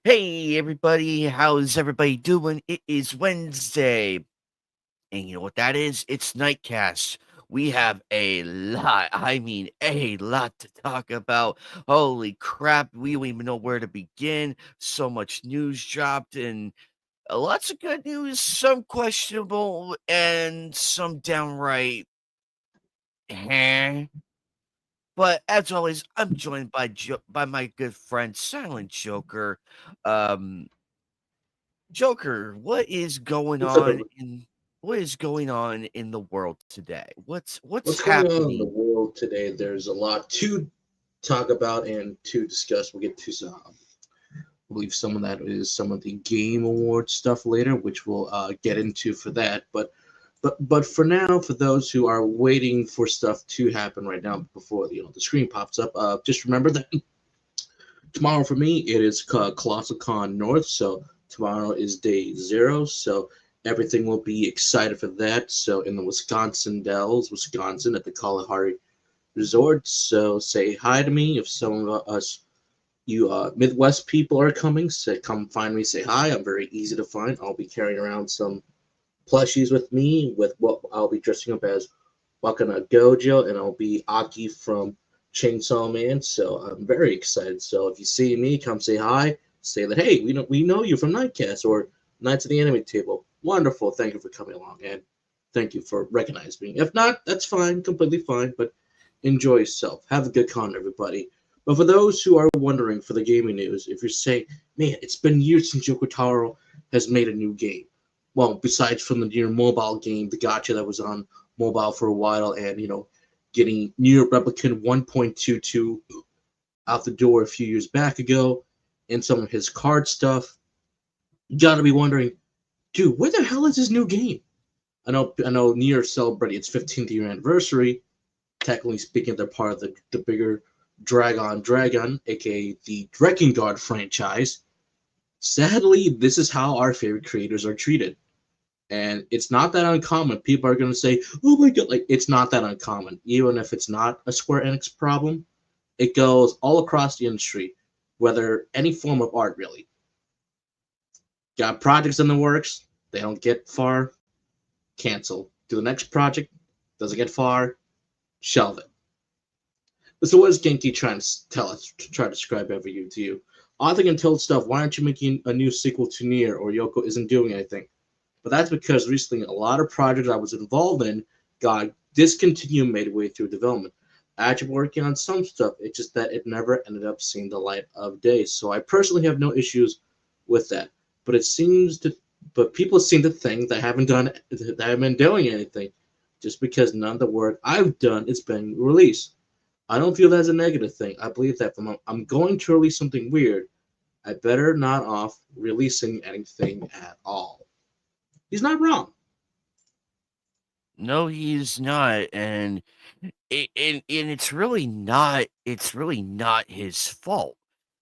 Hey everybody, how's everybody doing? It is Wednesday, and you know what that is? It's Knightcast. We have a lot, a lot to talk about. Holy crap, we don't even know where to begin. So much news dropped, and lots of good news, some questionable, and some downright eh. But as always, I'm joined by by my good friend Silent Joker. Um, Joker, What's up, everybody? what is going on in the world today? What's What's going on in the happening? world today? There's a lot to talk about and to discuss. We'll get to some, I believe some of that is some of the Game Award stuff later, which we'll get into for that. But for now, for those who are waiting for stuff to happen right now before the screen pops up, just remember that tomorrow for me it is Colossal Con North. So tomorrow is day zero. So everything will be excited for that. So in the Wisconsin Dells, Wisconsin, at the Kalahari Resort. So say hi to me if some of us you Midwest people are coming. So come find me. Say hi. I'm very easy to find. I'll be carrying around some plushies with me with what I'll be dressing up as Wakana Gojo, and I'll be Aki from Chainsaw Man. So I'm very excited. So if you see me, come say hi. Say that hey, we know you from Nightcast or Nights of the Anime Table. Wonderful. Thank you for coming along, and thank you for recognizing me. If not, that's fine, completely fine. But enjoy yourself. Have a good con, everybody. But for those who are wondering for the gaming news, if you're saying, man, it's been years since Yoko Taro has made a new game. Well, besides from the near mobile game, the gotcha that was on mobile for a while, and getting near replicant 1.22 out the door a few years back ago, and some of his card stuff. You gotta be wondering, dude, where the hell is his new game? I know Nier celebrating its 15th year anniversary. Technically speaking, they're part of the bigger Dragon, aka the Drakengard franchise. Sadly, this is how our favorite creators are treated. And it's not that uncommon. People are going to say, oh my god, like, it's not that uncommon. Even if it's not a Square Enix problem, it goes all across the industry, whether any form of art, really. Got projects in the works, they don't get far, cancel. Do the next project, doesn't get far, shelve it. So what is Genki trying to tell us, to try to describe every you to you? Authoring and told stuff, why aren't you making a new sequel to Nier, or Yoko isn't doing anything? But that's because recently a lot of projects I was involved in got discontinued midway through development. I actually working on some stuff, it's just that it never ended up seeing the light of day. So I personally have no issues with that. But it seems to but people seem to think that I haven't been doing anything just because none of the work I've done is been released. I don't feel that's a negative thing. I believe that if I'm going to release something weird, I better not off releasing anything at all. He's not wrong. No, he's not, and it's really not his fault.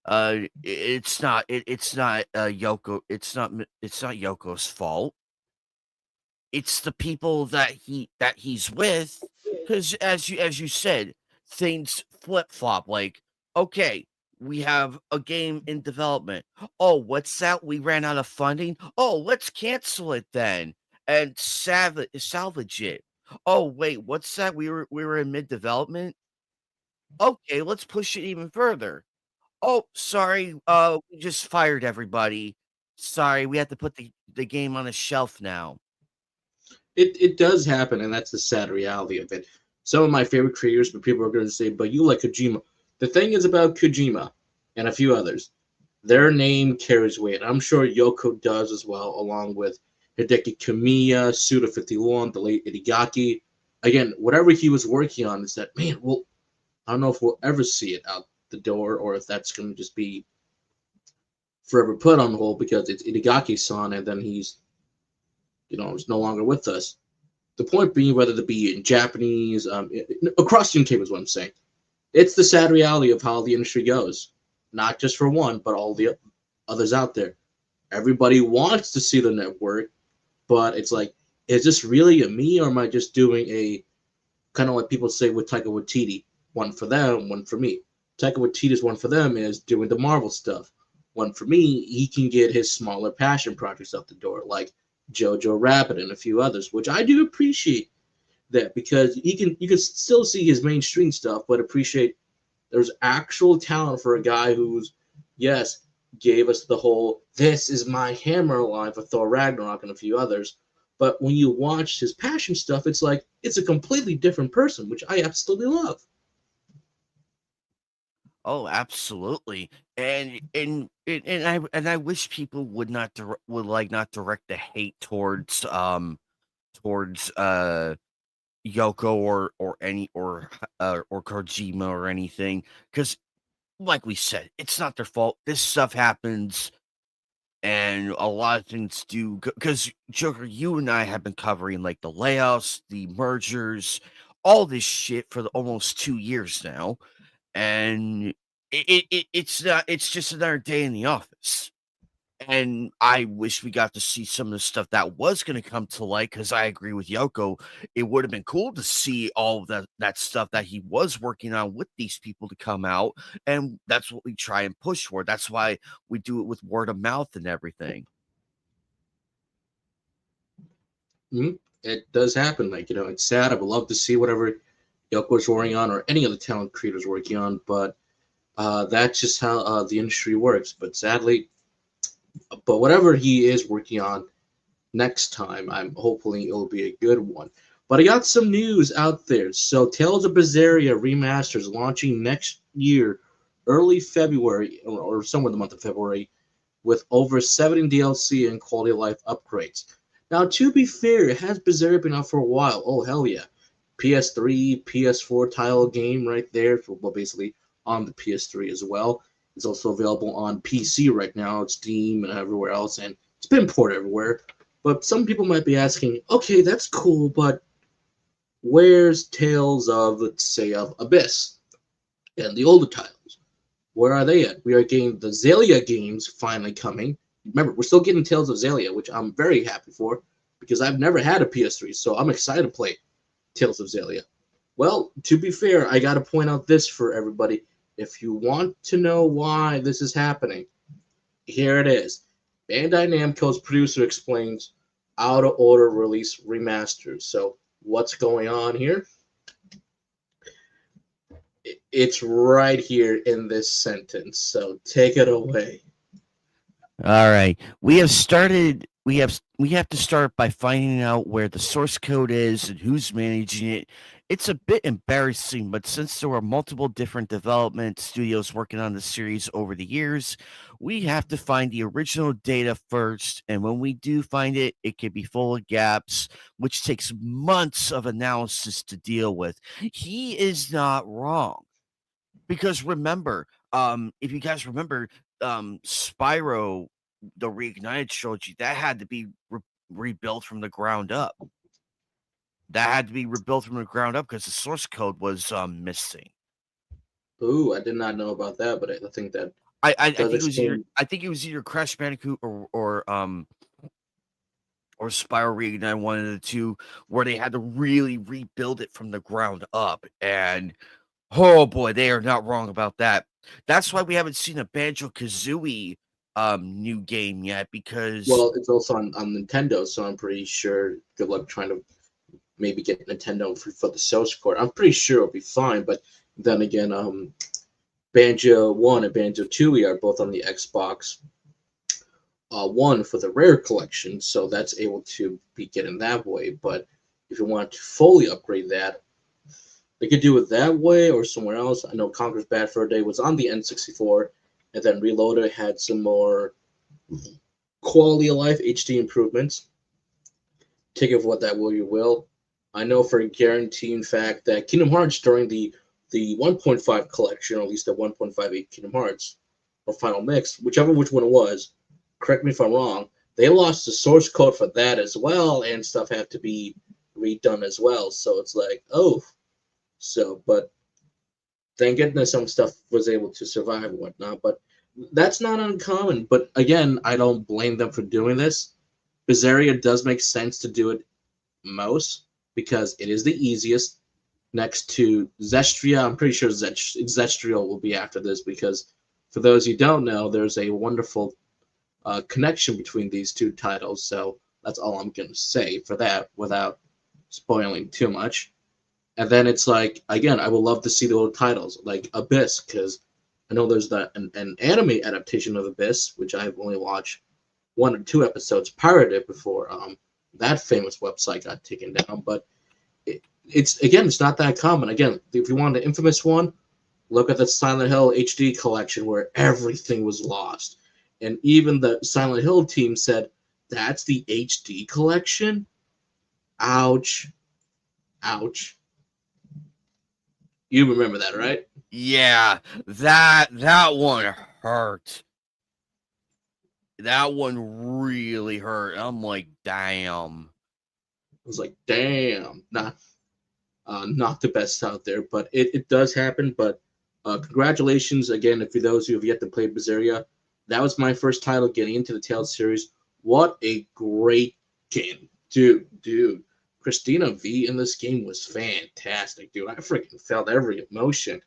It's not Yoko. It's not Yoko's fault. It's the people that he's with, because as you said, things flip flop. Like, okay, we have a game in development. Oh, what's that? We ran out of funding. Oh, let's cancel it then and salvage it. Oh, wait, what's that? We were in mid development. Okay, let's push it even further. Oh, sorry, we just fired everybody. Sorry, we have to put the game on a shelf now. It does happen, and that's the sad reality of it. Some of my favorite creators, but people are going to say, but you like Kojima. The thing is about Kojima and a few others, their name carries weight. I'm sure Yoko does as well, along with Hideki Kamiya, Suda51, the late Itagaki. Again, whatever he was working on is that, man, well, I don't know if we'll ever see it out the door or if that's going to just be forever put on hold because it's Itagaki-san and then he's no longer with us. The point being, whether it be in Japanese, across the UK is what I'm saying. It's the sad reality of how the industry goes. Not just for one, but all the others out there. Everybody wants to see the network, but it's like, is this really a me, or am I just doing a kind of like people say with Taika Waititi, one for them, one for me? Taika Waititi's one for them is doing the Marvel stuff. One for me, he can get his smaller passion projects out the door, like Jojo Rabbit and a few others, which I do appreciate that because you can still see his mainstream stuff, but appreciate there's actual talent for a guy who's, yes, gave us the whole "this is my hammer" line for Thor Ragnarok and a few others. But when you watch his passion stuff, it's like it's a completely different person, which I absolutely love. Oh, absolutely. And I wish people would not would like not direct the hate towards Yoko or Kojima or anything, because like we said, it's not their fault. This stuff happens, and a lot of things do. Because Joker, you and I have been covering like the layoffs, the mergers, all this shit for almost 2 years now, and it's just another day in the office. And I wish we got to see some of the stuff that was going to come to light, because I agree with Yoko. It would have been cool to see all of that stuff that he was working on with these people to come out. And that's what we try and push for. That's why we do it with word of mouth and everything. It does happen. Like, it's sad. I would love to see whatever Yoko's working on or any other talent creators working on, but that's just how the industry works. But sadly, whatever he is working on next time, I'm hopefully it'll be a good one. But I got some news out there. So Tales of Berseria Remasters launching next year, early February or somewhere in the month of February, with over 70 DLC and quality of life upgrades. Now, to be fair, it has Berseria been out for a while. Oh, hell yeah. PS3, PS4 title game right there. Well, basically on the PS3 as well. It's also available on PC right now. It's Steam and everywhere else, and it's been ported everywhere. But some people might be asking, okay, that's cool, but where's Tales of, let's say, of Abyss and the older titles? Where are they at? We are getting the Zelda games finally coming. Remember, we're still getting Tales of Zelda, which I'm very happy for because I've never had a PS3, so I'm excited to play Tales of Zelda. Well, to be fair, I got to point out this for everybody. If you want to know why this is happening, here it is. Bandai Namco's producer explains out of order release remasters. So what's going on here? It's right here in this sentence. So take it away. All right. We have to start by finding out where the source code is and who's managing it. It's a bit embarrassing, but since there were multiple different development studios working on the series over the years, we have to find the original data first, and when we do find it, it can be full of gaps, which takes months of analysis to deal with. He is not wrong. Because remember, if you guys remember, Spyro, the Reignited trilogy, that had to be rebuilt from the ground up. That had to be rebuilt from the ground up because the source code was missing. Ooh, I did not know about that, but I think that I does think it was explain. either Crash Bandicoot or Spyro Reignited, one of the two, where they had to really rebuild it from the ground up. And oh boy, they are not wrong about that. That's why we haven't seen a Banjo-Kazooie new game yet, because Well, it's also on Nintendo, so I'm pretty sure. Good luck trying to maybe get Nintendo for the source code. I'm pretty sure it'll be fine, but then again, Banjo 1 and Banjo 2 are both on the Xbox One for the Rare collection, so that's able to be getting that way. But if you want to fully upgrade that, they could do it that way or somewhere else. I know Conker's Bad Fur Day was on the N64, and then Reloaded had some more quality of life HD improvements. Take it for what that will you will. I know for a guaranteed fact that Kingdom Hearts during the 1.5 collection, or at least the 1.58 Kingdom Hearts, or Final Mix, which one it was, correct me if I'm wrong, they lost the source code for that as well, and stuff had to be redone as well. So it's like, oh. So, but thank goodness some stuff was able to survive and whatnot. But that's not uncommon. But again, I don't blame them for doing this. Berseria does make sense to do it most because it is the easiest. next to Zestria. I'm pretty sure Zestria will be after this because, for those you don't know, there's a wonderful connection between these two titles. So that's all I'm going to say for that without spoiling too much. And then it's like, again, I would love to see the old titles like Abyss, because I know there's an anime adaptation of Abyss, which I've only watched 1 or 2 episodes pirated before that famous website got taken down. But it's not that common. Again, if you want the infamous one, look at the Silent Hill HD collection where everything was lost, and even the Silent Hill team said that's the HD collection. Ouch, ouch. You remember that, right? Yeah, that one hurt. That one really hurt. I'm like, damn. I was like, damn, not the best out there, but it does happen. But congratulations again, for those who have yet to play Berseria. That was my first title getting into the Tales series. What a great game, dude. Christina V in this game was fantastic, dude. I freaking felt every emotion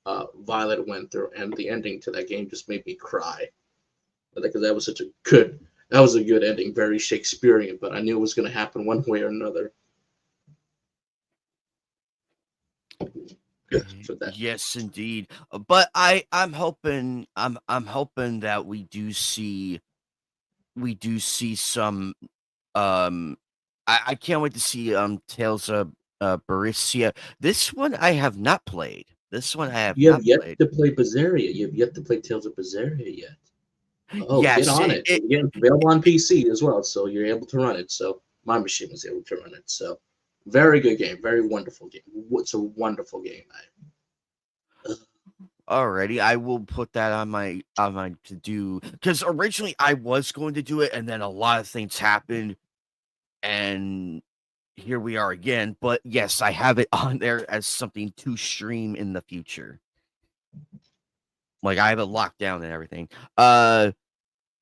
Violet went through, and the ending to that game just made me cry. Because that was a good ending, very Shakespearean. But I knew it was going to happen one way or another. For that. Yes, indeed. But I'm hoping that we do see some I can't wait to see Tales of Berseria. This one I have not played. This one I have You have not yet played. to play Berseria. You have yet to play Tales of Berseria yet. Oh, get Yes, on it. Again, it's available on PC as well, so you're able to run it. So my machine was able to run it. So very good game, very wonderful game. It's a wonderful game. already. I will put that on my to do, because originally I was going to do it, and then a lot of things happened, and here we are again. But yes, I have it on there as something to stream in the future. Like, I have it locked down and everything.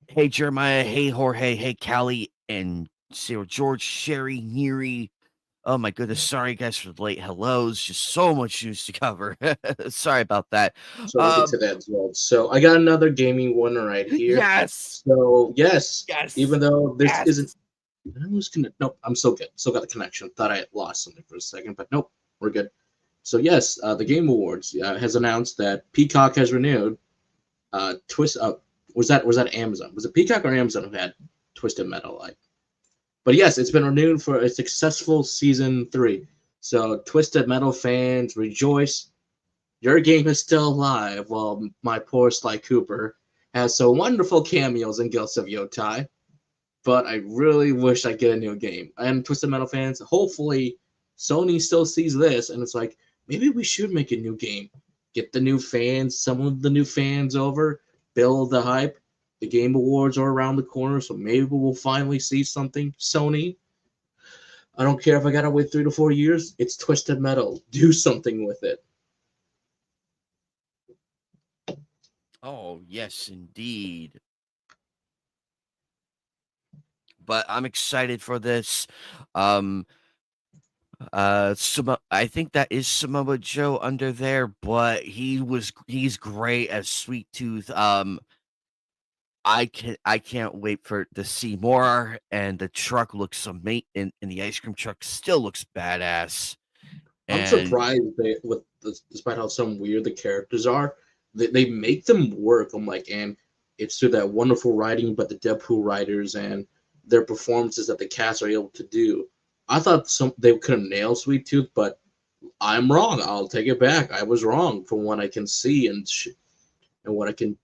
Hey Jeremiah, hey Jorge, hey Callie, and Sarah George, Sherry, Neary. Oh my goodness, sorry guys for the late hellos. Just so much news to cover. Sorry about that. So we'll get to that as well. So I got another gaming one right here. Yes, So yes, yes, even though this isn't, yes. I was gonna, nope, I'm still good. Still got the connection. Thought I had lost something for a second, but nope, we're good. So yes, the Game Awards has announced that Peacock has renewed. Twist up. Was that Amazon? Was it Peacock or Amazon who had Twisted Metal? But yes, it's been renewed for a successful season 3. So Twisted Metal fans, rejoice! Your game is still alive. While my poor Sly Cooper has some wonderful cameos in Ghosts of Yotai. But I really wish I get a new game. And Twisted Metal fans, hopefully Sony still sees this and it's like, maybe we should make a new game. Get the new fans, some of the new fans over, build the hype. The Game Awards are around the corner, so maybe we'll finally see something. Sony, I don't care if I gotta wait 3 to 4 years. It's Twisted Metal. Do something with it. Oh yes, indeed. But I'm excited for this. Um, I think that is Samoa Joe under there, but he's great as Sweet Tooth. I can't wait for to see more, and the truck looks amazing, and the ice cream truck still looks badass. I'm And surprised despite how some weird the characters are, they make them work. I'm like, and it's through that wonderful writing, but the Deadpool writers and their performances that the cast are able to do. I thought they could have nailed Sweet Tooth, but I'm wrong. I'll take it back. I was wrong from what I can see and what I can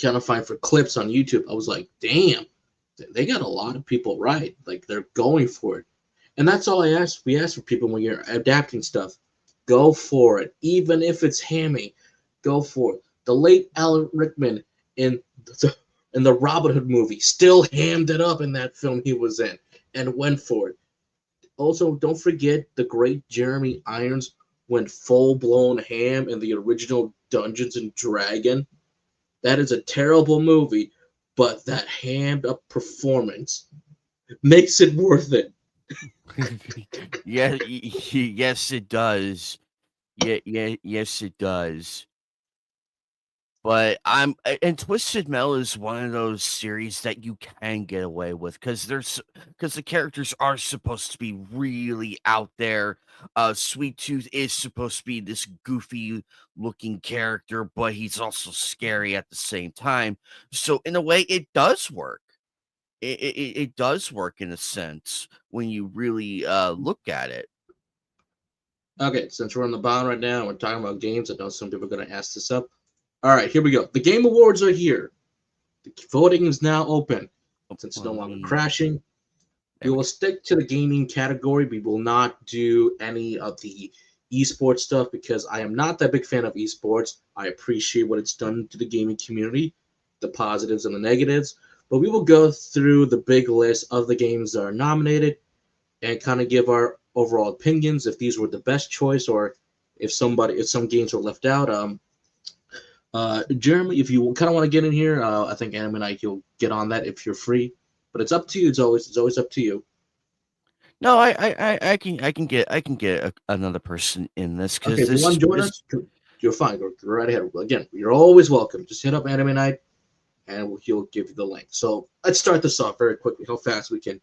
kind of find for clips on YouTube. I was like, damn, they got a lot of people right. Like they're going for it. And that's all I ask. We ask for people when you're adapting stuff. Go for it. Even if it's hammy, go for it. The late Alan Rickman in the Robin Hood movie still hammed it up in that film he was in and went for it. Also, don't forget the great Jeremy Irons went full blown ham in the original Dungeons and Dragon. That is a terrible movie, but that hammed up performance makes it worth it. Yeah, yes, it does. Yes, it does. But and Twisted Metal is one of those series that you can get away with because the characters are supposed to be really out there. Sweet Tooth is supposed to be this goofy looking character, but he's also scary at the same time. So in a way, it does work. It does work in a sense when you really look at it. Okay, since we're on the bottom right now, we're talking about games. I know some people are going to ask this up. All right, here we go. The Game Awards are here. The voting is now open. Since it's no Let longer me. crashing, we There we will stick to the gaming category. We will not do any of the esports stuff because I am not that big fan of esports. I appreciate what it's done to the gaming community, the positives and the negatives. But we will go through the big list of the games that are nominated and kind of give our overall opinions if these were the best choice or if some games were left out. Jeremy, if you kind of want to get in here, I think Anime Night you'll get on that if you're free. But it's up to you. It's always up to you. No, I can get another person in this Okay, because if you want to join us, you're fine. Go right ahead. Again, you're always welcome. Just hit up Anime Night, and he'll give you the link. So let's start this off very quickly. How fast we can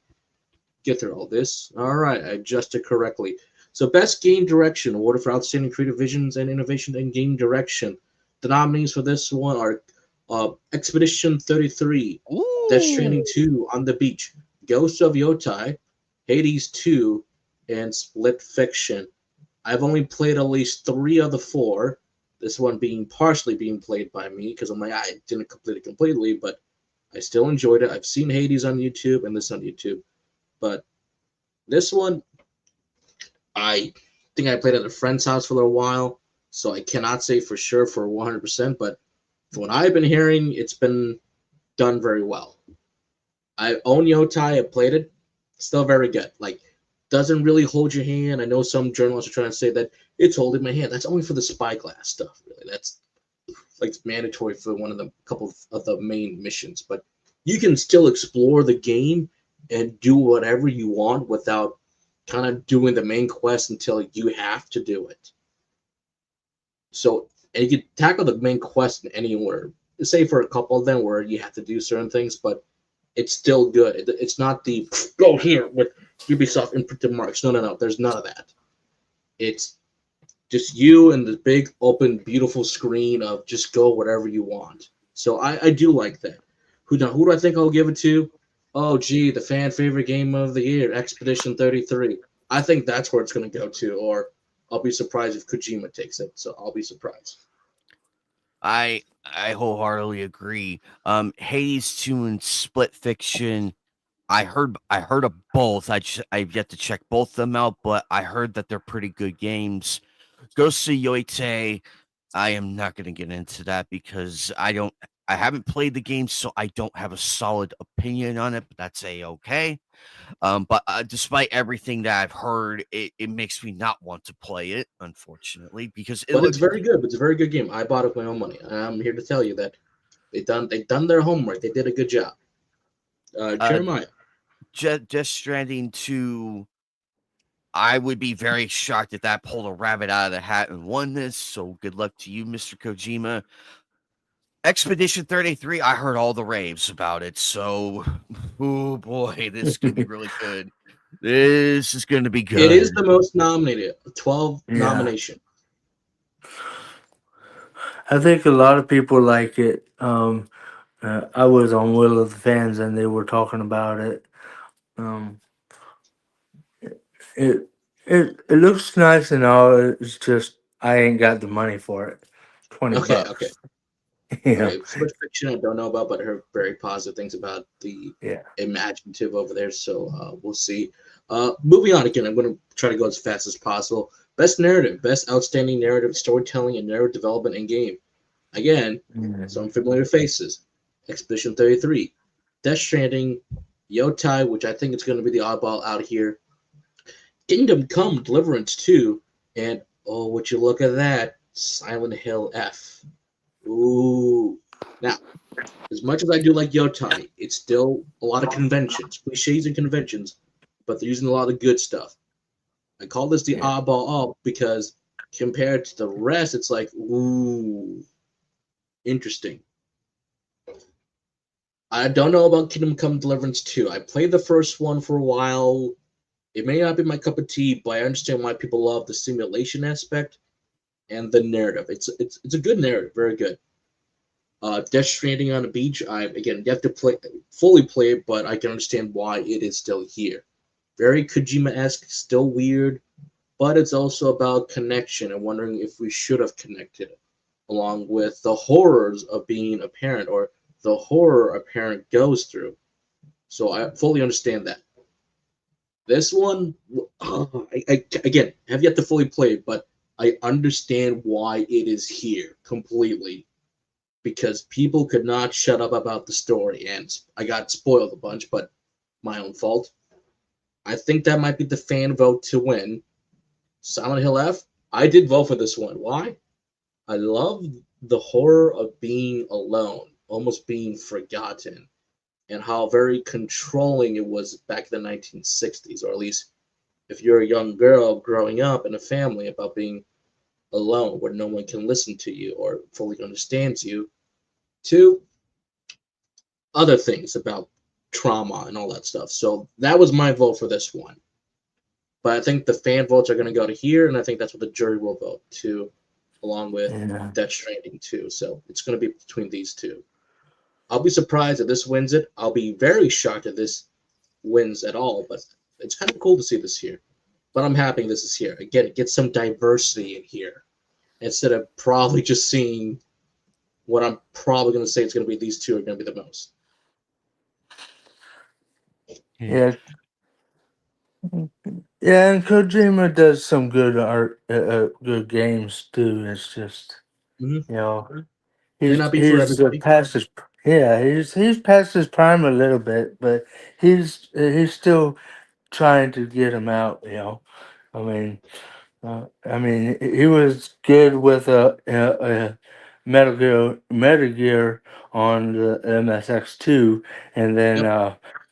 get through all this. All right, I adjusted correctly. So best game direction awarded for outstanding creative visions and innovation in game direction. The nominees for this one are Expedition 33, Death Stranding ooh, 2 on the Beach, Ghost of Yotai, Hades 2, and Split Fiction. I've only played at least three of the four. This one being partially being played by me because I'm like I didn't complete it completely, but I still enjoyed it. I've seen Hades on YouTube and this on YouTube, but this one I think I played at a friend's house for a little while, so I cannot say for sure for 100%. But from what I've been hearing, it's been done very well. I own Yotai. I played it. Still very good. Like, doesn't really hold your hand. I know some journalists are trying to say that it's holding my hand. That's only for the spyglass stuff, really. That's like mandatory for one of the couple of the main missions. But you can still explore the game and do whatever you want without kind of doing the main quest until you have to do it. So, and you can tackle the main quest in any order. Say for a couple of them where you have to do certain things, but it's still good. It's not the go here with Ubisoft imprinted marks. No, no, no. There's none of that. It's just you and the big open beautiful screen of just go whatever you want. So I do like that. Who do I think I'll give it to? Oh gee, the fan favorite game of the year, Expedition 33. I think that's where it's gonna go to, or I'll be surprised if Kojima takes it. So I'll be surprised. I wholeheartedly agree. Hades 2 and Split Fiction. I heard of both. I've yet to check both of them out, but I heard that they're pretty good games. Ghost of Yoite, I am not going to get into that because I haven't played the game, so I don't have a solid opinion on it. But that's a okay. But despite everything that I've heard, it makes me not want to play it, unfortunately, because it But it's looks. very good. It's a very good game. I bought it with my own money. I'm here to tell you that they done their homework. They did a good job. Uh, Jeremiah. Just Stranding 2, I would be very shocked if that pulled a rabbit out of the hat and won this. So good luck to you, Mr. Kojima. Expedition 33, I heard all the raves about it. So, oh boy, this is going to be really good. This is going to be It is good. the most nominated, 12 Yeah, nomination. I think a lot of people like it. I was on Will of the Fans and they were talking about it. Um, it it looks nice and all. It's just I ain't got the money for it. 20 Okay, okay. bucks. Yeah, Okay, Split Fiction I don't know about, but I heard very positive things about the yeah. imaginative over there. So we'll see. Moving on again, I'm going to try to go as fast as possible. Best narrative, best outstanding narrative, storytelling, and narrative development in game. Again, Mhm. some familiar faces. Expedition 33, Death Stranding, Yotai, which I think is going to be the oddball out here. Kingdom Come Deliverance 2, and oh, would you look at that? Silent Hill F. Ooh. Now, as much as I do like Yotai, it's still a lot of conventions, cliches and conventions, but they're using a lot of good stuff. I call this the Yeah. oddball up because compared to the rest, it's like, ooh, interesting. I don't know about Kingdom Come Deliverance 2. I played the first one for a while. It may not be my cup of tea, but I understand why people love the simulation aspect and the narrative. It's a good narrative, very good. Death Stranding on the beach. I again you have to fully play it, but I can understand why it is still here. Very Kojima-esque, still weird, but it's also about connection and wondering if we should have connected, along with the horrors of being a parent or the horror a parent goes through. So I fully understand that. This one, again, have yet to fully play it, but I understand why it is here completely because people could not shut up about the story, and I got spoiled a bunch, but my own fault. I think that might be the fan vote to win. Silent Hill F, I did vote for this one. Why? I love the horror of being alone, almost being forgotten, and how very controlling it was back in the 1960s, or at least if you're a young girl growing up in a family about being alone where no one can listen to you or fully understands you, to other things about trauma and all that stuff. So that was my vote for this one. But I think the fan votes are going to go to here, and I think that's what the jury will vote too, along with Yeah. Death Stranding too. So it's going to be between these two. I'll be surprised if this wins it. I'll be very shocked if this wins at all, but it's kind of cool to see this here. But I'm happy this is here. Again, it gets some diversity in here instead of probably just seeing what I'm probably going to say it's going to be these two are going to be the most. Yeah. Yeah, and Kojima does some good art, good games too. It's just, Mm-hmm. you know, May not be for he's everybody. past his, yeah, he's past his prime a little bit, but he's still trying to get him out. You know, I mean, he was good with a Metal Gear on the MSX2, and then Yep.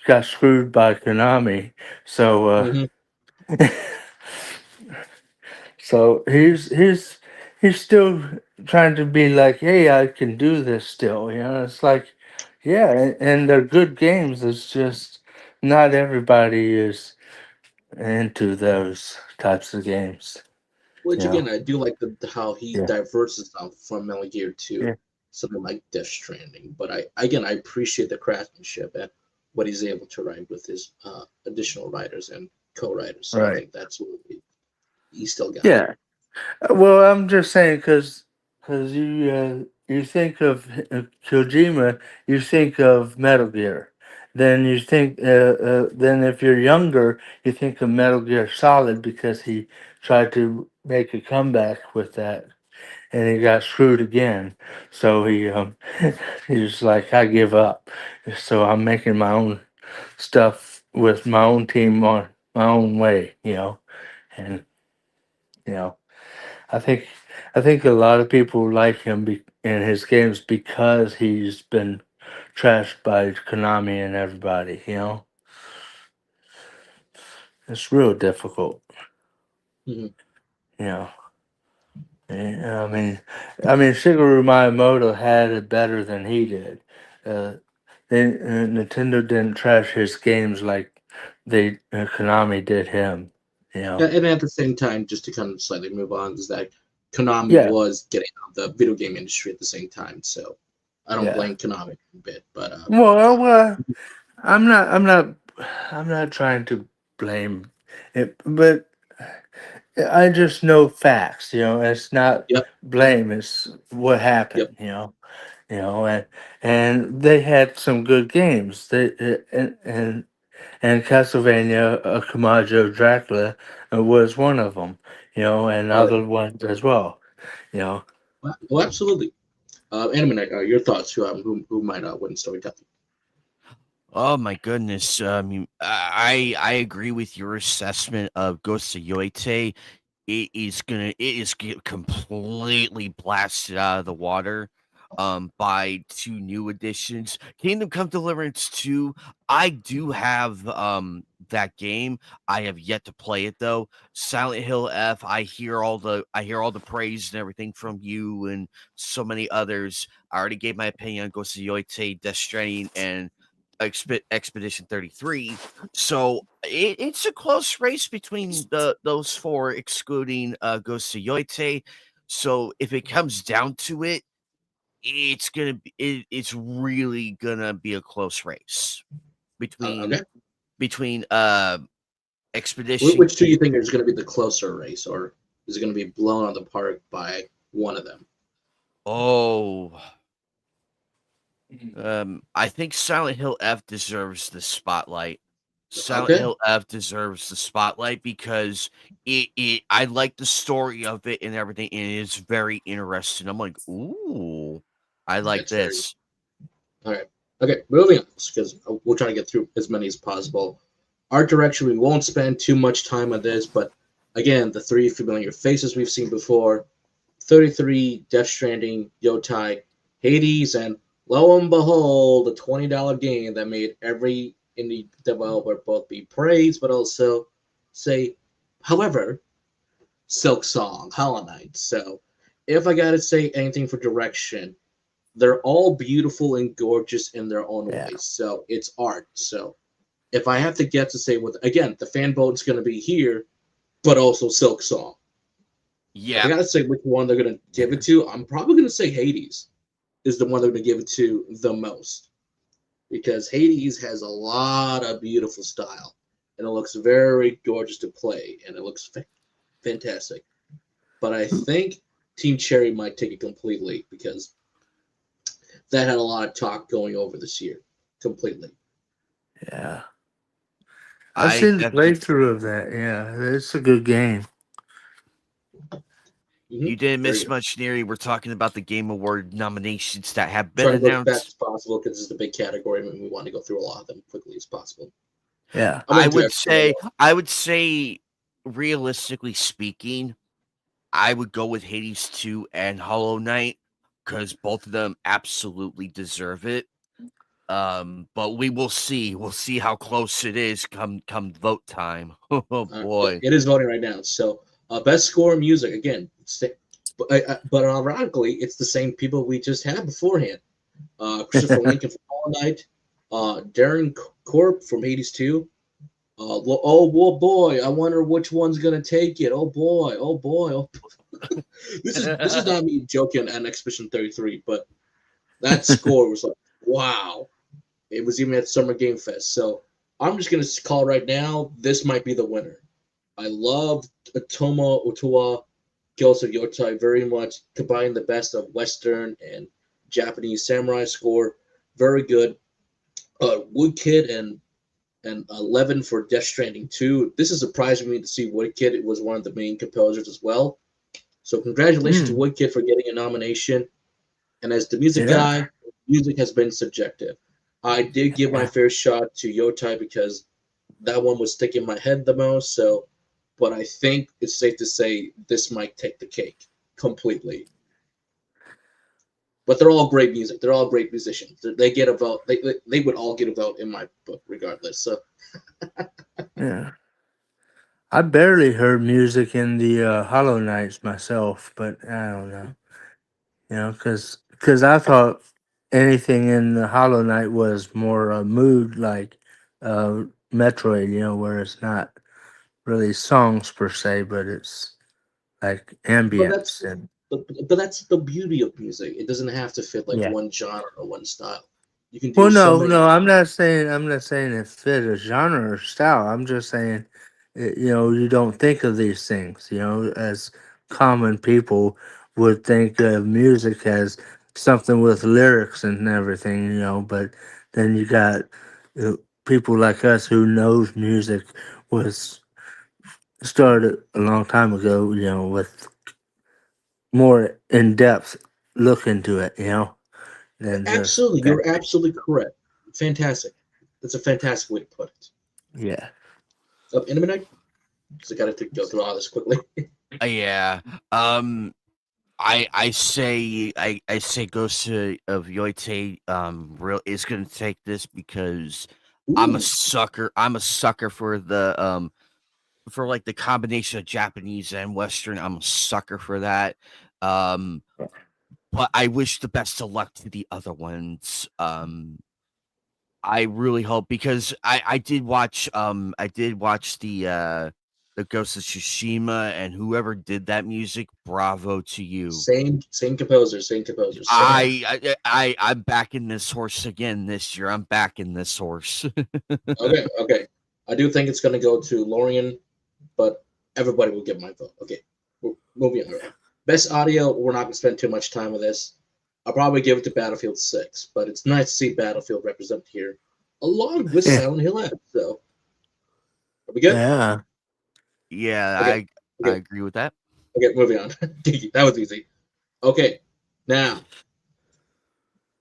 got screwed by Konami. So. Mm-hmm. So he's still trying to be like, hey, I can do this still. You know, it's like, yeah, and they're good games. It's just not everybody is into those types of games. Which You again, know, I do like how he yeah, diverses stuff from Metal Gear to yeah, something like Death Stranding. But I appreciate the craftsmanship and what he's able to write with his additional writers and co-writers. So I right, think that's what he still got it. yeah. Well, I'm just saying because you think of Kojima, you think of Metal Gear. Then you think then if you're younger, you think of Metal Gear Solid because he tried to make a comeback with that and he got screwed again. So he's like, I give up. So I'm making my own stuff with my own team on my own way, you know, and you know. I think I think a lot of people like him in his games because he's been trashed by Konami and everybody. You know, it's real difficult. Mm-hmm. You know, I mean, Shigeru Miyamoto had it better than he did. Uh, Nintendo didn't trash his games like Konami did him. You Yeah, know, and at the same time, just to kind of slightly move on, is that Konami yeah, was getting out of the video game industry at the same time. So I don't yeah. blame Konami a bit, but Well, I'm not. I'm not trying to blame it, but I just know facts. You know, it's not yep, blame. It's what yep. happened. You know, and they had some good games. They and Castlevania, Kamajo Dracula was one of them. You know, and Oh, other ones as well. You know, well, absolutely. Anime Night, your thoughts? Who might win storytelling? Oh my goodness. I agree with your assessment of Ghost of Yoite. It is get completely blasted out of the water. buy 2 new editions. Kingdom Come Deliverance 2, I do have that game. I have yet to play it though. Silent Hill F, I hear all the praise and everything from you and so many others. I already gave my opinion on Ghost of Coyote, Death Stranding, and Expedition 33. So it's a close race between those 4, excluding Ghost of Coyote. So if it comes down to it, it's really gonna be a close race Okay. between Expedition. Which do you think is going to be the closer race, or is it going to be blown out of the park by one of them? Oh, I think Silent Hill F deserves the spotlight. Silent Okay. Hill F deserves the spotlight because I like the story of it and everything, and it's very interesting. I'm like, ooh, I like That's very this. all right. Okay, moving on because we'll try to get through as many as possible. Art direction, we won't spend too much time on this, but again, the 3 familiar faces we've seen before: 33, Death Stranding, GOTY, Hades, and lo and behold, the $20 game that made every indie developer both be praised but also say, however, Silk Song, Hollow Knight. So, if I gotta say anything for direction, they're all beautiful and gorgeous in their own Yeah. ways. So it's art. So if I have to get to say what, again, the fan vote's going to be here, but also Silk Song. If I Yeah, got to say which one they're going to give it to, I'm probably going to say Hades is the one they're going to give it to the most, because Hades has a lot of beautiful style and it looks very gorgeous to play and it looks fantastic. But I think Team Cherry might take it completely because that had a lot of talk going over this year completely. Yeah. I've I seen the definitely. playthrough of that. Yeah, it's a good game. You didn't Very miss good. much, Neary. We're talking about the Game Award nominations that have been Try to go as fast announced. as possible because it's a big category and we want to go through a lot of them quickly as possible. Yeah. I'm going to do everything. I would say, realistically speaking, I would go with Hades 2 and Hollow Knight because both of them absolutely deserve it. But we will see. We'll see how close it is come vote time. Oh boy. It is voting right now. So, best score music again. But ironically, it's the same people we just had beforehand. Christopher Lincoln from Hollow Knight, Darren Corp from Hades 2. Oh boy, I wonder which one's gonna take it. Oh boy, oh boy. Oh. This is not me joking at Expedition 33, but that score was like, wow. It was even at Summer Game Fest. So I'm just going to call right now, this might be the winner. I love Atoma Otoa Ghost of Yotai very much, combining the best of Western and Japanese samurai score. Very good. Woodkid and 11 for Death Stranding 2. This is surprising me to see Woodkid. It was one of the main composers as well. So congratulations to Woodkid for getting a nomination. And as the music Yeah. guy, music has been subjective. I did give my Yeah. fair shot to Yotai because that one was sticking in my head the most. So, but I think it's safe to say this might take the cake completely. But they're all great music. They're all great musicians. They get a vote. They would all get a vote in my book regardless. So Yeah. I barely heard music in the Hollow Knights myself, but I don't know. Because I thought anything in the Hollow Knight was more mood like Metroid, where it's not really songs per se, but it's like but that's ambience and but that's the beauty of music. It doesn't have to fit like yeah. one genre or one style. You can do Well, so no, many. no, I'm not saying it fit a genre or style. I'm just saying, you don't think of these things, as common people would think of music as something with lyrics and everything, but then you got uh, people like us who knows music was started a long time ago, with more in depth look into it, than just Absolutely, that. you're absolutely correct. Fantastic. That's a fantastic way to put it. Yeah. Intermittent? So I got to go through all this quickly. Yeah. Um I say Ghost of Yoite real is gonna take this because I'm a Ooh, sucker. I'm a sucker for like the combination of Japanese and Western. I'm a sucker for that. Um but I wish the best of luck to the other ones. I really hope because I did watch the Ghost of Tsushima, and whoever did that music, bravo to you. same composer, same composer. So I'm backing this horse again this year. I'm backing this horse. okay. I do think it's gonna go to Lorian, but everybody will get my vote. Okay, moving on. Best audio. We're not gonna spend too much time with this. I'll probably give it to Battlefield 6, but it's nice to see Battlefield represented here, along with Yeah. Silent Hill X. So, are we good? Yeah. Yeah, Okay, I okay, agree with that. okay. Moving on. That was easy. Okay, now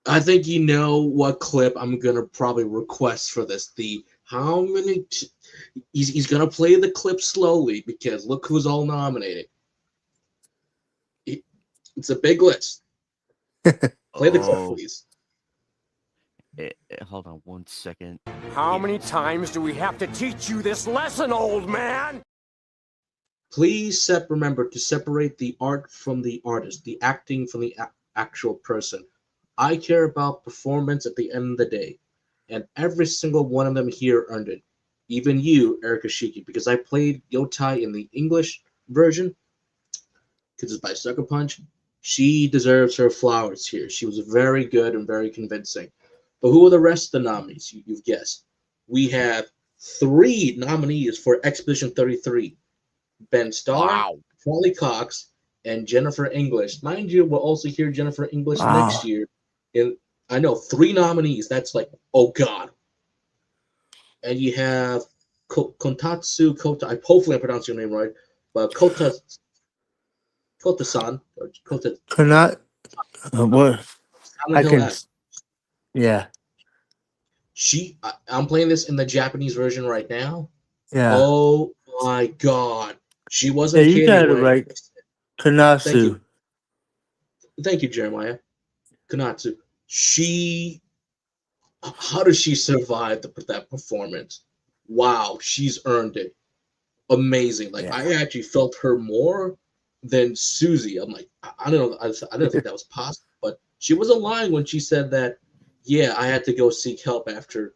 I think you know what clip I'm gonna probably request for this. The how many? He's gonna play the clip slowly because look who's all nominated. It's a big list. Play the clip, Oh, please. hold on one second. How many times do we have to teach you this lesson, old man? Please remember to separate the art from the artist, the acting from the actual person. I care about performance at the end of the day, and every single one of them here earned it. Even you, Erika Shiki, because I played Yotai in the English version, because it's by Sucker Punch. She deserves her flowers here. She was very good and very convincing. But who are the rest of the nominees? You've guessed. We have 3 nominees for Expedition 33. Ben Starr, Wow. Charlie Cox, and Jennifer English. Mind you, we'll also hear Jennifer English next Wow. year. In I know 3 nominees. That's like, oh god. And you have Kontatsu Kota. Hopefully, I'm pronouncing your name right, but Kota-san or Kota Cannot. What? Silent I Hill can. X. Yeah. I'm playing this in the Japanese version right now. Yeah. Oh my god, she Yeah. wasn't You kidding got it when right. thank you, Kanasu. thank you, Jeremiah Konatsu. She How does she survive that performance? Wow, she's earned it. Amazing. Like Yeah. I actually felt her more than Susie. I'm like, I don't know. I didn't think that was possible, but she wasn't lying when she said that. Yeah, I had to go seek help after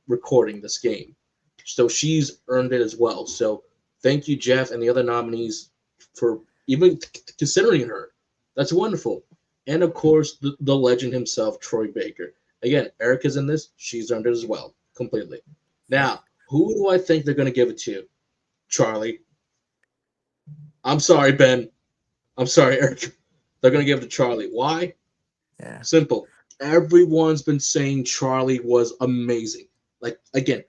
recording this game. So she's earned it as well. So thank you, Jeff, and the other nominees for even considering her. That's wonderful. And of course, the legend himself, Troy Baker. Again, Erica's in this. She's earned it as well, completely. Yeah. Now, who do I think they're going to give it to? Charlie. I'm sorry, Ben. I'm sorry, Eric. They're going to give it to Charlie. Why? Yeah. Simple. Everyone's been saying Charlie was amazing. Like, again,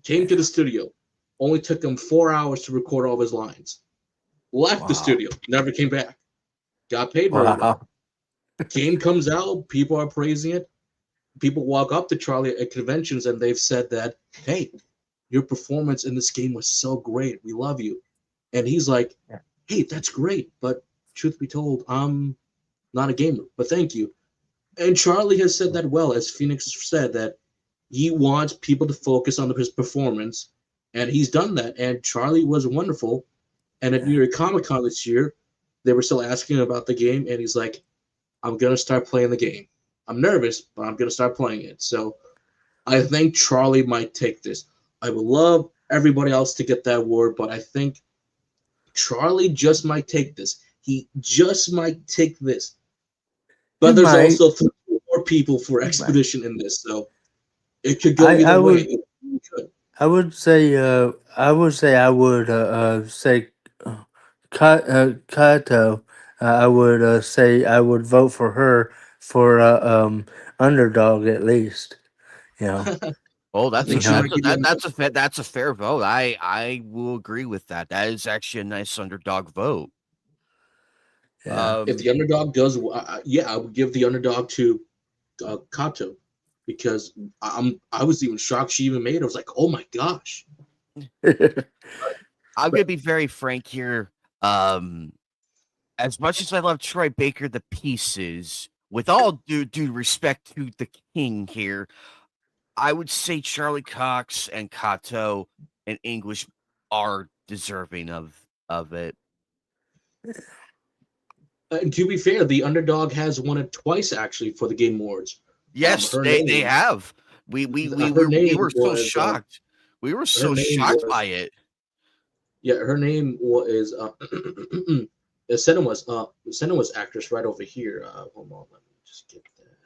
came to the studio, only took him 4 hours to record all of his lines. Left the Wow. studio, never came back. Got paid very well. Wow. Game comes out, people are praising it. People walk up to Charlie at conventions and they've said that, hey, your performance in this game was so great. We love you. And he's like, Yeah. hey, that's great. But truth be told, I'm not a gamer. But thank you. And Charlie has said that well, as Phoenix said, that he wants people to focus on his performance. And he's done that. And Charlie was wonderful. And at New Yeah. York Comic Con this year, they were still asking about the game. And he's like, I'm going to start playing the game. I'm nervous, but I'm going to start playing it. So I think Charlie might take this. I would love everybody else to get that award, but I think Charlie just might take this. He just might take this. He But there's might. also 3 more people for He might. Expedition in this, so it could go I. either I way. would. It really could. I would say. I would say. I would. Say. Kato. I would say. I would vote for her for underdog at least. You know. Oh, I that's a think she Yeah. might give you a that's a fair vote. I will agree with that. That is actually a nice underdog vote. Yeah. if Um, the underdog does, yeah, I would give the underdog to Kato because I was even shocked she even made it. I was like, oh my gosh. I'm gonna be very frank here. Um, as much as I love Troy Baker, the pieces, with all due respect to the king here, I would say Charlie Cox and Kato and English are deserving of it. To be fair, the underdog has won it twice actually for the Game Awards. Yes, Her they name, have. We her we name were so was, shocked. We were her so name shocked by was, it. yeah, her name was, Senua's actress right over here. Hold on, let me just get that.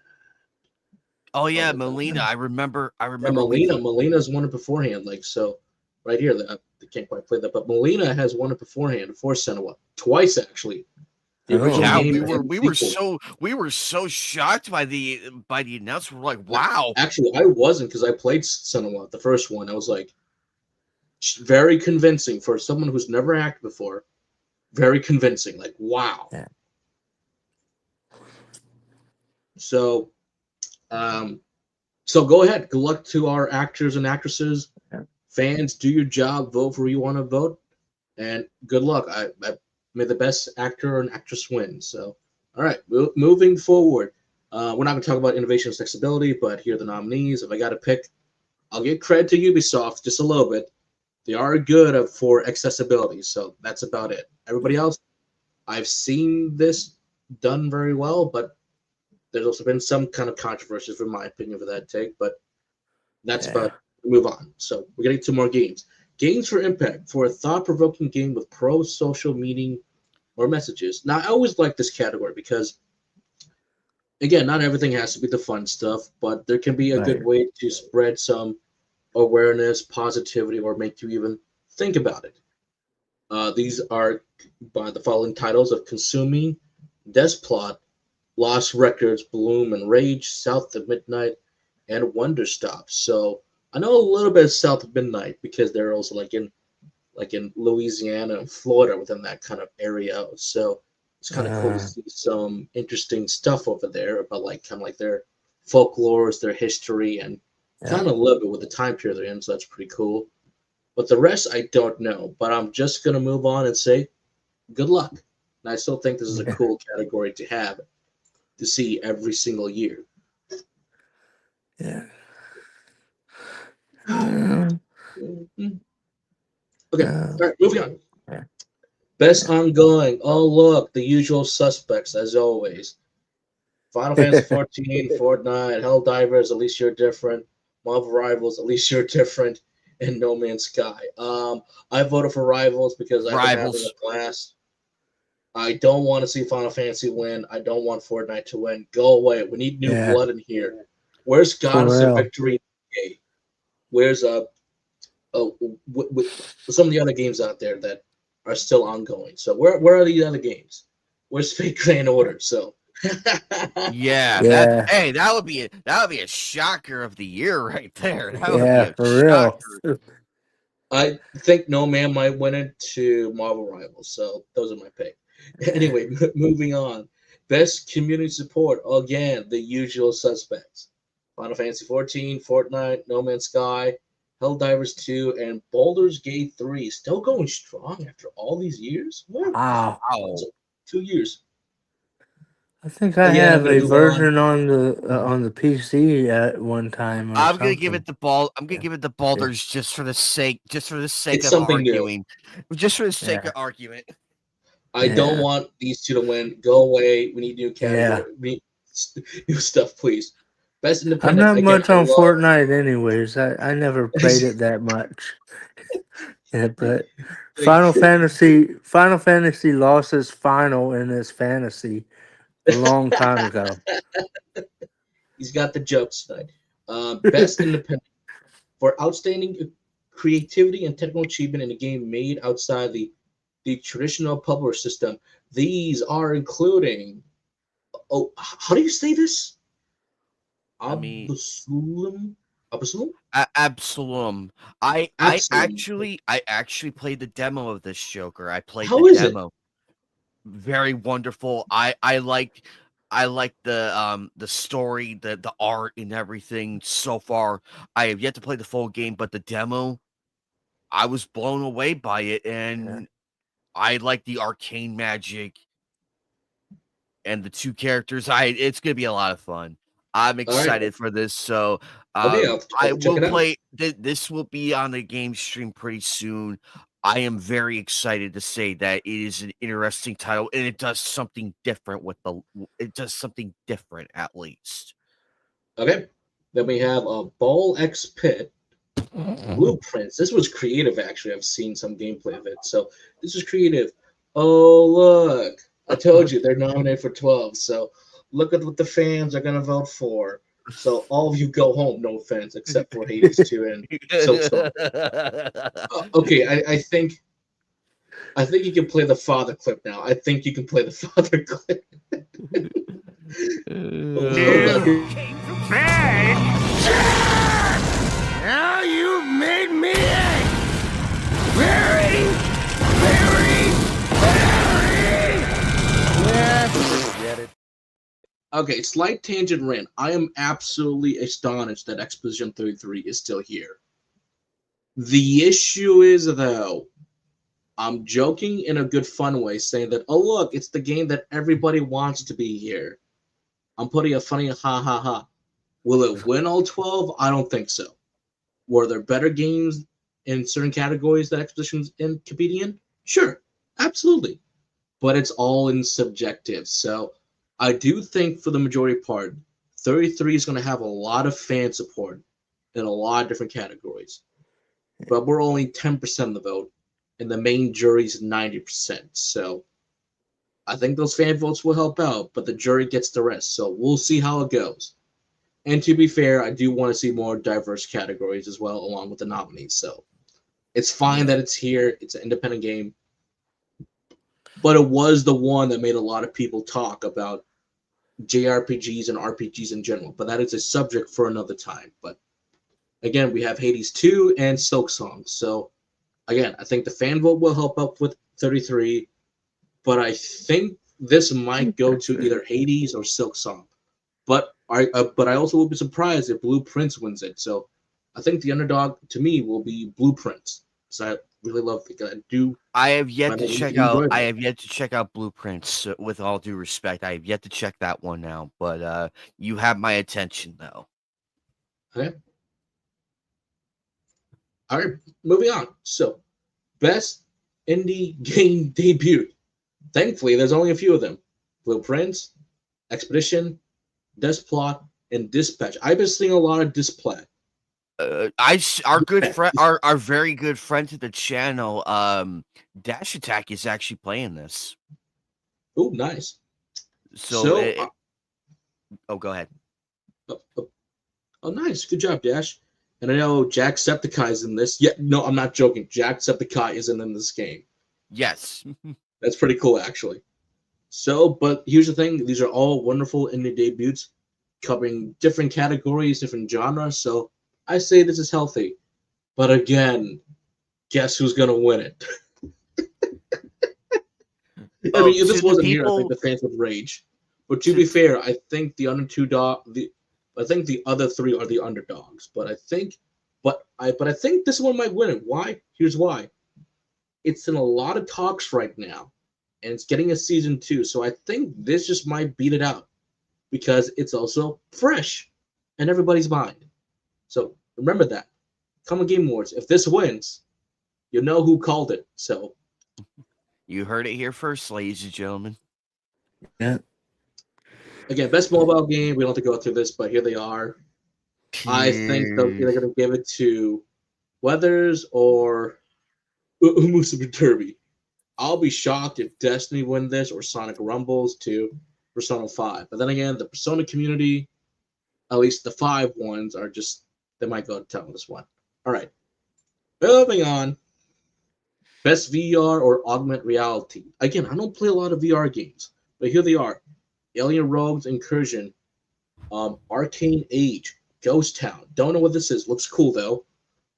Oh yeah, Oh, Melina. I remember. yeah, Melina's won it beforehand. Like, so, right here, they can't quite play that, but Melina has won it beforehand for Senua twice actually. The original Yeah, game and we the were sequel. so shocked by the announcement. We're like, wow. Actually, I wasn't because I played Senua, the first one. I was like, very convincing for someone who's never acted before. Very convincing. Like, wow. Yeah. So, so go ahead. Good luck to our actors and actresses. Yeah. Fans, do your job. Vote for who you want to vote, and good luck. I may the best actor and actress win. So, all right, moving forward. We're not going to talk about innovation and accessibility, but here are the nominees. If I got to pick, I'll give credit to Ubisoft just a little bit. They are good for accessibility, so that's about it. Everybody else, I've seen this done very well, but there's also been some kind of controversy, from my opinion, for that take. But that's about move on. So we're getting to more games. Games for impact for a thought-provoking game with pro-social meaning or messages. Now, I always like this category because, again, not everything has to be the fun stuff, but there can be a good way to spread some awareness, positivity, or make you even think about it. These are by the following titles of Consuming, Desplot, Lost Records, Bloom and Rage, South of Midnight, and Wonderstop. So I know a little bit of South of Midnight because they're also like in Louisiana and Florida within that kind of area. So it's kind of cool to see some interesting stuff over there about like kind of like their folklores, their history, and kind of a little bit with the time period they're in. So that's pretty cool. But the rest I don't know. But I'm just gonna move on and say good luck. And I still think this is a cool category to have to see every single year. Yeah. Okay, all right, moving on. Best ongoing. Oh, look, the usual suspects, as always. Final Fantasy 14, Fortnite, Helldivers, At Least You're Different, Marvel Rivals, At Least You're Different, and No Man's Sky. I voted for Rivals because I've been having a blast. I don't want to see Final Fantasy win. I don't want Fortnite to win. Go away. We need new blood in here. Where's Goddess of Victory? Where's some of the other games out there that are still ongoing? So where are the other games? Where's Fate Grand Order? So that would be a shocker of the year right there. That would be a for shocker. real. I think No Man might win it to Marvel Rivals. So those are my pick. Anyway, moving on. Best community support. Again, the usual suspects. Final Fantasy 14, Fortnite, No Man's Sky, Helldivers 2, and Baldur's Gate 3. Still going strong after all these years? Wow. 2 years. I think I Again, have a version on the PC at one time. I'm gonna give it the ball. I'm gonna give it the Baldur's just for the sake of arguing. Just for the sake of argument. I don't want these two to win. Go away. We need new category. We need new stuff, please. Best independent. I'm not much on Fortnite, anyways. I never played it that much. But Final Fantasy lost its final in its fantasy a long time ago. He's got the jokes tonight. Best independent for outstanding creativity and technical achievement in a game made outside the traditional publisher system. These are including. Oh, how do you say this? Absalom. Absalom. I actually played the demo of this Joker. I played the demo. Very wonderful. I like the story, the art, and everything so far. I have yet to play the full game, but the demo, I was blown away by it, and I like the arcane magic and the two characters. It's gonna be a lot of fun. I'm right. excited for this. So Okay, I'll I check will it out. play. This will be on the game stream pretty soon. I am very excited to say that it is an interesting title, and it does something different with the. It does something different at least. Okay. Then we have a Ball X Pit Blueprints. This was creative, actually. I've seen some gameplay of it. So this is creative. Oh, look. I told you they're nominated for 12. So look at what the fans are going to vote for. So all of you go home, no offense, except for Hades 2 and Silksong. Okay, I think you can play the father clip now. I think you can play the father clip. Now you've made me very, very. Get it. Okay, slight tangent rant. I am absolutely astonished that Exposition 33 is still here. The issue is, though, I'm joking in a good fun way, saying that, oh, look, it's the game that everybody wants to be here. I'm putting a funny ha ha ha. Will it win all 12? I don't think so. Were there better games in certain categories that Exposition's in competing in? Sure, absolutely. But it's all in subjective. So I do think for the majority part, 33 is going to have a lot of fan support in a lot of different categories. But we're only 10% of the vote, and the main jury's 90%. So I think those fan votes will help out, but the jury gets the rest. So we'll see how it goes. And to be fair, I do want to see more diverse categories as well, along with the nominees. So it's fine that it's here. It's an independent game. But it was the one that made a lot of people talk about JRPGs and RPGs in general. But that is a subject for another time. But again, we have Hades 2 and Silksong. So again, I think the fan vote will help out with 33. But I think this might go to either Hades or Silksong. But I also will be surprised if Blueprints wins it. So I think the underdog to me will be Blueprints. So I really love it. I have yet to check out Blueprints. With all due respect, I have yet to check that one out. But you have my attention, though. Okay. All right, moving on. So, best indie game debut. Thankfully, there's only a few of them: Blueprints, Expedition, Desplat, and Dispatch. I've been seeing a lot of Displat. Our good friend, our very good friend to the channel, Dash Attack is actually playing this. Oh, nice. So go ahead. Oh, nice. Good job, Dash. And I know Jacksepticeye is in this. Yeah, no, I'm not joking. Jacksepticeye isn't in this game. Yes. That's pretty cool, actually. So, but here's the thing. These are all wonderful indie debuts covering different categories, different genres. So I say this is healthy. But again, guess who's going to win it? I mean, if this wasn't here, I think the fans would rage. But to be fair, I think the other the other three are the underdogs. But I think this one might win it. Why? Here's why. It's in a lot of talks right now, and it's getting a season 2. So I think this just might beat it out because it's also fresh in everybody's mind. So remember that. Come on, Game Awards. If this wins, you know who called it. So you heard it here first, ladies and gentlemen. Yeah. Again, best mobile game. We don't have to go through this, but here they are. I think they're going to give it to Weathers or Musubi Derby. I'll be shocked if Destiny win this or Sonic Rumbles to Persona 5. But then again, the Persona community, at least the 5 ones, are just, they might go to town with this one. All right. Moving on. Best VR or augmented reality. Again, I don't play a lot of VR games, but here they are. Alien Rogues Incursion, Arcane Age, Ghost Town. Don't know what this is. Looks cool, though.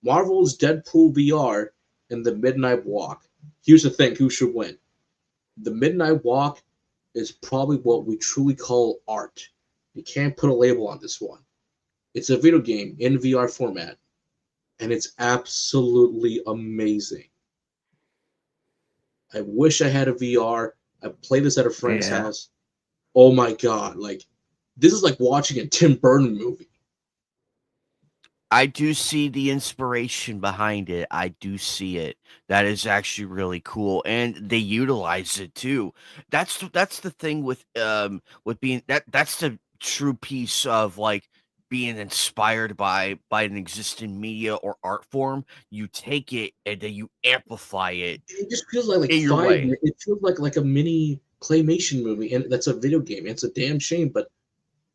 Marvel's Deadpool VR, and The Midnight Walk. Here's the thing. Who should win? The Midnight Walk is probably what we truly call art. You can't put a label on this one. It's a video game in VR format, and it's absolutely amazing. I wish I had a VR. I played this at a friend's house. oh my god, like this is like watching a Tim Burton movie. I do see the inspiration behind it. I do see it. That is actually really cool, and they utilize it too. That's the thing with being that's the true piece of like being inspired by an existing media or art form. You take it and then you amplify it It just feels like in your way. it feels like a mini claymation movie, and that's a video game. It's a damn shame, but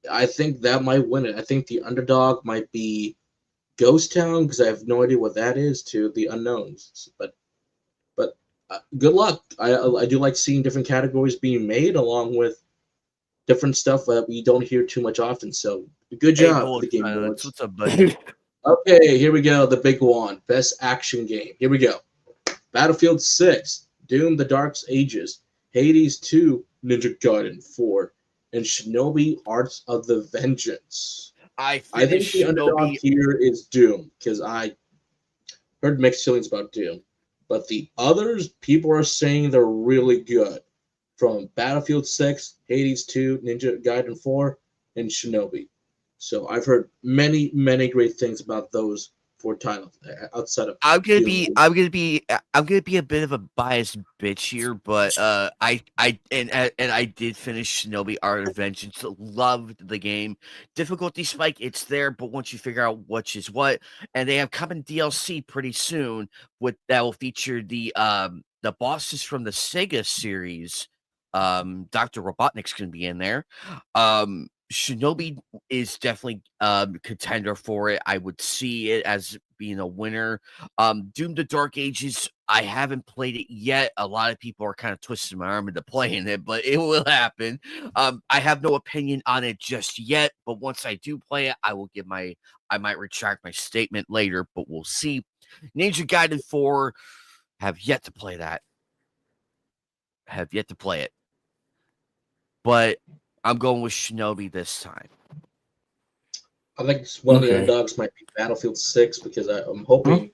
I think that might win it. I think the underdog might be Ghost Town because I have no idea what that is to the unknowns. But good luck. I do like seeing different categories being made along with different stuff that we don't hear too much often. So good Hey, job for Bullet the Game Silence, Awards. what's up, buddy? Okay, here we go. The big one, best action game. Here we go. Battlefield 6, Doom: The Dark Ages, Hades 2, Ninja Gaiden 4, and Shinobi: Arts of the Vengeance. I I think finished the underdog Shinobi. here is Doom because I heard mixed feelings about Doom, but the others, people are saying they're really good. From Battlefield 6, Hades 2, Ninja Gaiden 4, and Shinobi. So I've heard many, many great things about those four titles outside of Doom. I'm gonna be a bit of a biased bitch here, but and I did finish Shinobi Art of Vengeance. Loved the game. Difficulty spike, it's there, but once you figure out which is what, and they have coming DLC pretty soon with that will feature the bosses from the Sega series. Dr. Robotnik's gonna be in there. Shinobi is definitely contender for it. I would see it as being a winner. Doom: The Dark Ages, I haven't played it yet. A lot of people are kind of twisting my arm into playing it, but it will happen. I have no opinion on it just yet, but once I do play it, I might retract my statement later, but we'll see. Ninja Gaiden 4, have yet to play that. Have yet to play it. But I'm going with Shinobi this time. I think one of the Okay. underdogs might be Battlefield 6 because I'm hoping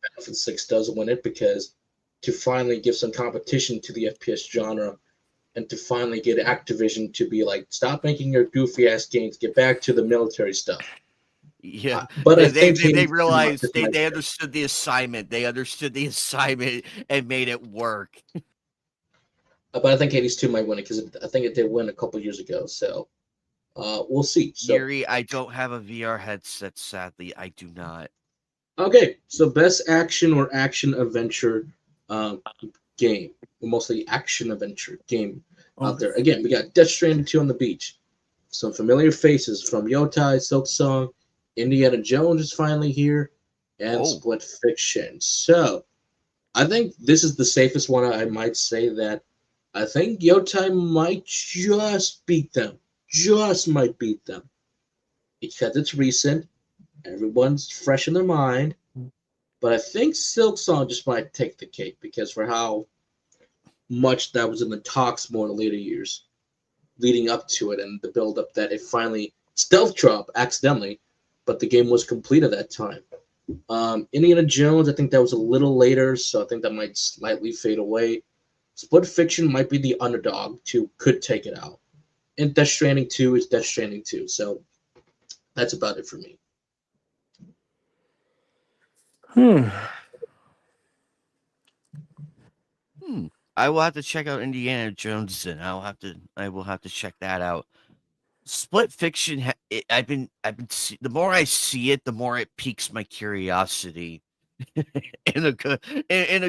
Battlefield 6 does win it because to finally give some competition to the FPS genre and to finally get Activision to be like, stop making your goofy ass games, get back to the military stuff. Yeah, But I they think Hades 2 realized might they win. understood the assignment. They understood the assignment and made it work. But I think Hades 2 might win it because I think it did win a couple years ago. So we'll see. So Yuri, I don't have a VR headset, sadly. I do not. okay, so best action or action adventure game, mostly action adventure game out there. Again, we got Death Stranding 2 on the beach. Some familiar faces from GOTY, Silk Song, Indiana Jones is finally here, and Oh. Split Fiction. So I think this is the safest one. I might say that I think GOTY might just beat them. Just might beat them. Because it's recent. Everyone's fresh in their mind. But I think Silk Song just might take the cake because for how much that was in the talks more in the later years leading up to it and the build up that it finally stealth drop accidentally, but the game was complete at that time. Indiana Jones, I think that was a little later, so I think that might slightly fade away. Split Fiction might be the underdog to could take it out. And Death Stranding 2 is Death Stranding 2, so that's about it for me. I will have to check out Indiana Jones then. I will have to check that out. Split Fiction, the more I see it, the more it piques my curiosity in a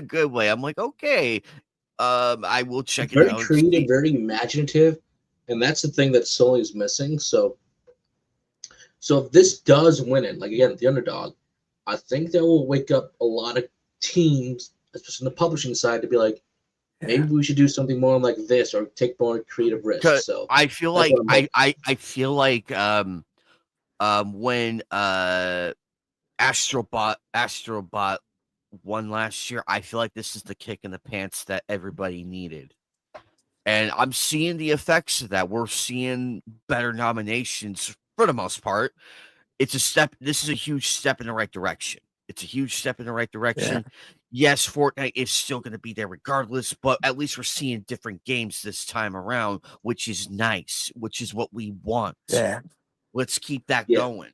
good way. I'm like, okay, I will check it Very out and creative, see. very imaginative, and that's the thing that Sony is missing. So if this does win it, like again, the underdog, I think that will wake up a lot of teams, especially on the publishing side, to be like, maybe we should do something more like this or take more creative risks. So I feel that's like what I'm hoping. I feel like when Astrobot won last year, I feel like this is the kick in the pants that everybody needed. And I'm seeing the effects of that. We're seeing better nominations for the most part. It's a step. This is a huge step in the right direction. It's a huge step in the right direction. Yes, Fortnite is still going to be there regardless, but at least we're seeing different games this time around, which is nice, which is what we want. Yeah. Let's keep that Yeah. going.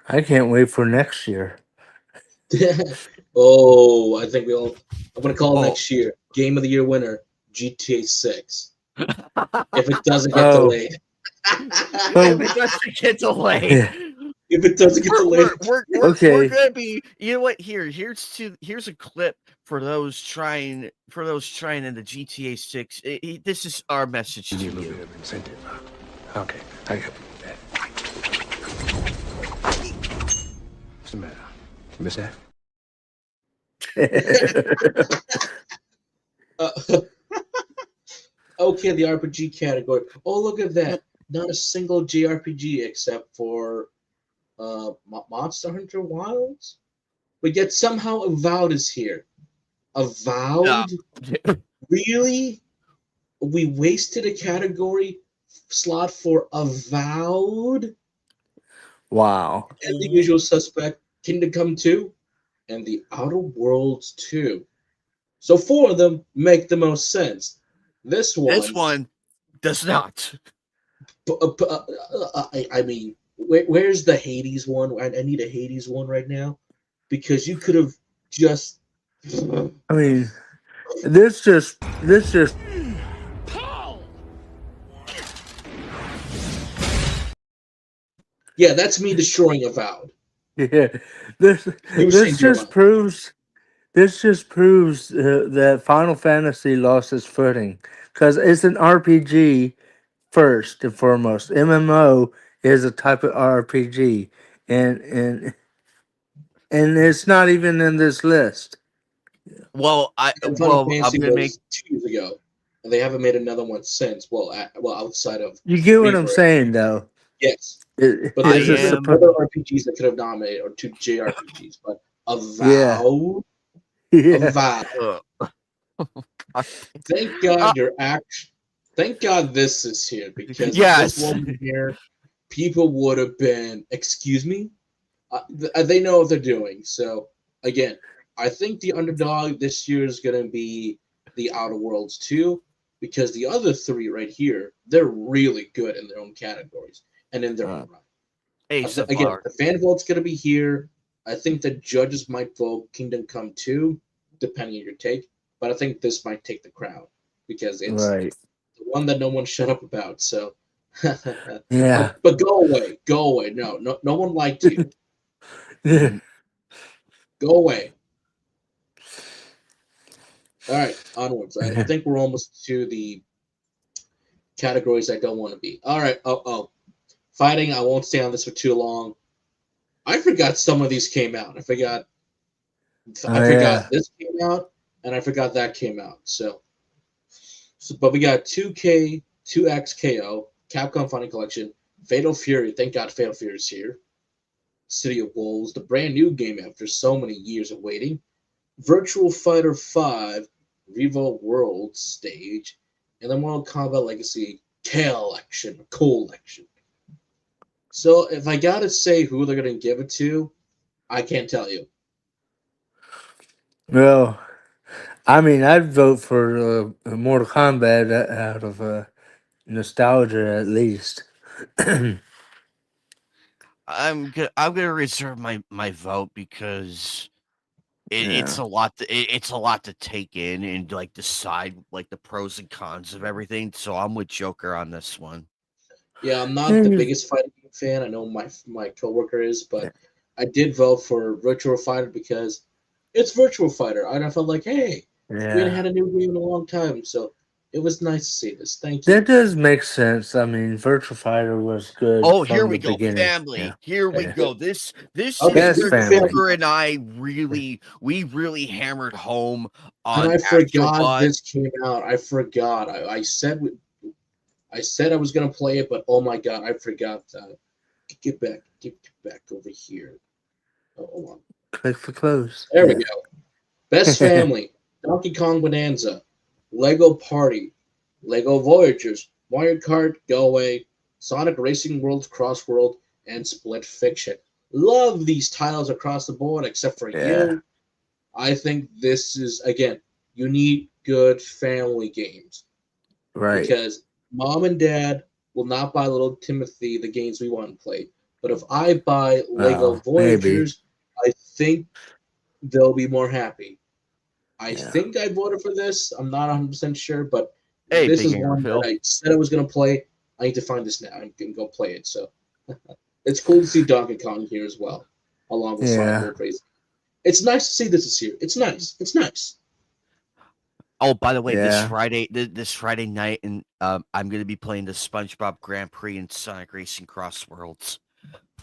I can't wait for next year. Oh, I think I'm gonna call Oh. next year Game of the Year winner GTA 6. If it doesn't get Oh. delayed. If it doesn't get delayed. Yeah. If it doesn't get delayed. We're Okay. gonna be. You know what? Here's a clip for those trying in the GTA 6. This is our message to You need a you. little bit of incentive, huh? Okay, I got that. What's the matter? You miss that? Okay, the RPG category. Oh, look at that. Not a single JRPG except for Monster Hunter Wilds. But yet somehow Avowed is here. Avowed? Really? We wasted a category slot for Avowed? Wow. And The Usual Suspect, Kingdom Come 2, and The Outer Worlds 2. So 4 of them make the most sense. This one does not. I mean, where's the Hades one? I need a Hades one right now because you could have just. I mean, this just Yeah, that's me destroying Avowed. yeah. This just proves that Final Fantasy lost its footing because it's an RPG first and foremost. MMO is a type of RPG, and it's not even in this list. Well, And Final I'm Fantasy gonna was make 2 years ago, and they haven't made another one since. Well, outside of You get what I'm Reaper. saying, though. Yes, It, but it's there's a other RPGs that could have nominated, or 2 JRPGs, but Avowed. yeah. Avowed. Thank God Thank God this is here because if Yes. this wasn't here, people would have been. Excuse me. They know what they're doing. So again, I think the underdog this year is going to be the Outer Worlds 2 because the other 3 right here, they're really good in their own categories and in their own right. Again, the fan vote's going to be here. I think the judges might vote Kingdom Come 2, depending on your take. But I think this might take the crown because it's Right. the one that no one shut up about. So, Yeah. but go away. No one liked you. Yeah. Go away. All right, onwards. I think we're almost to the categories I don't want to be. All right. Fighting. I won't stay on this for too long. I forgot some of these came out. I forgot this came out, and I forgot that came out. So but we got 2K, 2XKO, Capcom Fighting Collection, Fatal Fury. Thank God Fatal Fury is here. City of Wolves, the brand new game after so many years of waiting. Virtual Fighter 5, Revo World Stage, and the Mortal Kombat Legacy Collection. So if I gotta say who they're gonna give it to, I can't tell you. Well, I mean, I'd vote for Mortal Kombat out of nostalgia, at least. I'm gonna reserve my vote because it's a lot. It's a lot to take in and like decide like the pros and cons of everything. So I'm with Joker on this one. Yeah, I'm not the biggest fighting game fan. I know my coworker is, but I did vote for Virtual Fighter because it's Virtual Fighter. And I felt like, hey, we hadn't had a new game in a long time, so it was nice to see this. Thank you. That does make sense. I mean, Virtual Fighter was good. Oh, from here we the go, beginning. family. Yeah. Here we go. This Okay, is where family. Joker and I really hammered home on. And I forgot Astrobot. this came out. I forgot. I said I was gonna play it, but oh my God, I forgot. Get back over here. Oh, hold on. Click for close. There we go. Best Family, Donkey Kong Bonanza, Lego Party, Lego Voyagers, Mario Kart, Go Away, Sonic Racing World Cross World, and Split Fiction. Love these titles across the board, except for Yeah. you. I think this is, again, you need good family games. Right. Because mom and dad will not buy little Timothy the games we want to play. But if I buy Lego Well, maybe. Voyagers, I think they'll be more happy. I Yeah. think I voted for this. I'm not 100% sure, but Hey, this Big is Angry one Phil. that I said I was going to play. I need to find this now and can go play it. So it's cool to see Donkey Kong here as well, along with Sonic Yeah. Go Crazy. It's nice to see this is here. It's nice. It's nice. Oh, by the way, Yeah. this Friday night, and I'm gonna be playing the SpongeBob Grand Prix and Sonic Racing Cross Worlds.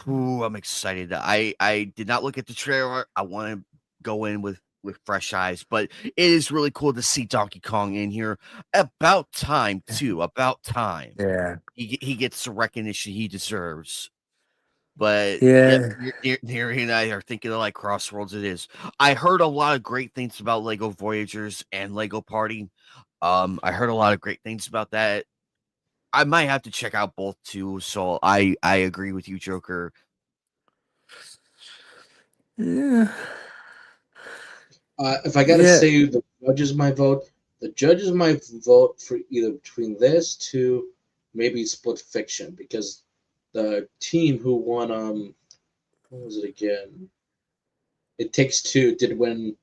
Ooh, I'm excited. I did not look at the trailer. I want to go in with fresh eyes, but it is really cool to see Donkey Kong in here. About time, too. About time. Yeah. He gets the recognition he deserves. But yep, Yeah. Neri and I are thinking of like Crossworlds. It is. I heard a lot of great things about Lego Voyagers and Lego Party. I heard a lot of great things about that. I might have to check out both too. So I agree with you, Joker. Yeah. If I got to say the judges might vote for either between this to maybe Split Fiction, because the team who won what was it again? It Takes Two did win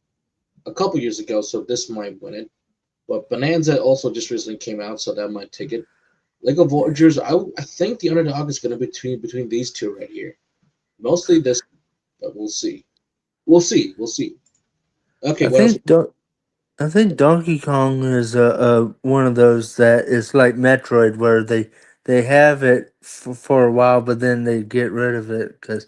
a couple years ago, so this might win it. But Bonanza also just recently came out, so that might take it. Lego Voyagers, I think the underdog is going to be between these two right here. Mostly this, but we'll see. We'll see. Okay, I what else? think I think Donkey Kong is one of those that is like Metroid, where they have it for a while, but then they get rid of it because,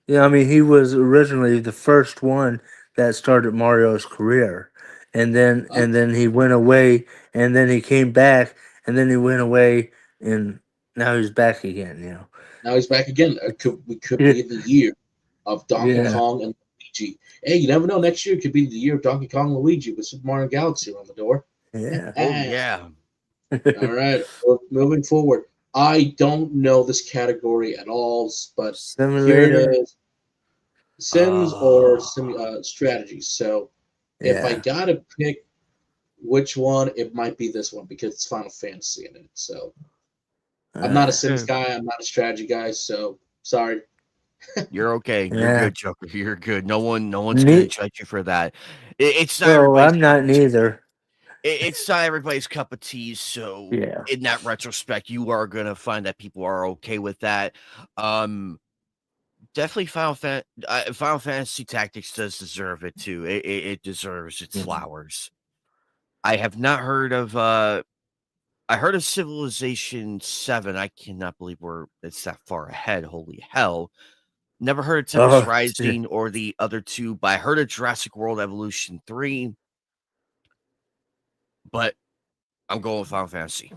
I mean, he was originally the first one that started Mario's career, and then he went away, and then he came back, and then he went away, and now he's back again. Now he's back again. We could Yeah. be the year of Donkey Yeah. Kong and Luigi. Hey, you never know. Next year could be the year of Donkey Kong and Luigi with Super Mario Galaxy on the door. Yeah. Oh yeah. All right, moving forward. I don't know this category at all, but here it Simulator. is: Sims or strategies. So if I Yeah. gotta pick which one, it might be this one because it's Final Fantasy in it. So I'm not a Sims guy. I'm not a strategy guy. So sorry. You're okay. You're Yeah. good, Joker. You're good. No one's gonna judge you for that. It's not Well, everybody's I'm cup not of tea. neither. It's not everybody's cup of tea. So Yeah. in that retrospect, you are gonna find that people are okay with that. Definitely Final Fantasy Tactics does deserve it too. It deserves its flowers. I have not heard of I heard of Civilization 7. I cannot believe it's that far ahead. Holy hell. Never heard of Tempest Oh, Rising or the other two, but I heard of Jurassic World Evolution 3. But I'm going with Final Fantasy.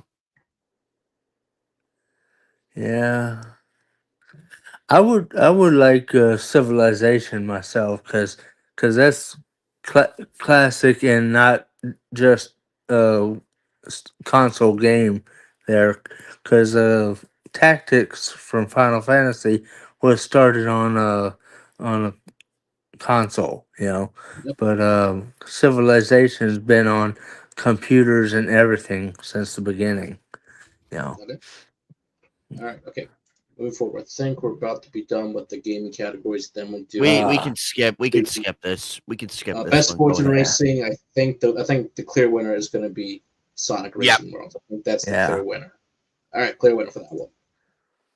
yeah. I would like Civilization myself because that's classic and not just a console game there because Tactics from Final Fantasy was started on a console. Yep. But Civilization's been on computers and everything since the beginning. Okay. All right. Okay. Moving forward. I think we're about to be done with the gaming categories. Then we'll do We can skip this. We can skip this best one. sports Go and ahead. racing. I think the clear winner is going to be Sonic Yep. Racing World. I think that's the Yeah. clear winner. All right, clear winner for that one.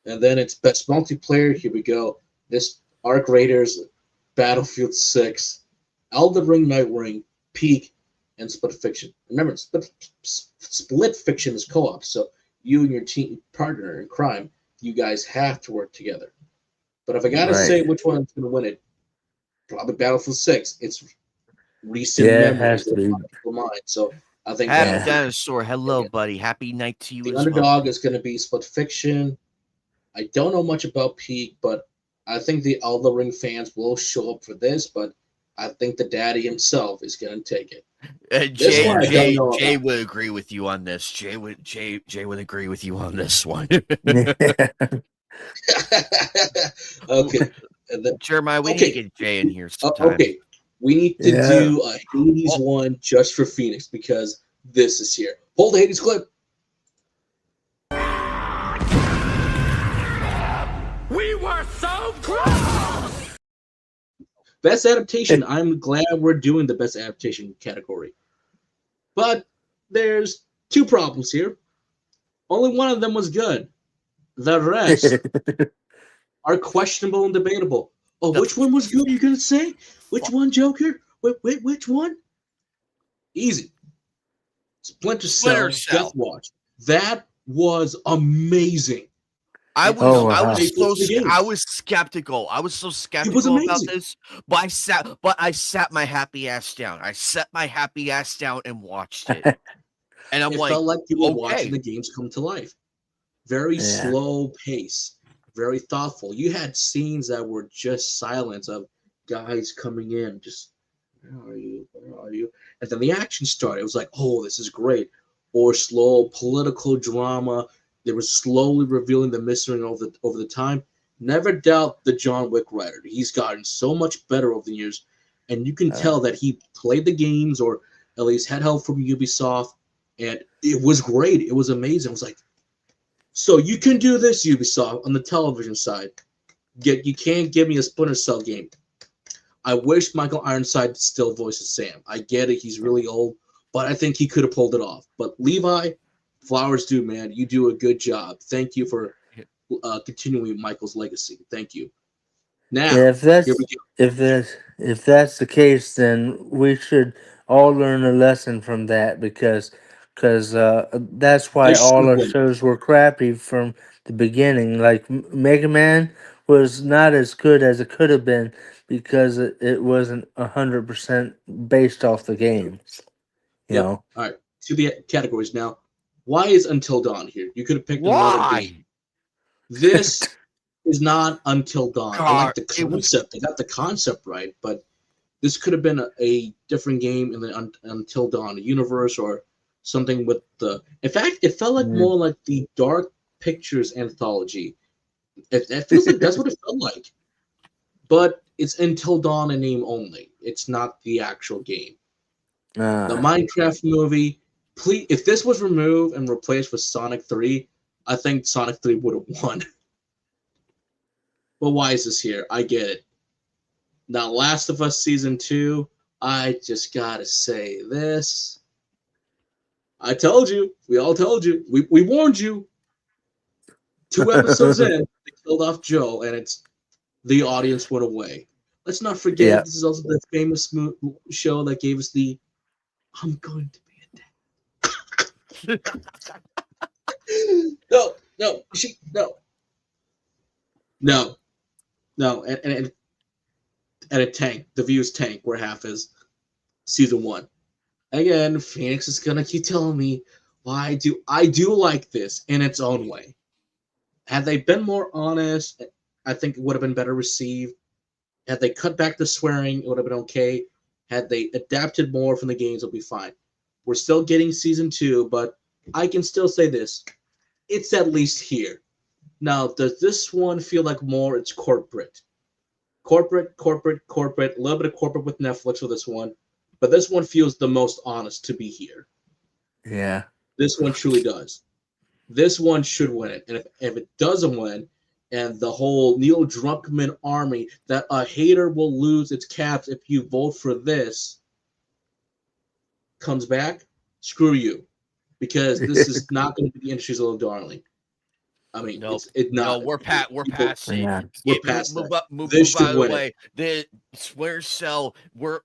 And then it's best multiplayer. Here we go. This Arc Raiders, Battlefield 6, Elden Ring, Night Ring, Peak, and Split Fiction. Remember, Split Fiction is co-op, so you and your team partner in crime, you guys have to work together. But if I gotta say Right. which one's gonna win it, probably Battlefield 6. It's recent Yeah, it memories has to in be. my people's mind. So I think Happy Battlefield Dinosaur. Hello, buddy. Happy night to you the as well. underdog is gonna be Split Fiction. I don't know much about Peak, but I think the Elden Ring fans will show up for this, but I think the daddy himself is going to take it. This one I don't know Jay about. would agree with you on this. Jay would agree with you on this one. Okay. And then, Jeremiah, we need to get Jay in here sometime. okay. We need to Yeah. do a Hades one just for Phoenix because this is here. Hold the Hades clip. We were so close! Best adaptation. I'm glad we're doing the best adaptation category. But there's two problems here. Only one of them was good. The rest are questionable and debatable. Oh, which one was good? You're gonna say? Which one, Joker? Wait, which one? Easy. Splinter Cell, Death Watch. That was amazing. I was Oh, wow. I was skeptical. I was so skeptical about amazing. this, but I sat my happy ass down. I sat my happy ass down and watched it. And I'm It like, felt like you were okay. watching the games come to life. Very slow pace, very thoughtful. You had scenes that were just silence of guys coming in, just where are you? Where are you? And then the action started. It was like, oh, this is great. Or slow political drama. They were slowly revealing the mystery over the time. Never doubt the John Wick writer. He's gotten so much better over the years, and you can tell that he played the games or at least had help from Ubisoft, and it was great. It was amazing. It was like, so you can do this, Ubisoft, on the television side. Yet you can't give me a Splinter Cell game. I wish Michael Ironside still voices Sam. I get it. He's really old, but I think he could have pulled it off. But Levi, flowers due, man. You do a good job. Thank you for continuing Michael's legacy. Thank you. Now, if that's here we go. if that's the case, then we should all learn a lesson from that because that's why They all our should've won. shows were crappy from the beginning. Like Mega Man was not as good as it could have been because it wasn't 100% based off the games. You Yep. know. All right. To the categories now. Why is Until Dawn here? You could have picked another game. This is not Until Dawn. I like the concept. They got the concept right, but this could have been a different game in the Until Dawn universe or something with the. In fact, it felt like more like the Dark Pictures anthology. It feels like that's what it felt like. But it's Until Dawn in name only. It's not the actual game. The Minecraft movie. Please, if this was removed and replaced with Sonic 3, I think Sonic 3 would have won. But why is this here? I get it. Now, Last of Us Season 2, I just gotta say this. I told you. We all told you. We warned you. 2 episodes in, they killed off Joel, and the audience went away. Let's not forget, this is also the famous show that gave us the I'm going to be a dad. No, and it tanked. The views tank where half is season 1. Again, Phoenix is gonna keep telling me why I do like this in its own way. Had they been more honest, I think it would have been better received. Had they cut back the swearing, it would have been okay. Had they adapted more from the games, it'll be fine. We're still getting season 2, but I can still say this. It's at least here. Now, does this one feel like more it's corporate? Corporate, a little bit of corporate with Netflix for this one. But this one feels the most honest to be here. Yeah. This one truly does. This one should win it. And if it doesn't win, and the whole Neil Druckmann army, that a hater will lose its caps if you vote for this, comes back, screw you. Because this is not going to be the industry's little darling. I mean, nope. it's not. No, we're past it. Yeah. We're past move that. up, move This out of the should way. The Splinter Cell, we're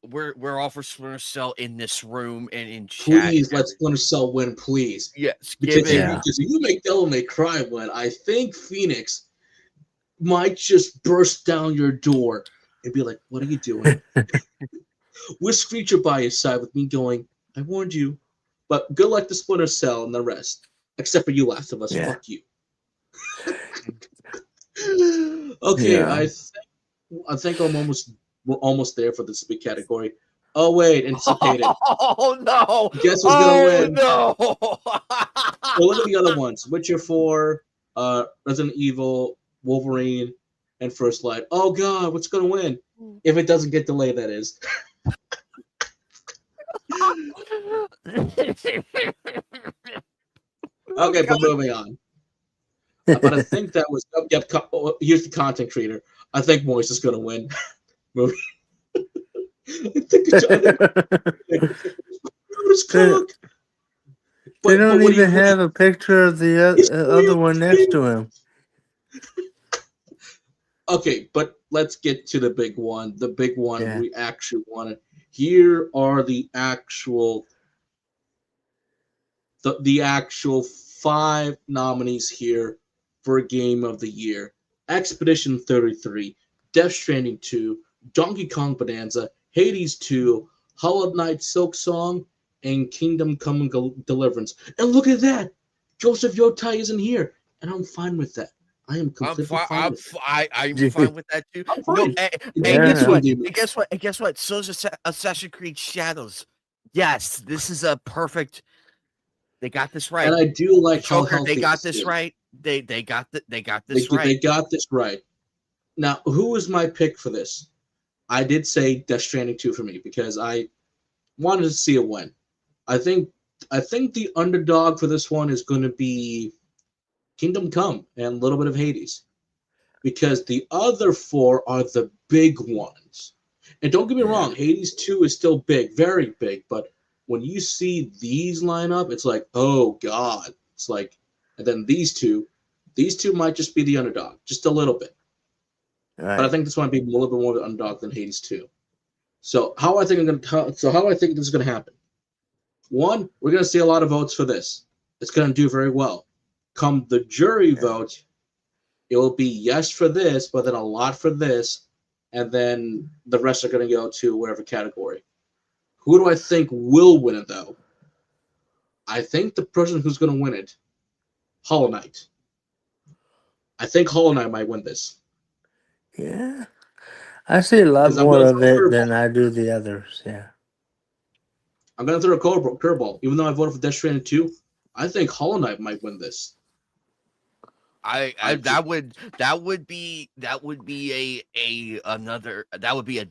all for Splinter Cell in this room and in chat. Please let Splinter Cell win, please. Yes, Because if you make Devil May Cry win, I think Phoenix might just burst down your door and be like, "What are you doing?" With Screecher by your side with me going, "I warned you." But good luck to Splinter Cell and the rest, except for you, Last of Us. Yeah. Fuck you. Okay, Yeah. I think we're almost there for this big category. Oh wait, anticipate it. Oh no! Guess who's gonna win? No! Well, look at the other ones: Witcher 4, Resident Evil, Wolverine, and First Light. Oh God, what's gonna win? If it doesn't get delayed, that is. Okay, but moving on. But I think that was here's the content creator. I think Moist is gonna win. Movie. I think it's cook. They don't what do even you have a picture of the other one next to him. Okay, but let's get to the big one. The big one Yeah. we actually wanted. Here are the actual 5 nominees here for Game of the Year. Expedition 33, Death Stranding 2, Donkey Kong Bonanza, Hades 2, Hollow Knight Silk Song, and Kingdom Come Deliverance. And look at that! Joseph Yotai isn't here, and I'm fine with that. I am completely fine with that. I'm fine with that too. I'm No, fine. and Yeah. guess what? And guess what? And guess what? So's Assassin's Creed Shadows. Yes, this is a perfect. They got this right. And I do like how Joker, healthy they got this this is. right. They got this They right. got this right. Now, who was my pick for this? I did say Death Stranding 2 for me because I wanted to see it win. I think the underdog for this one is going to be Kingdom Come and a little bit of Hades, because the other 4 are the big ones. And don't get me wrong, Hades 2 is still big, very big, but when you see these line up, it's like, oh God. It's like, and then these two might just be the underdog, just a little bit. Right. But I think this might be a little bit more of an underdog than Hades 2. So how I think this is going to happen? One, we're going to see a lot of votes for this. It's going to do very well. Come the jury vote, it will be yes for this, but then a lot for this, and then the rest are going to go to whatever category. Who do I think will win it, though? I think the person who's going to win it, Hollow Knight. I think Hollow Knight might win this. Yeah. I see a lot Because I'm more gonna of throw a it curveball. than I do the others. Yeah. I'm going to throw a curveball. Even though I voted for Death Stranding 2, I think Hollow Knight might win this. That would be a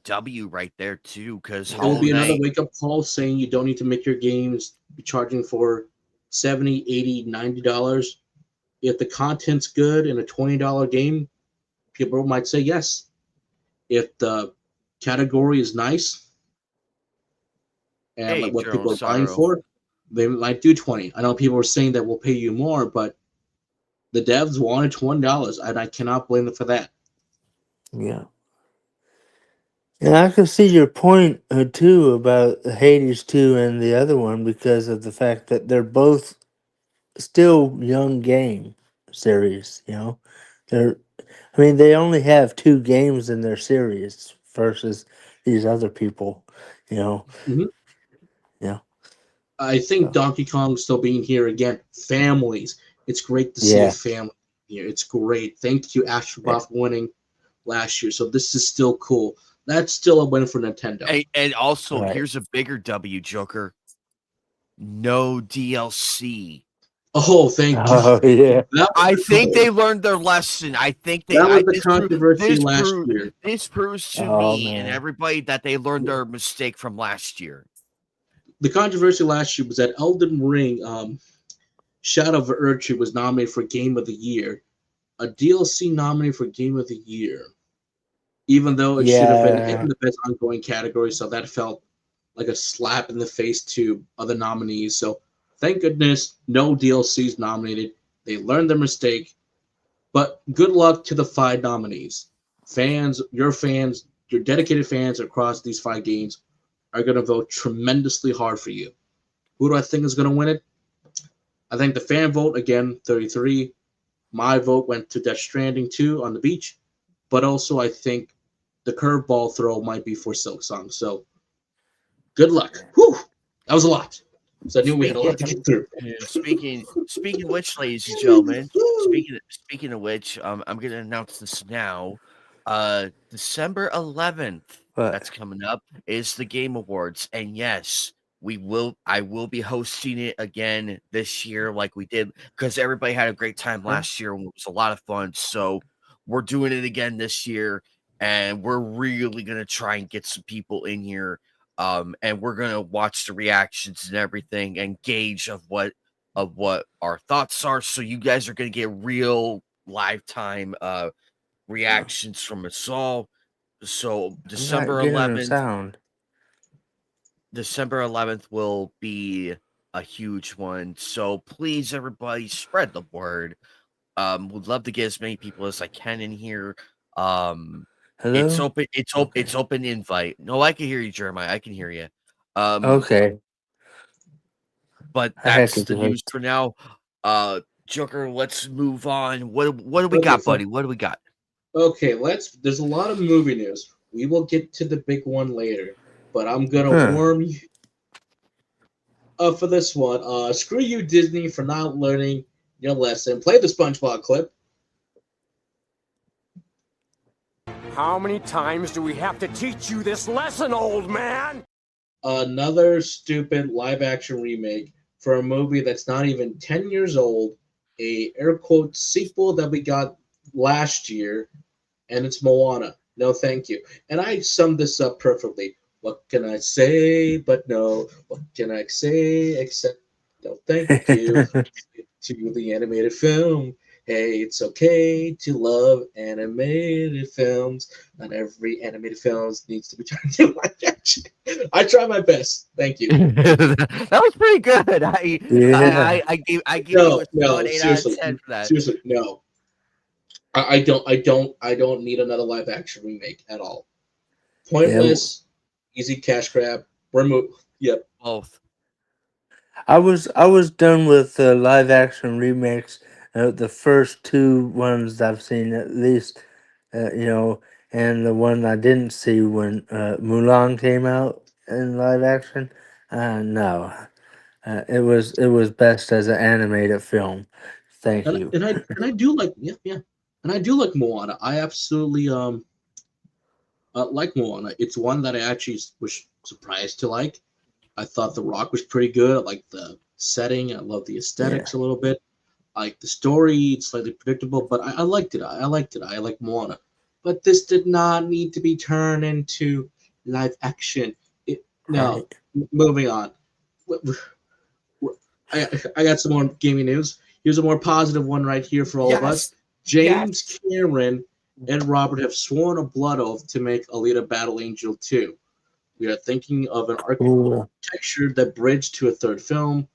W right there too, because It will be another wake-up call saying you don't need to make your games be charging for $70, $80, $90. If the content's good in a $20 game, people might say yes. If the category is nice and like what people are buying for, they might do 20. I know people are saying that we'll pay you more, but the devs wanted $20, and I cannot blame them for that. Yeah. And I can see your point too about Hades 2 and the other one because of the fact that they're both still young game series, you know. They only have 2 games in their series versus these other people, you know. Mm-hmm. Yeah. I think Donkey Kong still being here again. Families. It's great to see a family here. It's great. Thank you, Astronaut, for winning last year. So this is still cool. That's still a win for Nintendo. And also, here's a bigger W, Joker. No DLC. Oh, thank you. Oh, yeah. I think they learned their lesson. I think that was the controversy last year. This proves to me and everybody that they learned their mistake from last year. The controversy last year was that Elden Ring, Shadow of Erdtree was nominated for Game of the Year. A DLC nominated for Game of the Year. Even though it should have been in the best ongoing category, so that felt like a slap in the face to other nominees. So thank goodness no DLCs nominated. They learned their mistake. But good luck to the 5 nominees. Your dedicated fans across these 5 games are going to vote tremendously hard for you. Who do I think is going to win it? I think the fan vote, again, 33. My vote went to Death Stranding 2 on the beach. But also I think the curveball throw might be for Silk Song. So good luck. Whew! That was a lot. So I knew we had a lot to get through. Speaking of which, ladies and gentlemen, speaking of which, I'm going to announce this now. December 11th, that's coming up, is the Game Awards, and yes, I will be hosting it again this year, like we did, because everybody had a great time last year and it was a lot of fun. So we're doing it again this year, and we're really gonna try and get some people in here. And we're gonna watch the reactions and everything and gauge of what our thoughts are. So you guys are gonna get real lifetime reactions from us all. So I'm not December getting the 11th, sound. December 11th will be a huge one. So please, everybody, spread the word. Would love to get as many people as I can in here. It's Hello? open. It's Okay. It's open invite. No, I can hear you, Jeremiah. I can hear you. Okay. But I had that's to the do news it. for now. Joker, let's move on. What do we Okay, got, so buddy? What do we got? okay, there's a lot of movie news. We will get to the big one later, but I'm gonna Huh. warn you for this one. Screw you, Disney, for not learning your lesson. Play the SpongeBob clip. How many times do we have to teach you this lesson, old man? Another stupid live action remake for a movie that's not even 10 years old, a air quote sequel that we got last year, and it's Moana. No, thank you. And I summed this up perfectly. What can I say but no? What can I say except no thank you to the animated film? Hey, it's okay to love animated films. Not every animated film needs to be turned into live action. I try my best. Thank you. Thank you. That was pretty good. Yeah. I give you No, a solid no, 8 out of seriously, 10 for that. seriously, no. I don't need another live action remake at all. Yeah. Pointless, easy cash grab. Remove. Yep. Both. I was done with live action remakes. The first two ones I've seen at least, and the one I didn't see when Mulan came out in live action. No, it was best as an animated film. Thank And you. and I do like yeah, and I do like Moana. I absolutely like Moana. It's one that I actually was surprised to like. I thought The Rock was pretty good. I like the setting. I love the Yeah. aesthetics a little bit. I like the story. It's slightly predictable, but I liked it. I liked it. I like Moana. But this did not need to be turned into live action. No. Right. Moving on. I got some more gaming news. Here's a more positive one right here for all of us. Yes. James Cameron and Robert have sworn a blood oath to make Alita Battle Angel 2. We are thinking of an Cool. architecture that bridged to a third film,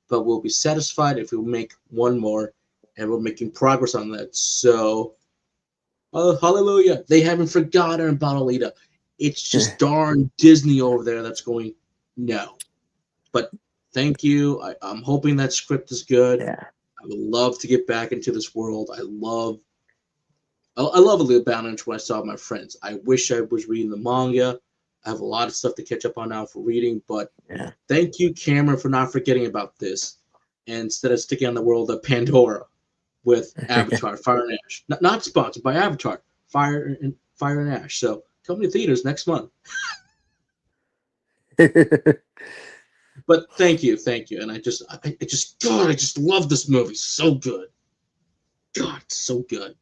but we'll be satisfied if we make one more, and we're making progress on that. So, hallelujah. They haven't forgotten about Alita. It's just darn Disney over there that's going, no. But thank you. I'm hoping that script is good. Yeah. I would love to get back into this world. I love Alita Battle when I saw my friends. I wish I was reading the manga. I have a lot of stuff to catch up on now for reading, but Yeah. thank you, Cameron, for not forgetting about this. And instead of sticking on the world of Pandora with Avatar, Fire and Ash. Not sponsored by Avatar, Fire and Ash. So coming to theaters next month. But thank you. And I just God, I just love this movie. So good. God, it's so good.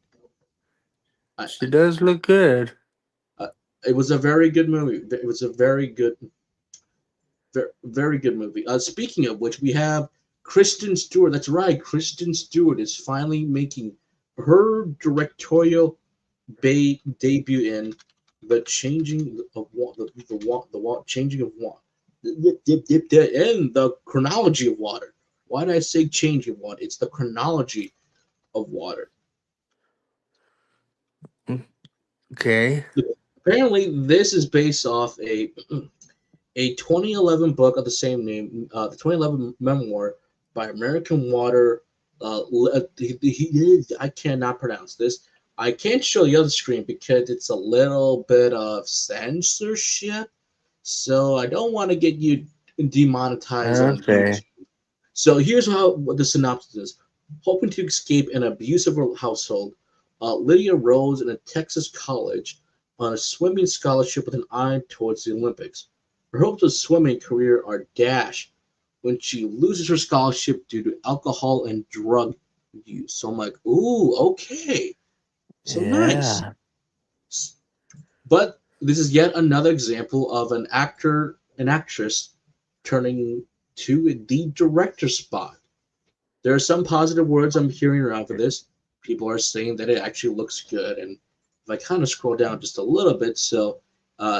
She does look good. It was a very good movie. It was a very good, very good movie. Speaking of which, we have Kristen Stewart. That's right, Kristen Stewart is finally making her directorial debut in the changing of the changing of water, and the chronology of water. Why did I say changing of water? It's the chronology of water. Okay. Apparently, this is based off a 2011 book of the same name, the 2011 memoir by American Water. I cannot pronounce this. I can't show the other screen because it's a little bit of censorship. So I don't want to get you demonetized on Okay. YouTube. So here's what the synopsis is. Hoping to escape an abusive household, Lydia rose in a Texas college on a swimming scholarship with an eye towards the Olympics. Her hopes of swimming career are dashed when she loses her scholarship due to alcohol and drug use. So I'm like, ooh, okay. So nice. Yeah. But this is yet another example of an actor and actress turning to the director spot. There are some positive words I'm hearing around for this. People are saying that it actually looks good, and if I kind of scroll down just a little bit, so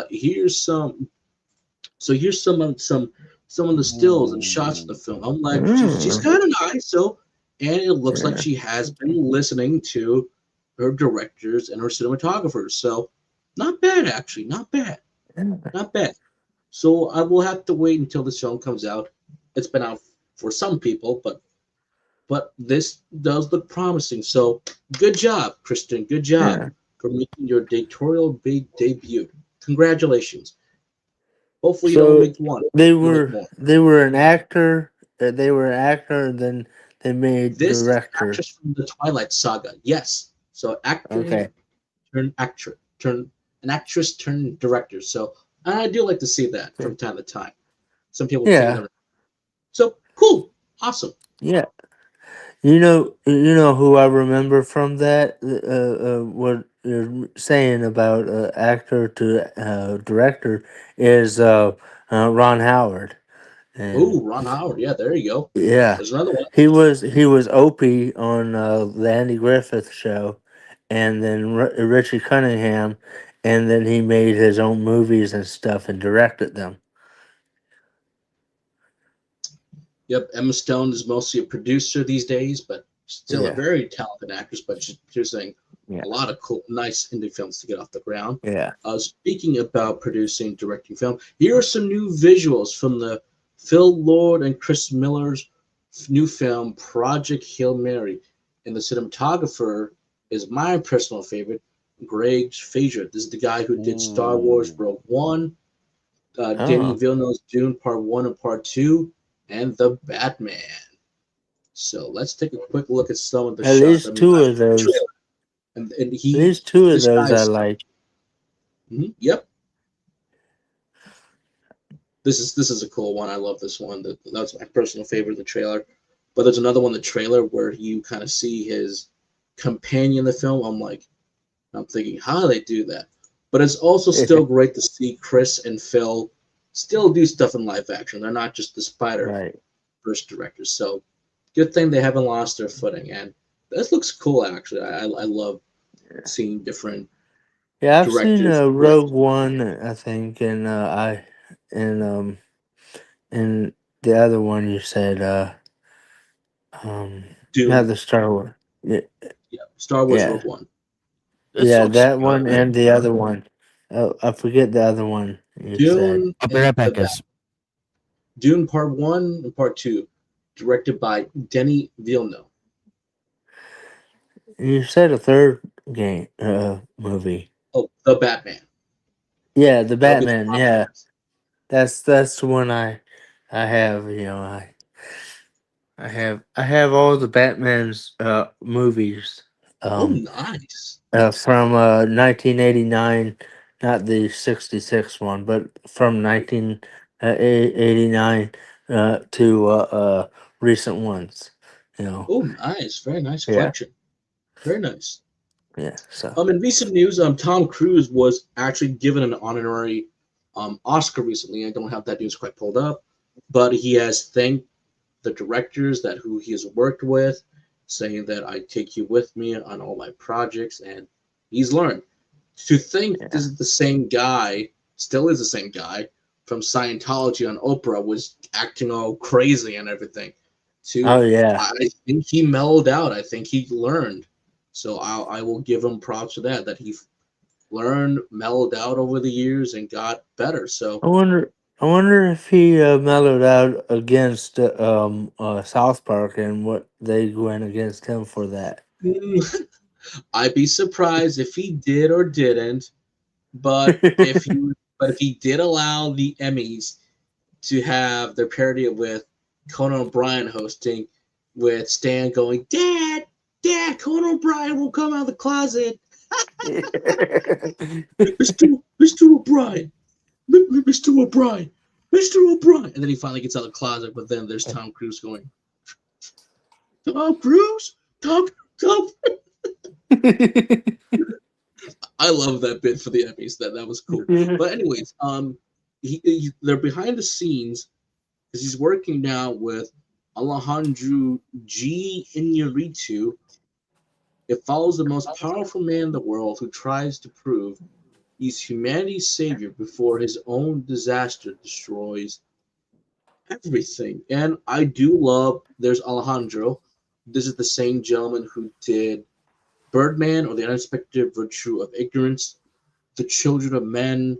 here's some. So here's some of the stills and shots of the film. I'm like, she's Mm. kind of nice. So, and it looks like she has been listening to her directors and her cinematographers. So, not bad actually, not bad, not bad. So I will have to wait until this film comes out. It's been out for some people, but this does look promising. So good job, Kristen. Good job Yeah. for making your directorial big debut. Congratulations. Hopefully you don't So make one. they You'll make were more. they were an actor. They were an actor, and then they made This is director. actress from the Twilight Saga. Yes. So actor Okay. turned actor turned an actress turned director. So I do like to see that from time to time. Some people take Yeah. it. So cool. Awesome. Yeah. You know who I remember from that. What you're saying about actor to director is Ron Howard, and Ooh, Ron Howard. Yeah, there you go. yeah, There's another one. he was Opie on the Andy Griffith Show, and then Richie Cunningham, and then he made his own movies and stuff and directed them. Yep, Emma Stone is mostly a producer these days, but still a Yeah, very talented actress. But she's doing yeah, a lot of cool, nice indie films to get off the ground. yeah. Speaking about producing, directing film, here are some new visuals from the Phil Lord and Chris Miller's new film Project Hail Mary, and the cinematographer is my personal favorite, Greg Fraser. This is the guy who did Star Wars Rogue One, Denis Oh, Villeneuve's Dune Part 1 and Part 2, and The Batman. So let's take a quick look at some of the at shots. I least mean, two of those. trailer. And At least two of this those I guy's, like. yep. This is a cool one. I love this one. That's my personal favorite, the trailer. But there's another one, the trailer, where you kind of see his companion in the film. I'm thinking, how do they do that? But it's also still great to see Chris and Phil still do stuff in live action. They're not just the Spider Right. Verse directors. So good thing they haven't lost their footing. And this looks cool, actually. I love seeing different Yeah, I've seen directors work. Rogue One, I think, and and the other one you said, um, not Dune, the Star Wars. Yeah, yeah, Star Wars yeah, Rogue One. This yeah, looks that one good. and the other one. Oh, I forget the other one you said. Dune I'll be and right back, the guys. Dune Part 1 and Part 2, directed by Denis Villeneuve. You said a third game, movie. Oh, The Batman. Yeah, the That'll be the Batman. top. Yeah, that's the one I have. I have all the Batman's movies. Oh, Um, nice. from 1989, not the 66 one, but from 1989 to recent ones. You know, Oh, nice. Very nice yeah, collection. Very nice. yeah. So In recent news, Tom Cruise was actually given an honorary Oscar recently. I don't have that news quite pulled up, but he has thanked the directors that who he has worked with, saying that I take you with me on all my projects, and he's learned. To think yeah. this is the same guy, still is the same guy from Scientology on Oprah, was acting all crazy and everything. Oh To yeah. I think he mellowed out. I think he learned. So I will give him props for that. That he learned, mellowed out over the years, and got better. So I wonder. I wonder if he mellowed out against South Park and what they went against him for that. I'd be surprised if he did or didn't. But if he did allow the Emmys to have their parody with Conan O'Brien hosting, with Stan going, Dad, Conan O'Brien will come out of the closet. Mr. O'Brien, Mr. O'Brien, Mr. O'Brien. And then he finally gets out of the closet, but then there's Tom Cruise going, Tom Cruise? Tom. I love that bit for the Emmys. That was cool. Yeah. But anyways, they're behind the scenes because he's working now with Alejandro G. Iñárritu. It follows the most powerful man in the world who tries to prove he's humanity's savior before his own disaster destroys everything. And I do love. There's Alejandro. This is the same gentleman who did Birdman or The Unexpected Virtue of Ignorance, The Children of Men,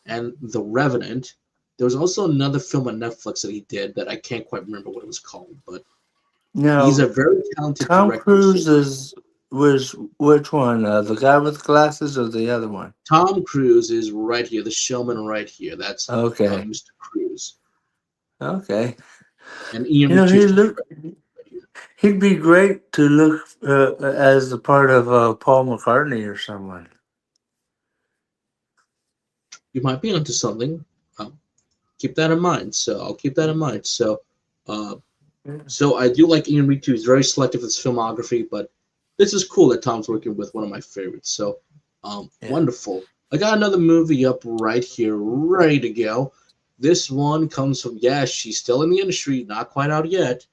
and The Revenant. There was also another film on Netflix that he did that I can't quite remember what it was called, but he's Now, a very talented Tom director. Cruise So was which one? The guy with glasses or the other one? Tom Cruise is right here, the showman right here. That's Okay. Mr. Cruise. Okay. And Ian You know, Ritchie is right here. he'd be great to look as a part of Paul McCartney or someone. You might be onto something. Keep that in mind. So I'll keep that in mind. So, I do like Ian Ritchie. He's very selective with his filmography, but this is cool that Tom's working with one of my favorites. So, wonderful. I got another movie up right here, ready to go. This one comes from, she's still in the industry, not quite out yet.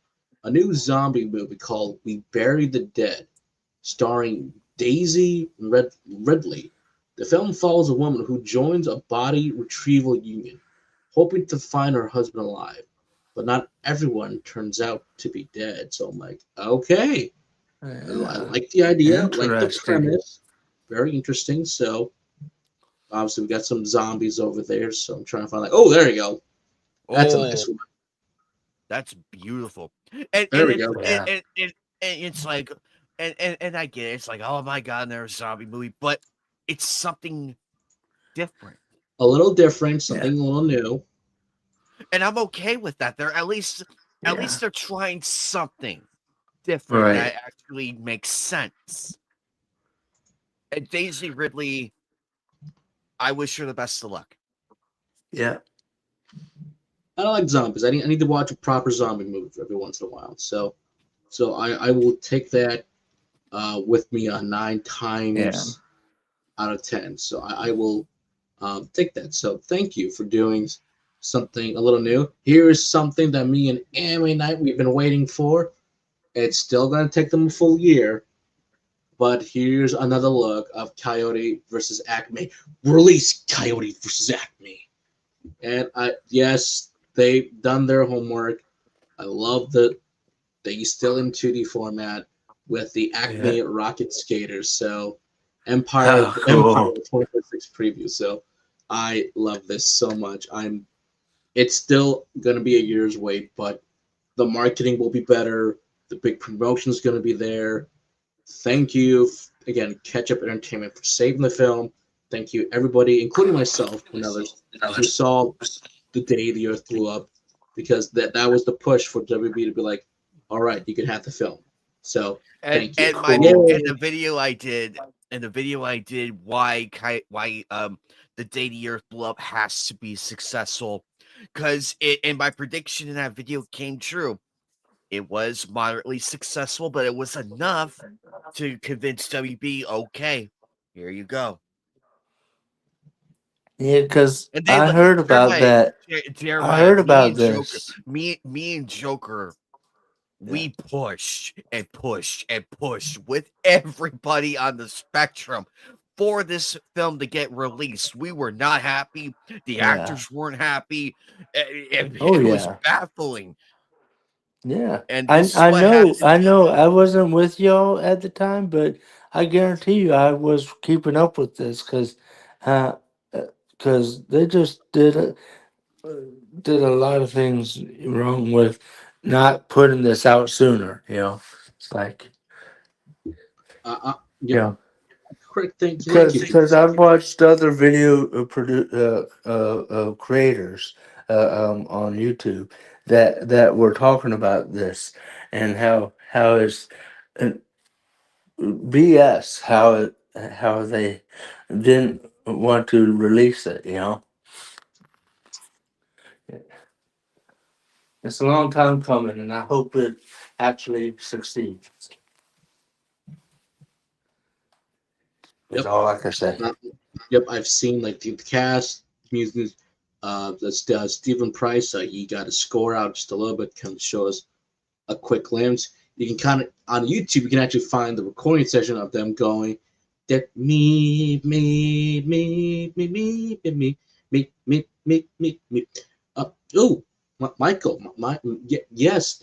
A new zombie movie called We Bury the Dead, starring Daisy Ridley. The film follows a woman who joins a body retrieval union, hoping to find her husband alive. But not everyone turns out to be dead. So I'm like, okay. I like the idea, like the premise. Very interesting. So obviously we got some zombies over there. So I'm trying to find there you go. That's a nice one. That's beautiful. And There we go. and it's like and I get it. It's like, oh my god, there's a zombie movie, but it's something different. A little different, something a little new. And I'm okay with that. They're at least they're trying something different that actually makes sense. And Daisy Ridley, I wish her the best of luck. Yeah. I don't like zombies. I need to watch a proper zombie movie every once in a while. So I will take that with me 9 times out of 10. So I will take that. So thank you for doing something a little new. Here is something that me and Anime Night we've been waiting for. It's still going to take them a full year, but here's another look of Coyote versus Acme. Release Coyote versus Acme. And yes, they've done their homework. I love that they still in 2D format with the Acme Rocket Skaters. So Empire 2026 preview. So I love this so much. It's still gonna be a year's wait, but the marketing will be better. The big promotion is gonna be there. Thank you again, Catch Up Entertainment, for saving the film. Thank you everybody, including myself and others, who saw the day the Earth blew up, because that was the push for WB to be like, all right, you can have the film. So thank you. And the video I did, why the day the Earth blew up has to be successful, because and my prediction in that video came true. It was moderately successful, but it was enough to convince WB, okay, here you go. Yeah, because And I heard about that. I heard about this. Me and Joker, we pushed and pushed and pushed with everybody on the spectrum for this film to get released. We were not happy. The actors weren't happy. It was baffling. Yeah, And I this is what know, happened. I know. I wasn't with y'all at the time, but I guarantee you, I was keeping up with this because they just did a lot of things wrong with not putting this out sooner. You know, it's like Correct. Thank you. because I've watched other video creators on YouTube that were talking about this and how it's BS how they didn't want to release it. You know, it's a long time coming, and I hope it actually succeeds. That's all I can say. Yep, I've seen like the cast, music, Stephen Price. He got a score out just a little bit, kind of show us a quick glimpse. You can kind of on YouTube, you can actually find the recording session of them going that me. Michael, yes,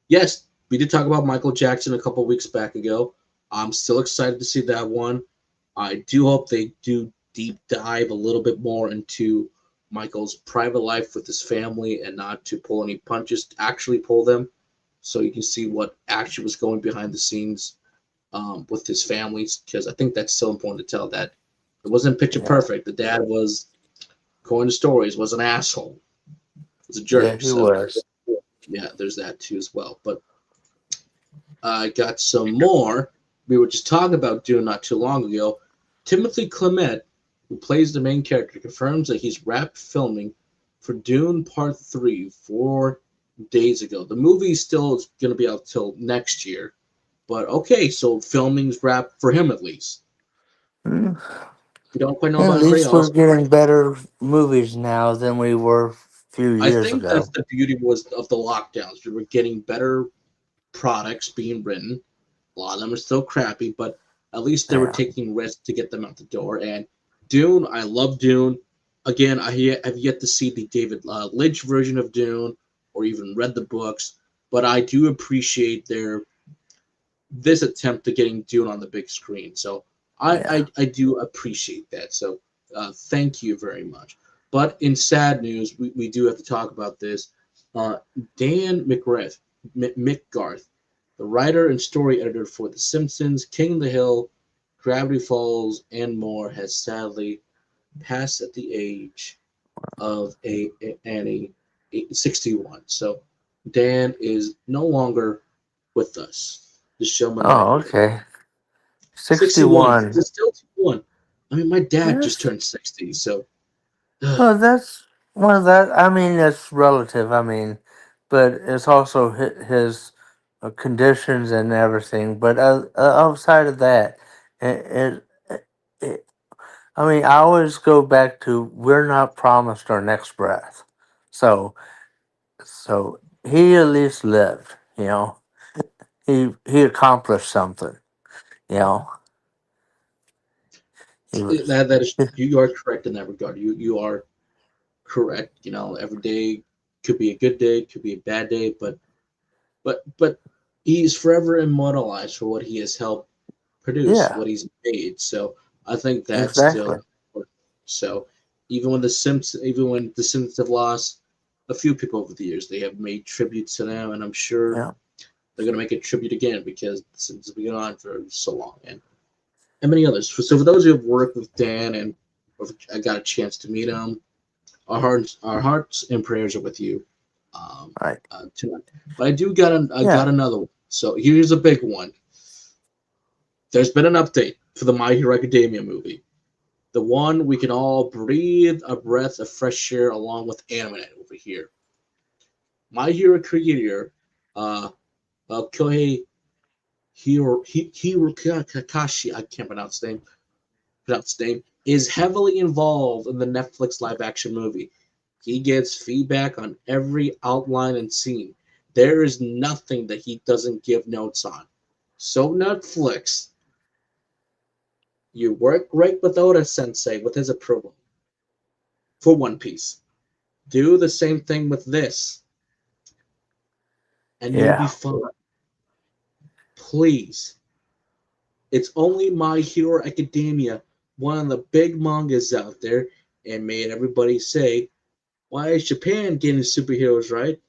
yes, we did talk about Michael Jackson a couple weeks back ago. I'm still excited to see that one. I do hope they do deep dive a little bit more into Michael's private life with his family and not to pull any punches, actually pull them, so you can see what actually was going behind the scenes with his families, because I think that's so important to tell that it wasn't picture perfect. The dad was, according to stories, was an asshole. Was a jerk. Yeah, he was. Yeah, there's that too as well. But I got some more. We were just talking about Dune not too long ago. Timothy Clement, who plays the main character, confirms that he's wrapped filming for Dune Part 3 4 days ago. The movie still is going to be out till next year. But okay, so filming's wrapped for him at least. Mm. We don't quite know At about everybody least we're else. getting better movies now than we were a few I years think ago. that's the beauty of the lockdowns. We were getting better products being written. A lot of them are still crappy, but at least they were taking risks to get them out the door. And Dune, I love Dune. Again, I have yet to see the David Lynch version of Dune or even read the books, but I do appreciate this attempt to getting Dune on the big screen. So I do appreciate that. So thank you very much. But in sad news, we do have to talk about this. Dan McGrath, the writer and story editor for The Simpsons, King of the Hill, Gravity Falls, and more, has sadly passed at the age of 61. So Dan is no longer with us. The showman that Oh, I knew. okay. 61. 61. He's still 61. I mean, my dad just Yes. turned 60, so. Well, that's that. I mean, that's relative. I mean, but it's also his conditions and everything. But outside of that, it, I mean, I always go back to we're not promised our next breath. So, he at least lived. You know, he accomplished something. You know, he was. That is, you are correct in that regard. You are correct. You know, every day could be a good day, could be a bad day, but he's forever immortalized for what he has helped produce, Yeah, what he's made. So I think that's exactly. still important. So even when the Simpsons have lost a few people over the years, they have made tributes to them, and I'm sure Yeah, they're going to make a tribute again because the Simpsons have been on for so long, and many others. So for those who have worked with Dan and I got a chance to meet him, our hearts and prayers are with you right. tonight. But I got Yeah, another one. So here's a big one. There's been an update for the My Hero Academia movie. The one we can all breathe a breath of fresh air along with anime over here. My Hero creator, Kohei Kakashi, I can't pronounce his name, is heavily involved in the Netflix live action movie. He gets feedback on every outline and scene. There is nothing that he doesn't give notes on. So Netflix, you work great with Oda Sensei with his approval for One Piece. Do the same thing with this, and you'll be yeah, fine. Please. It's only My Hero Academia, one of the big mangas out there, and made everybody say, why is Japan getting superheroes right?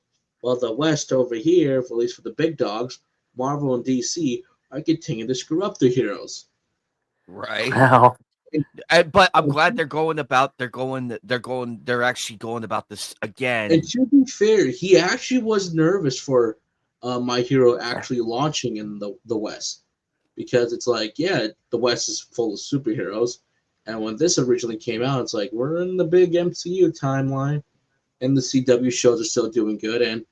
While the West over here, at least for the big dogs, Marvel and DC, are continuing to screw up their heroes. Right. now, But I'm glad they're actually going about this again. And to be fair, he actually was nervous for My Hero actually launching in the West. Because it's like, yeah, the West is full of superheroes. And when this originally came out, it's like, we're in the big MCU timeline. And the CW shows are still doing good. And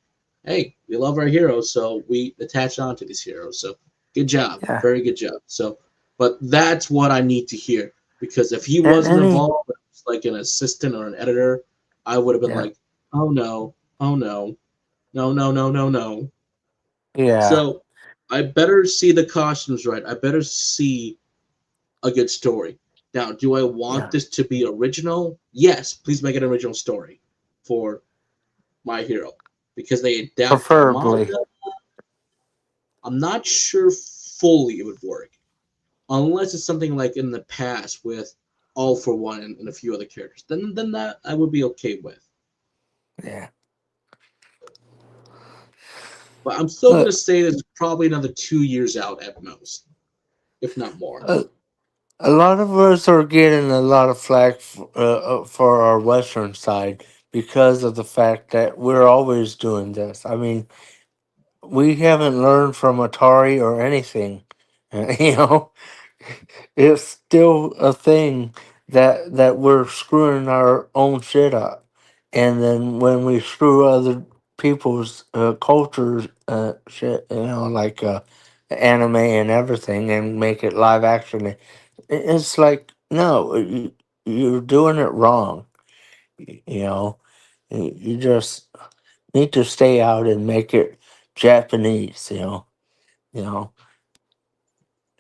hey, we love our heroes, so we attach on to these heroes. So good job. yeah, Very good job. So But that's what I need to hear, because if he And wasn't any involved, but was like an assistant or an editor, I would have been yeah like, oh no, oh no, no, no, no, no, no. yeah So I better see the costumes right. I better see a good story. Now, do I want yeah this to be original? Yes, please make an original story for My Hero, because they adapt the preferably. manga. I'm not sure fully it would work unless it's something like in the past with All for One and a few other characters. Then that I would be okay with. Yeah. But I'm still Uh, gonna say there's probably another 2 years out at most, if not more. uh, a lot of us are getting a lot of flack for our Western side because of the fact that we're always doing this. I mean, we haven't learned from Atari or anything. You know, it's still a thing that we're screwing our own shit up, and then when we screw other people's cultures shit, like anime and everything, and make it live action, it's like no, you're doing it wrong. You know, you just need to stay out and make it Japanese. You know,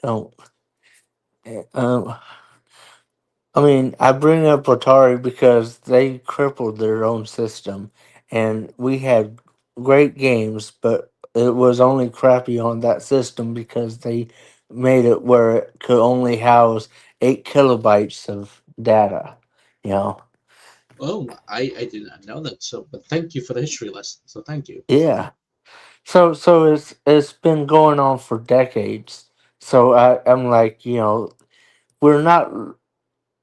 don't. Um, I mean, I bring up Atari because they crippled their own system, and we had great games, but it was only crappy on that system because they made it where it could only house 8 kilobytes of data. You know, Oh, I did not know that. So, but thank you for the history lesson. So thank you. yeah. So it's been going on for decades. So I'm like, we're not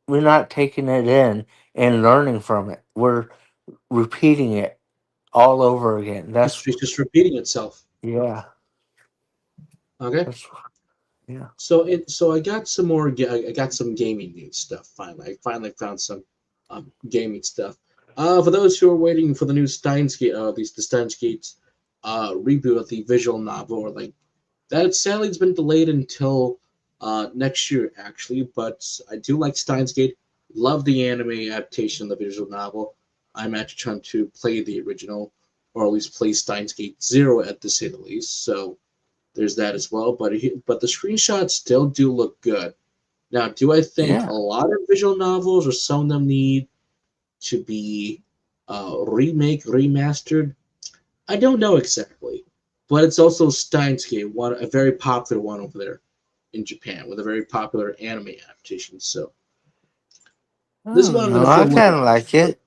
we're not taking it in and learning from it. We're repeating it all over again. History's just repeating itself. Yeah, Okay. that's yeah, So I got some more. I got some gaming news stuff. Finally, I finally found some gaming stuff. For those who are waiting for the new Steins Gate, the Steins Gates reboot of the visual novel, or like that, sadly has been delayed until next year actually. But I do like Steins Gate. Love the anime adaptation of the visual novel. I'm actually trying to play the original, or at least play Steins Gate Zero at the say the least. So there's that as well. But the screenshots still do look good. Now, do I think a yeah, lot of visual novels or some of them need to be remastered? I don't know exactly, but it's also Steins Gate, a very popular one over there in Japan with a very popular anime adaptation. So I this is what don't I'm know. gonna I still look kind at. of like it.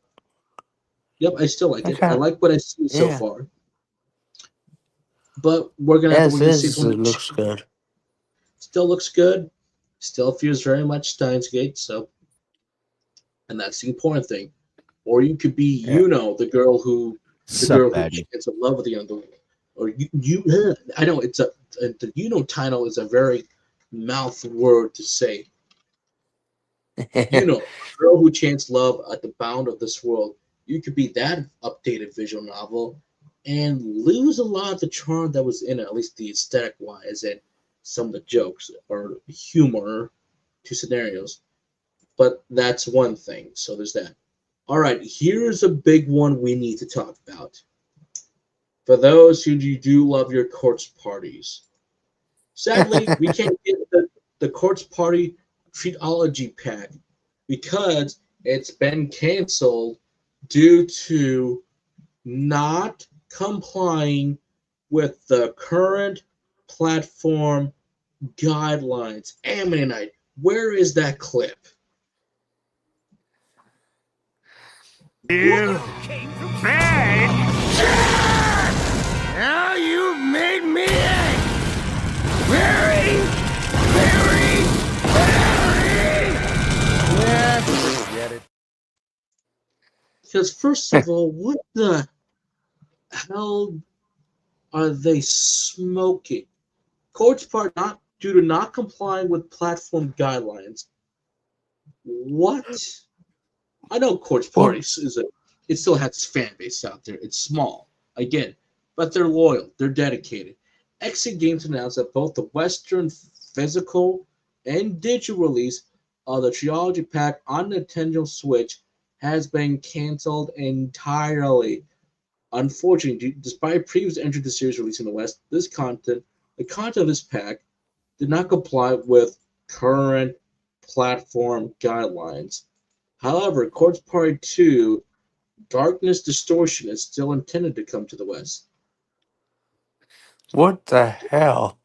Yep, I still like I it. I kind, like what I see so yeah, far, but we're gonna have to as wait and see is, from it next looks year. good. Still looks good. Still feels very much Steins Gate. So, and that's the important thing. Or you could be, Yeah, the Sup, girl who baddie? is in love with the other. Or I know the title is a very mouth word to say. A girl who chants love at the bound of this world. You could be that updated visual novel and lose a lot of the charm that was in it, at least the aesthetic wise, and some of the jokes or humor to scenarios. But that's one thing. So there's that. All right, here's a big one we need to talk about. For those who do love your corpse parties, sadly, we can't get the corpse party treatology pack because it's been canceled due to not complying with the current platform guidelines. Ammonite, where is that clip? You bad. Now you've made me very, very, very. Yeah, forget it. Because first of all, what the hell are they smoking? Coach part not due to not complying with platform guidelines. What? I know Coach well, Parties it still has its fan base out there. It's small, I get it, but they're loyal, they're dedicated. Exit Games announced that both the Western physical and digital release of the Trilogy Pack on Nintendo Switch has been canceled entirely. Unfortunately, despite previous entry to the series release in the West, the content of this pack did not comply with current platform guidelines. However, Corpse Party 2 Darkness Distortion is still intended to come to the West. What the hell?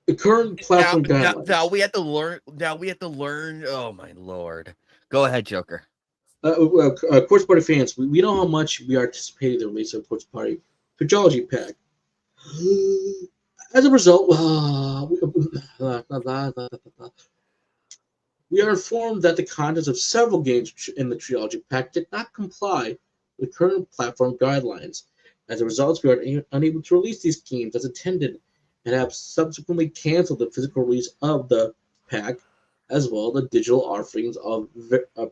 The current platform guidelines. Now we have to learn. Now we have to learn. Oh my lord! Go ahead, Joker. Corpse Party fans, we know how much we are anticipating the release of Corpse Party Trilogy Pack. As a result, we are informed that the contents of several games in the Trilogy Pack did not comply with current platform guidelines. As a result, we are unable to release these games as intended and have subsequently canceled the physical release of the pack, as well as the digital offerings of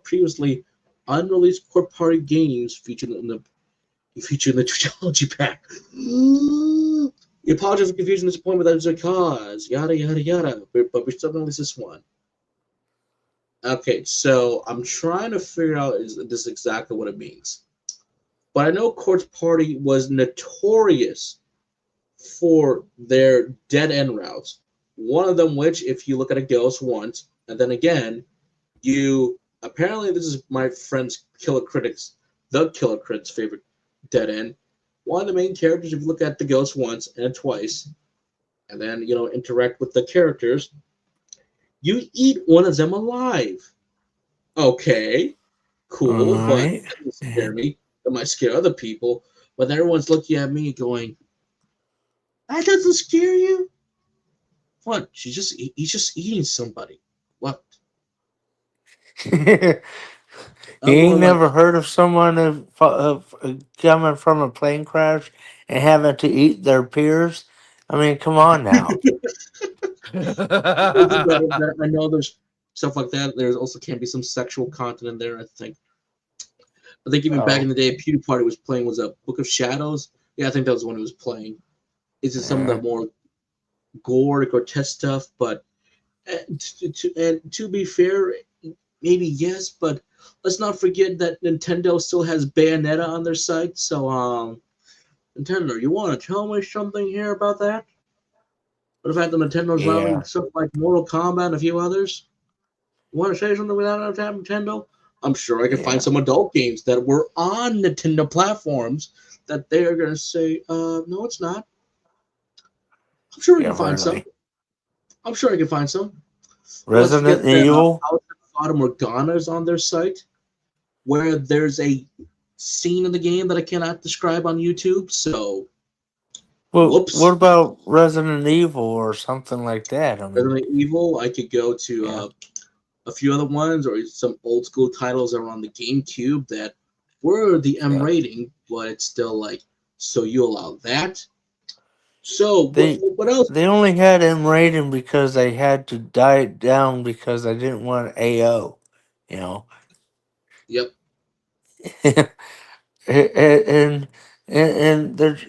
previously unreleased Corpse Party games featured in the Trilogy Pack. We apologize for confusion and disappointment that is a cause. Yada yada yada. But we're still gonna release this one. Okay, so I'm trying to figure out is this exactly what it means. But I know Corpse Party was notorious for their dead end routes. One of them, which, if you look at a ghost once, and then again, you apparently this is my friend's the Killer Critic's favorite dead end. One of the main characters, if you look at the ghost once and twice, and then interact with the characters, you eat one of them alive. Okay, cool, but Right. that doesn't scare me. That might scare other people. But everyone's looking at me going, "That doesn't scare you? What? He's just eating somebody. What?" You I'm more ain't like, never heard of someone coming from a plane crash and having to eat their peers? I mean, come on now. I know there's stuff like that. There's also can be some sexual content in there, I think. I think even back in Oh, the day, PewDiePie was playing was a Book of Shadows. Yeah, I think that was when he was playing. It's just some of the yeah. more gore, grotesque stuff. But to be fair, maybe yes, but let's not forget that Nintendo still has Bayonetta on their site. So, Nintendo, you want to tell me something here about that? But the fact that Nintendo's allowing Yeah. stuff like Mortal Kombat and a few others. You want to say something without Nintendo? I'm sure I can find Yeah. some adult games that were on Nintendo platforms that they are going to say, no, it's not. I'm sure we can Yeah, find some. really. I'm sure I can find some. But let's Resident forget that Evil? House of Fata Morgana is on their site, where there's a scene in the game that I cannot describe on YouTube. So, Well, what whoops. about Resident Evil or something like that? I mean, Resident Evil, I could go to yeah. a few other ones or some old school titles that were on the GameCube that were the M Yeah. rating, but it's still like, so you allow that? So They what else? they only had M rating because they had to die it down because they didn't want AO, you know. Yep. and and there's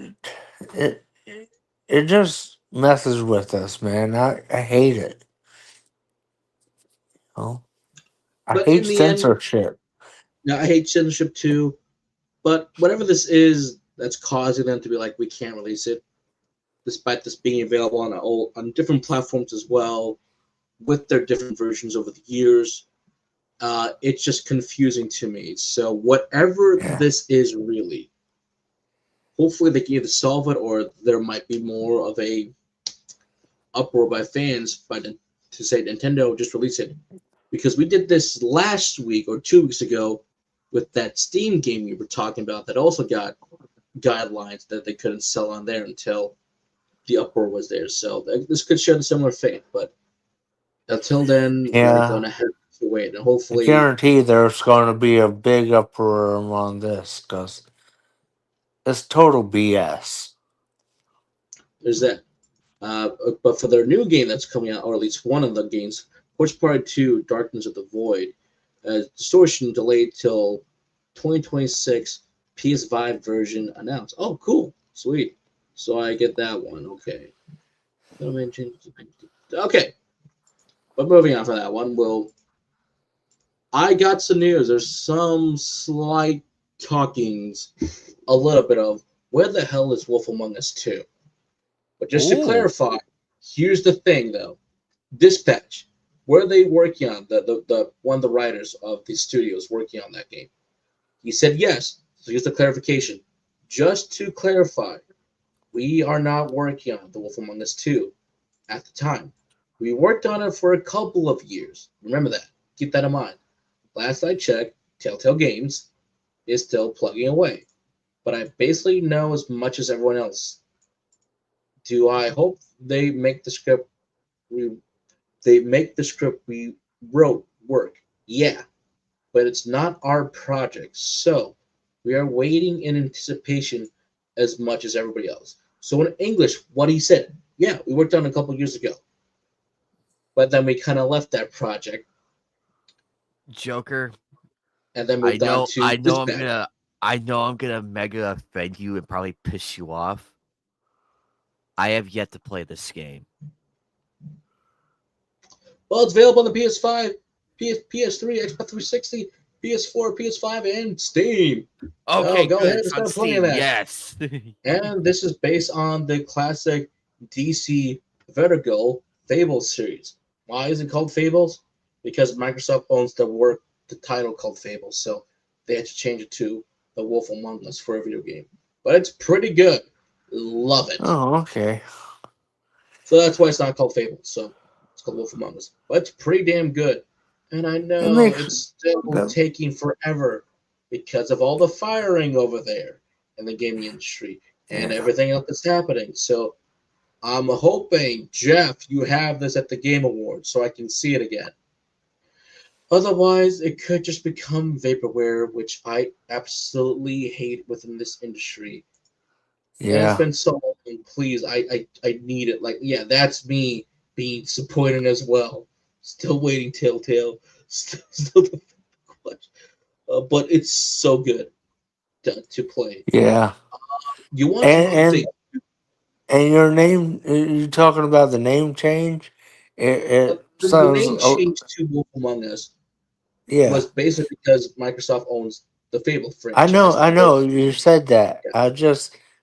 it it just messes with us, man. I hate it. You know? I But hate in the end, censorship. now I hate censorship too. But whatever this is that's causing them to be like, we can't release it, despite this being available on different platforms as well, with their different versions over the years. It's just confusing to me. So whatever Yeah. this is really, hopefully they can either solve it or there might be more of a uproar by fans to say Nintendo just release it, because we did this last week or 2 weeks ago with that Steam game we were talking about that also got guidelines that they couldn't sell on there until the uproar was there. So this could share the similar fate, but until then we are going Yeah. to have to wait and I hopefully guarantee there's going to be a big uproar on this because it's total BS. there's that. But for their new game that's coming out, or at least one of the games, Corpse Party 2 Darkness of the Void, distortion delayed till 2026, PS5 version announced. Oh, cool. Sweet. So I get that one. Okay. Okay. But moving on from that one, I got some news. There's some slight talkings, a little bit of where the hell is Wolf Among Us 2? But just to Ooh. clarify, here's the thing though. Dispatch, where are they working on? The one of the writers of the studios working on that game. He said yes. So here's the clarification. Just to clarify, we are not working on The Wolf Among Us 2 at the time. We worked on it for a couple of years. Remember that. Keep that in mind. Last I checked, Telltale Games is still plugging away. But I basically know as much as everyone else. Do I hope they make the script we wrote work? Yeah. But it's not our project. So we are waiting in anticipation as much as everybody else. So in English, what he said, yeah, we worked on it a couple years ago. But then we kind of left that project Joker, and then I moved on know, to I know, Dispatch. I know, I'm gonna mega offend you and probably piss you off. I have yet to play this game. Well, it's available on the PS5, PS3, Xbox 360, PS4, PS5, and Steam. Okay, Go ahead good. and It's on start playing Steam. that. Yes. And this is based on the classic DC Vertigo Fables series. Why is it called Fables? Because Microsoft owns the title called Fables, so they had to change it to The Wolf Among Us for a video game. But it's pretty good. Love it. Oh, okay. So that's why it's not called Fables. So it's called Wolf Among Us. But it's pretty damn good. And I It know makes it's still that. taking forever because of all the firing over there in the gaming industry and Yeah. everything else that's happening. So I'm hoping, Jeff, you have this at the Game Awards so I can see it again. Otherwise, it could just become vaporware, which I absolutely hate within this industry. And it's Yeah. been so long. Please, I need it. Like, yeah, that's me being disappointed as well. Still waiting, Telltale. Still the clutch. But it's so good to play. Yeah. You want some And other things? and your name? You talking about the name change? It The sounds. name Oh, change to Wolf Among Us yeah. was basically because Microsoft owns the Fable I know. franchise. I Or, know. You said that. yeah,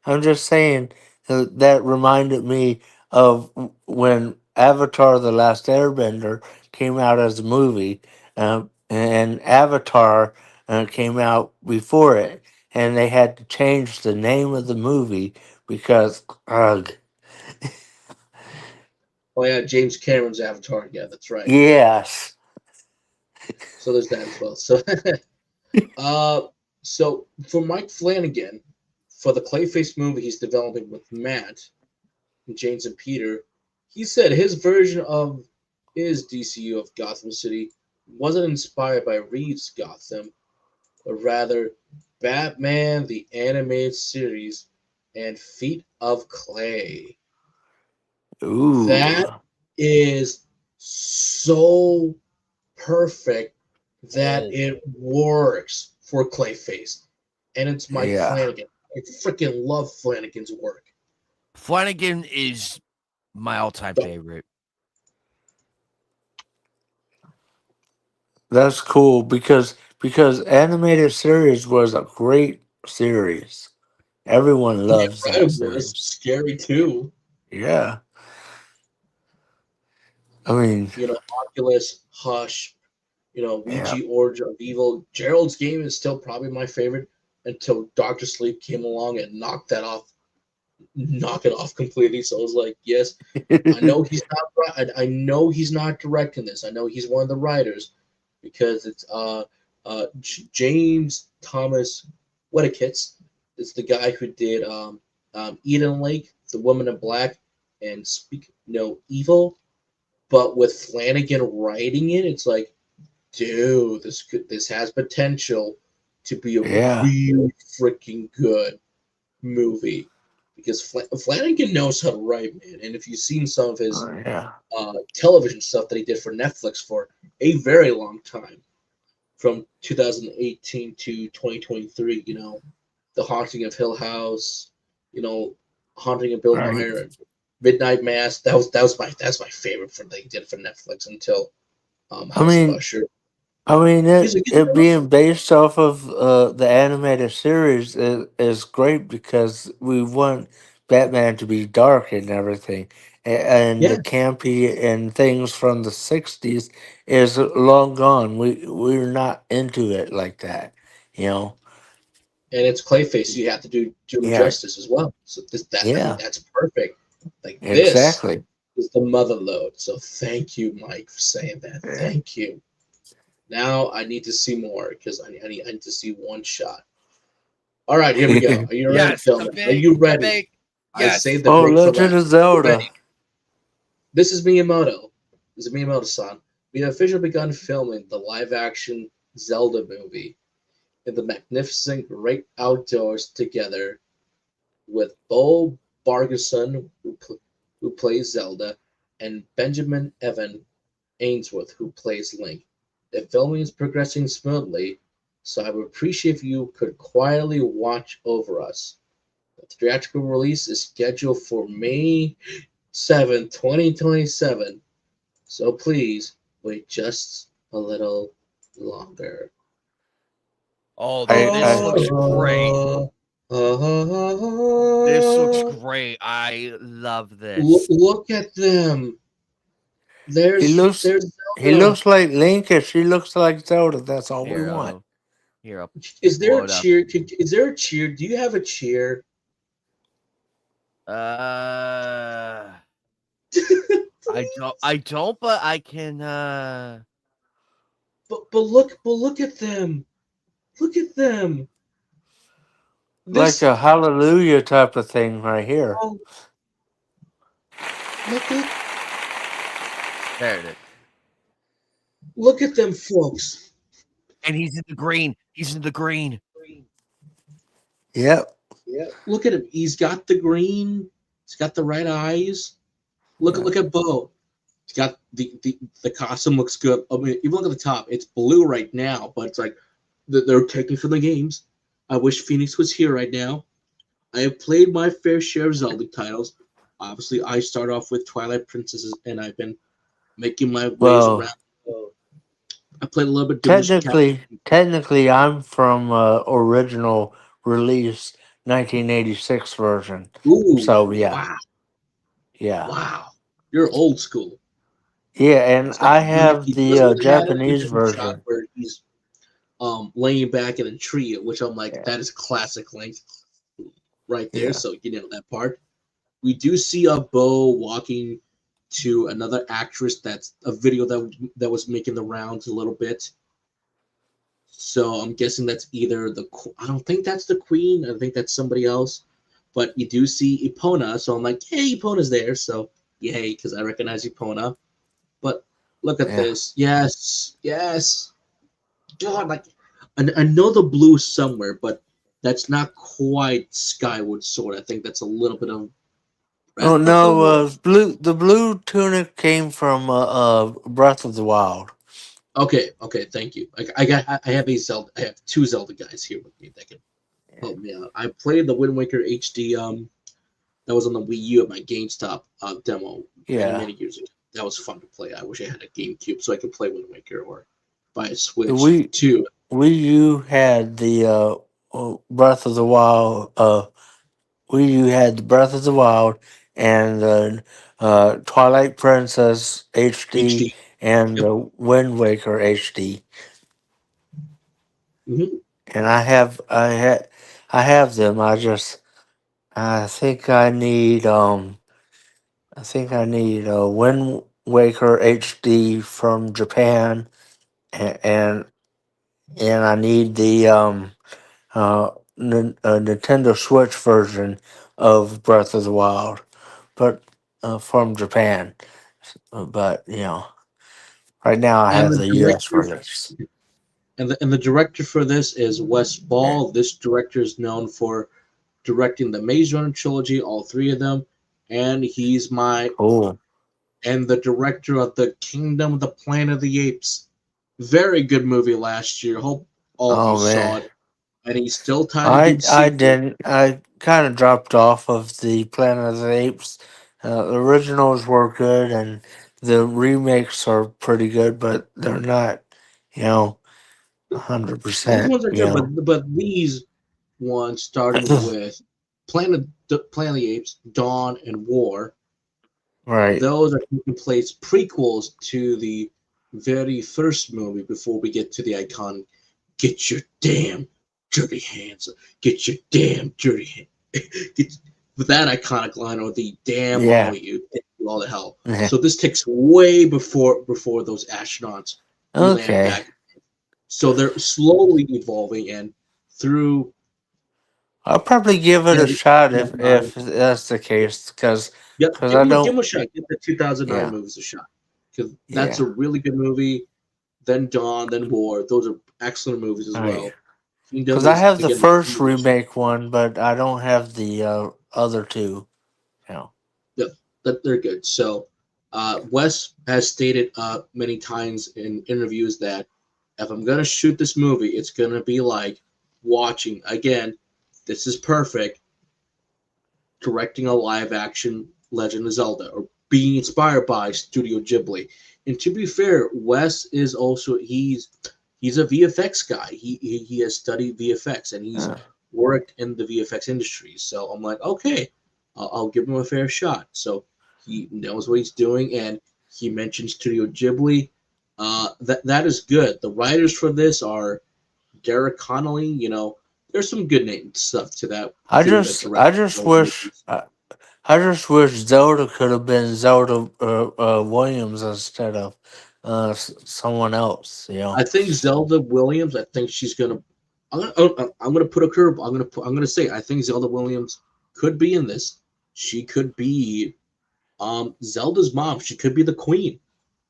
I'm just saying that reminded me of when Avatar: The Last Airbender came out as a movie, and Avatar came out before it, and they had to change the name of the movie because, ugh, oh yeah, James Cameron's Avatar. Yeah, that's right. yes, So there's that as well. So, uh, so for Mike Flanagan, for the Clayface movie he's developing with Matt, James, and Peter, he said his version of his DCU of Gotham City wasn't inspired by Reeves' Gotham, but rather Batman the Animated Series and Feet of Clay. ooh, That is so perfect that it works for Clayface. And it's Mike yeah, Flanagan. I freaking love Flanagan's work. Flanagan is my all-time favorite. that's cool because animated series was a great series. Everyone loves that It was series. scary too. Yeah. I mean, You know, Oculus, Hush, yeah. Ouija, Origin of Evil. Gerald's Game is still probably my favorite until Doctor Sleep came along and knock it off completely. So I was like, yes, I know he's not. I know he's not directing this. I know he's one of the writers because it's James Thomas Wedekitz. It's the guy who did Eden Lake, The Woman in Black, and Speak No Evil. But with Flanagan writing it, it's like, dude, this has potential to be a Yeah. really freaking good movie because Flanagan knows how to write, man. And if you've seen some of his Yeah. television stuff that he did for Netflix for a very long time, from 2018 to 2023, The Haunting of Hill House, Haunting of Bill Right. Meyer, Midnight Mass. That's my favorite for they did for Netflix until I House of mean, Usher. He's it a being based off of the animated series is great because we want Batman to be dark and everything, and the yeah, campy and things from the '60s is long gone. We're not into it like that, you know. and it's Clayface. So you have to do him Yeah, justice as well. So I think yeah, that's perfect. Like this exactly. is the mother load. So thank you, Mike, for saying that. Yeah. Thank you. Now I need to see more because I need to see one shot. All right, here we go. Are you ready, Yes, Philman? Are you a ready? big I yes. saved the Oh, break for Legend last. of Are you ready? Zelda. This is Miyamoto. This is Miyamoto-san. We have officially begun filming the live-action Zelda movie in the magnificent great outdoors together with Bo Bargerson, who plays Zelda, and Benjamin Evan Ainsworth, who plays Link. The filming is progressing smoothly, so I would appreciate if you could quietly watch over us. The theatrical release is scheduled for May 7th, 2027, so please wait just a little longer. Oh, this I looks great. This looks Look, great. I love this. look at them. he looks There's he Zelda. looks like Link and she looks like Zelda. That's all we Here, want. here, I'll Is there blow a it up. cheer? Is there a cheer? Do you have a cheer? Uh, I don't, but I can. But look at them. Look at them. Like This a hallelujah type of thing right here. oh, look There it is. look at them folks. And he's in the green. He's in the green. Yep. Look at him. He's got the green. He's got the right eyes. Yeah. Look at Bo. He's got the costume looks good. I mean, even look at the top. It's blue right now, but it's like they're taking from the games. I wish Phoenix was here right now. I have played my fair share of Zelda titles. Obviously, I start off with Twilight Princesses, and I've been making my ways Well, around. I played a little bit Dimmer's Cap. technically, I'm from original release 1986 version. Ooh, So yeah, wow, yeah, wow. You're old school. yeah, and It's got I the Link. have He does the one that had an Japanese interesting shot version. where he's laying back in a tree, which I'm like, Yeah, that is classic Link right there. yeah. So you know that part. We do see a Bo walking to another actress. That's a video that was making the rounds a little bit. So I'm guessing that's either I don't think that's the queen. I think that's somebody else. But you do see Epona, so I'm like, hey, Epona's there. So yay, because I recognize Epona. But look at Yeah. this. Yes, yes. God, like I know the blue somewhere, but that's not quite Skyward Sword. I think that's a little bit of Oh Breath of the no, Wild. blue. The blue tunic came from Breath of the Wild. Okay, okay, thank you. I have a Zelda. I have two Zelda guys here with me that can help me out. I played the Wind Waker HD. That was on the Wii U at my GameStop demo many Yeah, many years ago. That was fun to play. I wish I had a GameCube so I could play Wind Waker or buy a Switch we too. Wii U had the Breath of the Wild. Wii U had the Breath of the Wild and the Twilight Princess HD HD. and Yep. the Wind Waker HD. Hmm. And I have them. I think I need a Wind Waker HD from Japan, and and I need the Nintendo Switch version of Breath of the Wild, but from Japan. But right now I And have the the U.S. director release. and the director for this is Wes Yeah. Ball. This director is known for directing the Maze Runner trilogy, all three of them, and he's my Cool. and the director of the Kingdom of the Planet of the Apes. Very good movie last year. Hope all of you Oh saw man, it. And he's still trying to do I sequels. didn't. I kind of dropped off of the Planet of the Apes The originals were good, and the remakes are pretty good, but they're not, you know, These 100%. ones are You good, know, but these ones, starting with Planet of the Apes, Dawn, and War, right? those are taking place prequels to the very first movie before we get to the iconic "Get your damn dirty hands, get your damn dirty hands." With that iconic line, or the "damn all Yeah. you, take you all to hell." Yeah. So this takes way before those astronauts land Okay. back. So they're slowly evolving, and through I'll probably give it yeah, a the shot if 2009. that's the case, because Yep, I give don't. him a shot. Give the 2009 Yeah. movies a shot, because that's Yeah. a really good movie. Then Dawn, then War. Those are excellent movies as All right. well. He Because does I this have the again. first remake one, but I don't have the other two. You know. Yep, that they're good. So, Wes has stated many times in interviews that if I'm gonna shoot this movie, it's gonna be like watching again. This is perfect. Directing a live action Legend of Zelda, or being inspired by Studio Ghibli. And to be fair, Wes is also he's a VFX guy. He has studied VFX, and he's Uh, worked in the VFX industry. So I'm like, okay, I'll give him a fair shot. So he knows what he's doing, and he mentioned Studio Ghibli. That is good. The writers for this are Derek Connolly. There's some good name stuff to that dude that I directed just those wish. movies. I just wish Zelda could have been Zelda Williams instead of someone else. You I know. think Zelda Williams. I think she's gonna. I'm gonna put a curve. I'm gonna say I think Zelda Williams could be in this. She could be Zelda's mom. She could be the queen.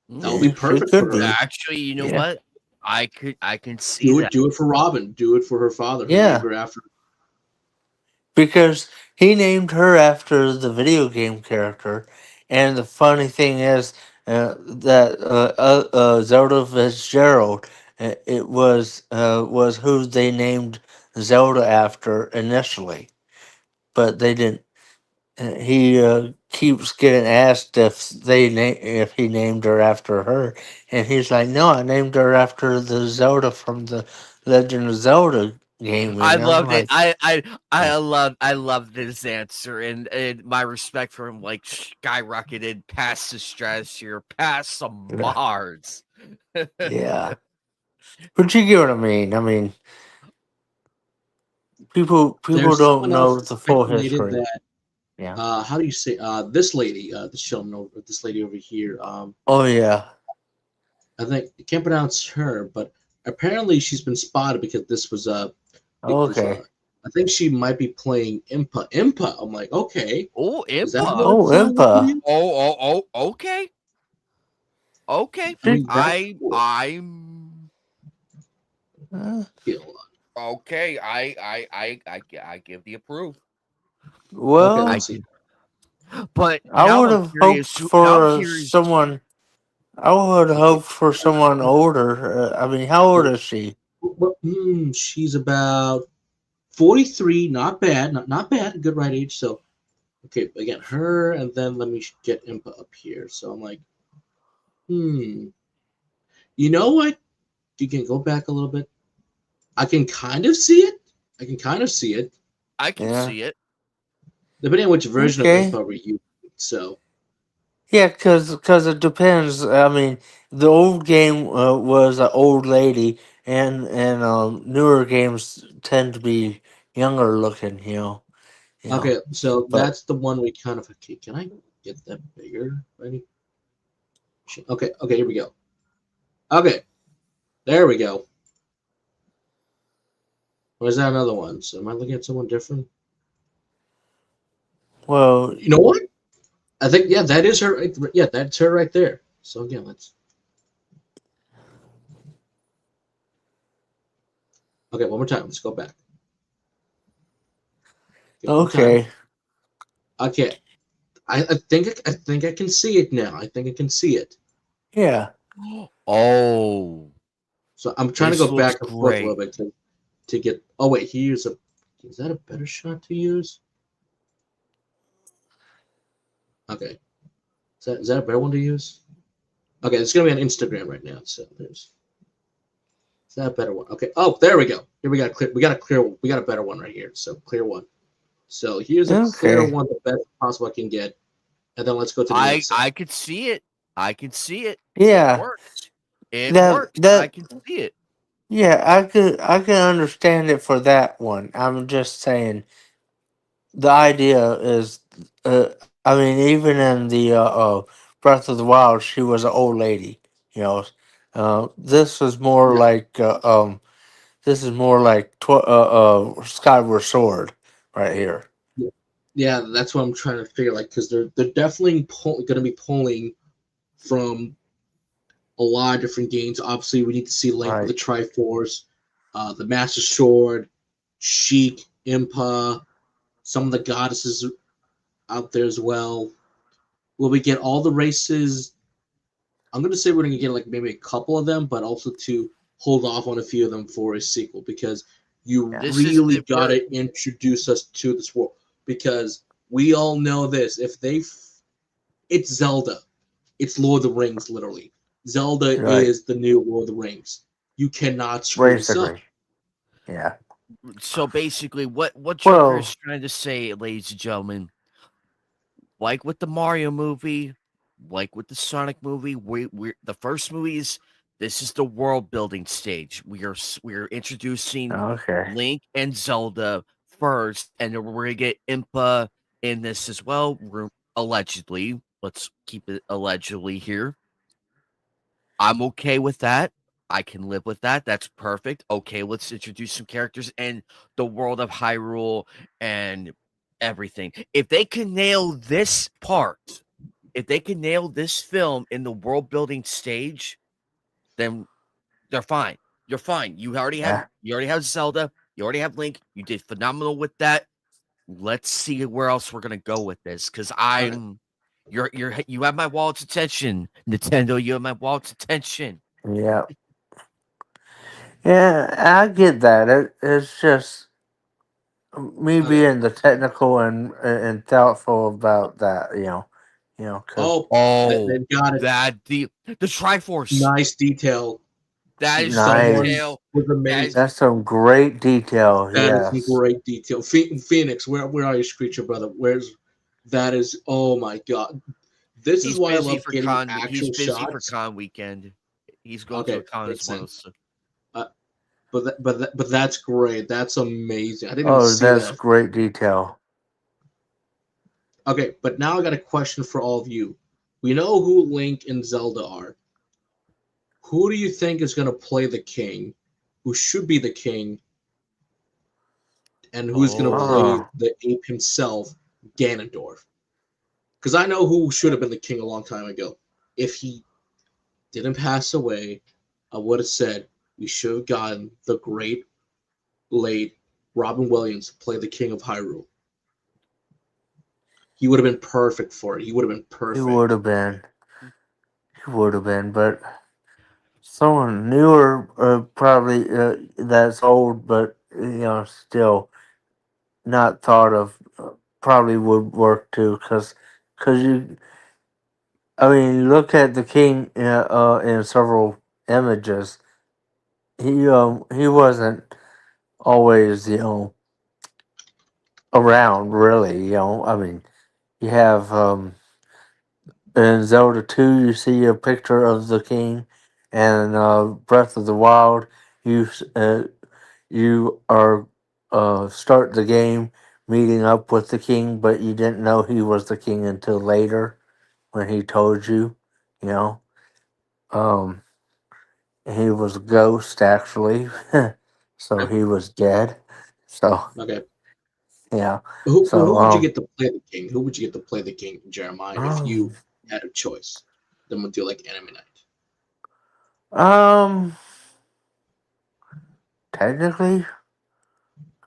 That would be Yeah, she perfect for could her. be. Actually, you know Yeah. what? I can see that. Do it for Robin. Do it for her father. Name Yeah. her after. Because he named her after the video game character, and the funny thing is that Zelda Fitzgerald, was who they named Zelda after initially, but they didn't. He keeps getting asked if he named her after her, and he's like, "No, I named her after the Zelda from the Legend of Zelda game." I And I'm loved it. like, I loved his answer, and my respect for him like skyrocketed past the stratosphere, past some yeah. Mars. Yeah. But you get what I mean. I mean, people There's don't someone else know that the full speculated history. that. Yeah. How do you say this lady? This gentleman over, this lady over here. Oh yeah. I think I can't pronounce her, but apparently she's been spotted because this was because Okay. I think she might be playing Impa. Impa. I'm like, okay, Oh, is that Impa. what Oh, it Impa. is? Okay. Okay. I mean, that's cool. I'm Uh, okay. I give the approve. Okay, I well, let's see. give, but I now would I'm have hoped curious. Now I'm for curious. someone. I would have hoped for someone older. I mean, how old Okay. is she? She's about 43. Not bad. Not bad. Good right age. So, okay, again, her, and then let me get Impa up here. So I'm like, hmm. You know what? You can go back a little bit. I can kind of see it. I can kind of see it, I can Yeah. see it. depending on which version of Okay. Impa we're using. So, Yeah, because it depends. I mean, the old game was an old lady, and newer games tend to be younger looking. You know. okay, so But that's the one we kind of. Okay, can I get that bigger? Ready? Okay, okay, here we go. Okay, there we go. Or is that another one? So, am I looking at someone different? well, You know what? I think, yeah, that is her. Yeah, that's her right there. So, again, let's. Okay, one more time. Let's go back. Okay, one more time. okay. Okay, I think I can see it now. I think I can see it. Yeah. Oh, So I'm trying to this go looks back and forth a little great. bit to get. Oh wait, here's a. Is that a better shot to use? Okay. Is that a better one to use? Okay, it's gonna be on Instagram right now. So there's is that a better one? Okay. Oh, there we go. Here we got a better one right here. So clear one. So here's a clear Okay. one, the best possible I can get, and then let's go to the I next I one. could see it. I can see it. It Yeah. works. It That works. I that can see it. yeah, I could understand it for that one. I'm just saying the idea is I mean even in the Breath of the Wild she was an old lady, you know. This is more Yeah, like this is more like Skyward Sword right here. yeah, yeah. That's what I'm trying to figure. Like, because they're definitely going to be pulling from a lot of different games. Obviously, we need to see Link with the Right. Triforce, the Master Sword, Sheik, Impa, some of the goddesses out there as well. Will we get all the races? I'm gonna say we're gonna get like maybe a couple of them, but also to hold off on a few of them for a sequel because you Yeah. This is really the first. gotta introduce us to this world because we all know this. It's Zelda, it's Lord of the Rings, literally. Zelda Right. is the new Lord of the Rings. You cannot screw this up. Basically. Yeah. So basically, what Joker Well, is trying to say, ladies and gentlemen, like with the Mario movie, like with the Sonic movie, we the first movies. This is the world building stage. We are introducing okay. Link and Zelda first, and then we're gonna get Impa in this as well. Allegedly, let's keep it allegedly here. I'm okay with that. I can live with that. That's perfect. Okay, let's introduce some characters in the world of Hyrule and everything. If they can nail this part, if they can nail this film in the world building stage, then they're fine. You're fine. Yeah. You already have Zelda. You already have Link. You did phenomenal with that. Let's see where else we're gonna go with this. Because All right. you have my wallet's attention, Nintendo. You have my wallet's attention. Yeah. Yeah, I get that. It's just me Okay. being the technical and thoughtful about that, because Oh, Oh, they've got it. the Triforce. Nice detail. That is Someone nice. detail. was That amazing. is That's some great detail. That is some Yes. great detail. Phoenix, where are you, Screecher brother? Where's that? Is oh my god! This is why I love getting He's actual busy for shots. con weekend. He's going to a Okay, con as makes well. sense. So Uh, but that's great. That's amazing. I didn't even Oh, see that's that. great detail. Okay, but now I got a question for all of you. We know who Link and Zelda are. Who do you think is going to play the king? Who should be the king? And who's going to play oh, Oh, the ape himself, Ganondorf? Because I know who should have been the king a long time ago. If he didn't pass away, I would have said we should have gotten the great late Robin Williams to play the king of Hyrule. He would have been perfect for it. He would have been he would perfect. have been. He would have been, but someone newer, probably that's old, but still not thought of, probably would work too. Cause I mean, look at the king in several images. He wasn't always around really. I mean, you have in Zelda 2, you see a picture of the king, and Breath of the Wild, you are start the game meeting up with the king, but you didn't know he was the king until later when he told you. You know, um, he was a ghost actually, so Okay. he was dead. So Okay. yeah, Who so would you get to play the king? Who would you get to play the king, Jeremiah, if um, you had a choice? Then we'll do like anime night. um, technically,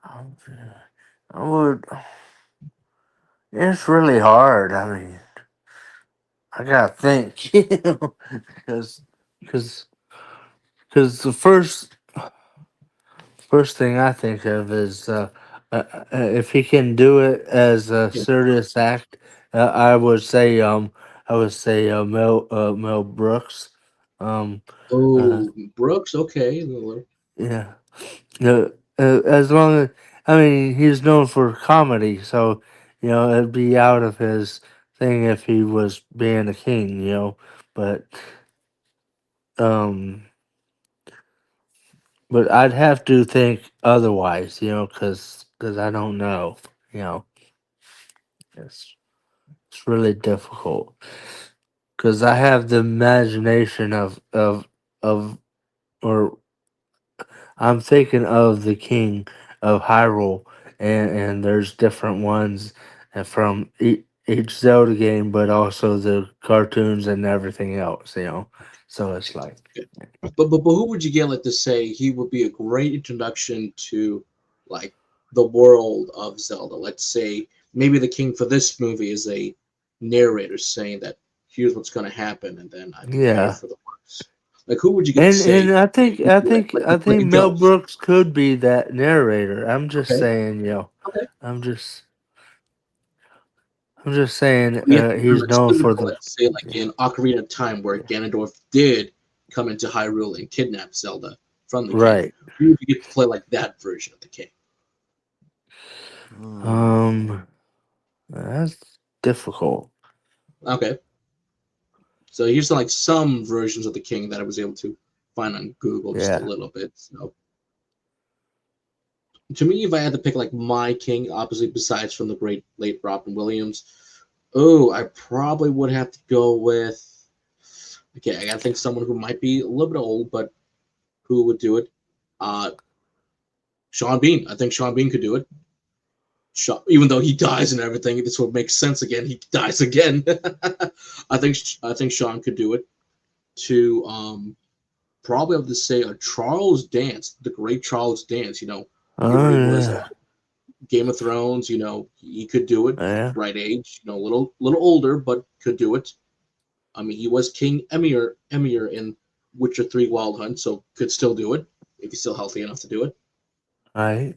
um, I would. It's really hard. I mean, I gotta think, because because because the first thing I think of is if he can do it as a Yeah. serious act, I would say Mel Brooks. Um, uh, Oh, Brooks. Okay. yeah. As long as I mean he's known for comedy, so it'd be out of his thing if he was being a king, But um, but I'd have to think otherwise, because I don't know, you know. It's it's really difficult because I have the imagination of or I'm thinking of the king of Hyrule, and there's different ones from each Zelda game, but also the cartoons and everything else, So it's like, But who would you get like to say he would be a great introduction to like the world of Zelda? Let's say maybe the king for this movie is a narrator saying that here's what's going to happen, and then I prepare yeah. for the worst. Like who would you get to And say? I think Would I be like think like I like think a Mel ghost? Brooks could be that narrator. I'm just Okay, saying, okay. I'm just I'm just saying We have to he's known split it for for the let's say like yeah, in Ocarina of Time where yeah. Ganondorf did come into Hyrule and kidnap Zelda from the king. Right. Who would you get to play like that version of the king? Hmm. Um that's difficult. Okay. So here's like some versions of the king that I was able to find on Google just a Yeah. little bit. So to me, if I had to pick like my king, obviously besides from the great late Robin Williams, oh, I probably would have to go with. Okay, I gotta think someone who might be a little bit old, but who would do it? Uh, Sean Bean. I think Sean Bean could do it. Even though he dies and everything, this would make sense again. He dies again. I think Sean could do it. To probably have to say Charles Dance, the great Charles Dance. Oh He was yeah. Game of Thrones. He could do it. Yeah. Right age. A little older, but could do it. I mean, he was King Emir in Witcher 3 Wild Hunt, so could still do it if he's still healthy enough to do it. Right.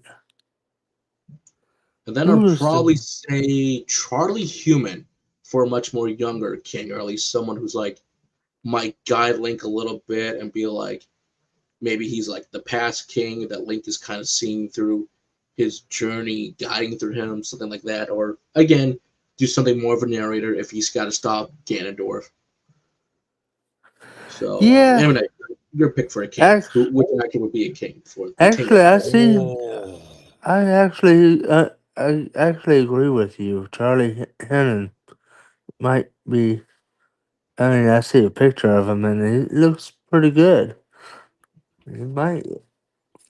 And then Who I'd was probably the say Charlie Human for a much more younger king, or at least someone who's like might guide Link a little bit and be like, maybe he's like the past king that Link is kind of seeing through his journey, guiding through him, something like that. Or again, do something more of a narrator if he's got to stop Ganondorf. So, Yeah. anyway, your pick for a king. Actually, Which actor would be a king for the king actually of I Hyrule? see Oh. I actually agree with you. Charlie Hennon might be. I mean, I see a picture of him and he looks pretty good. He might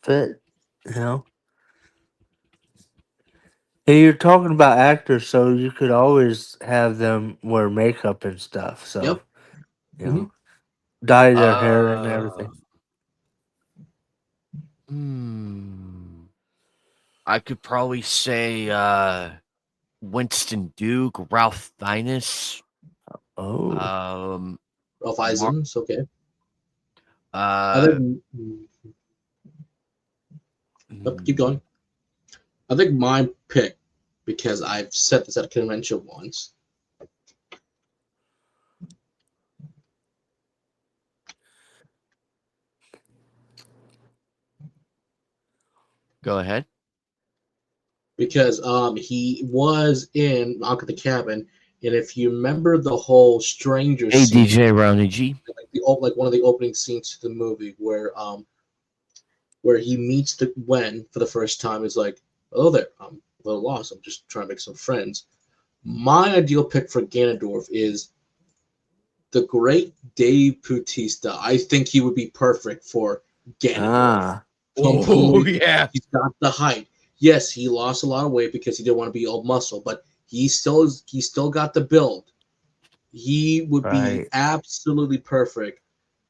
fit, you know. And you're talking about actors, so you could always have them wear makeup and stuff. So, Yep. you hmm know, dye their hair and Uh, everything. hmm. I could probably say Winston Duke, Ralph Fiennes, Oh, um, Ralph Mar- Isen's okay. I uh, think. Keep hmm, going. I think my pick, because I've said this at a convention once. go ahead. Because he was in Knock at the Cabin, and if you remember the whole stranger Hey, scene, DJ Rowney G. like one of the opening scenes to the movie where he meets the Gwen for the first time, is like, "Hello there, I'm a little lost. I'm just trying to make some friends." My ideal pick for Ganondorf is the great Dave Bautista. I think he would be perfect for Ganondorf. ah, Oh, Completely. yeah. He's got the height. Yes, he lost a lot of weight because he didn't want to be all muscle, but he's still got the build. He would be right. absolutely perfect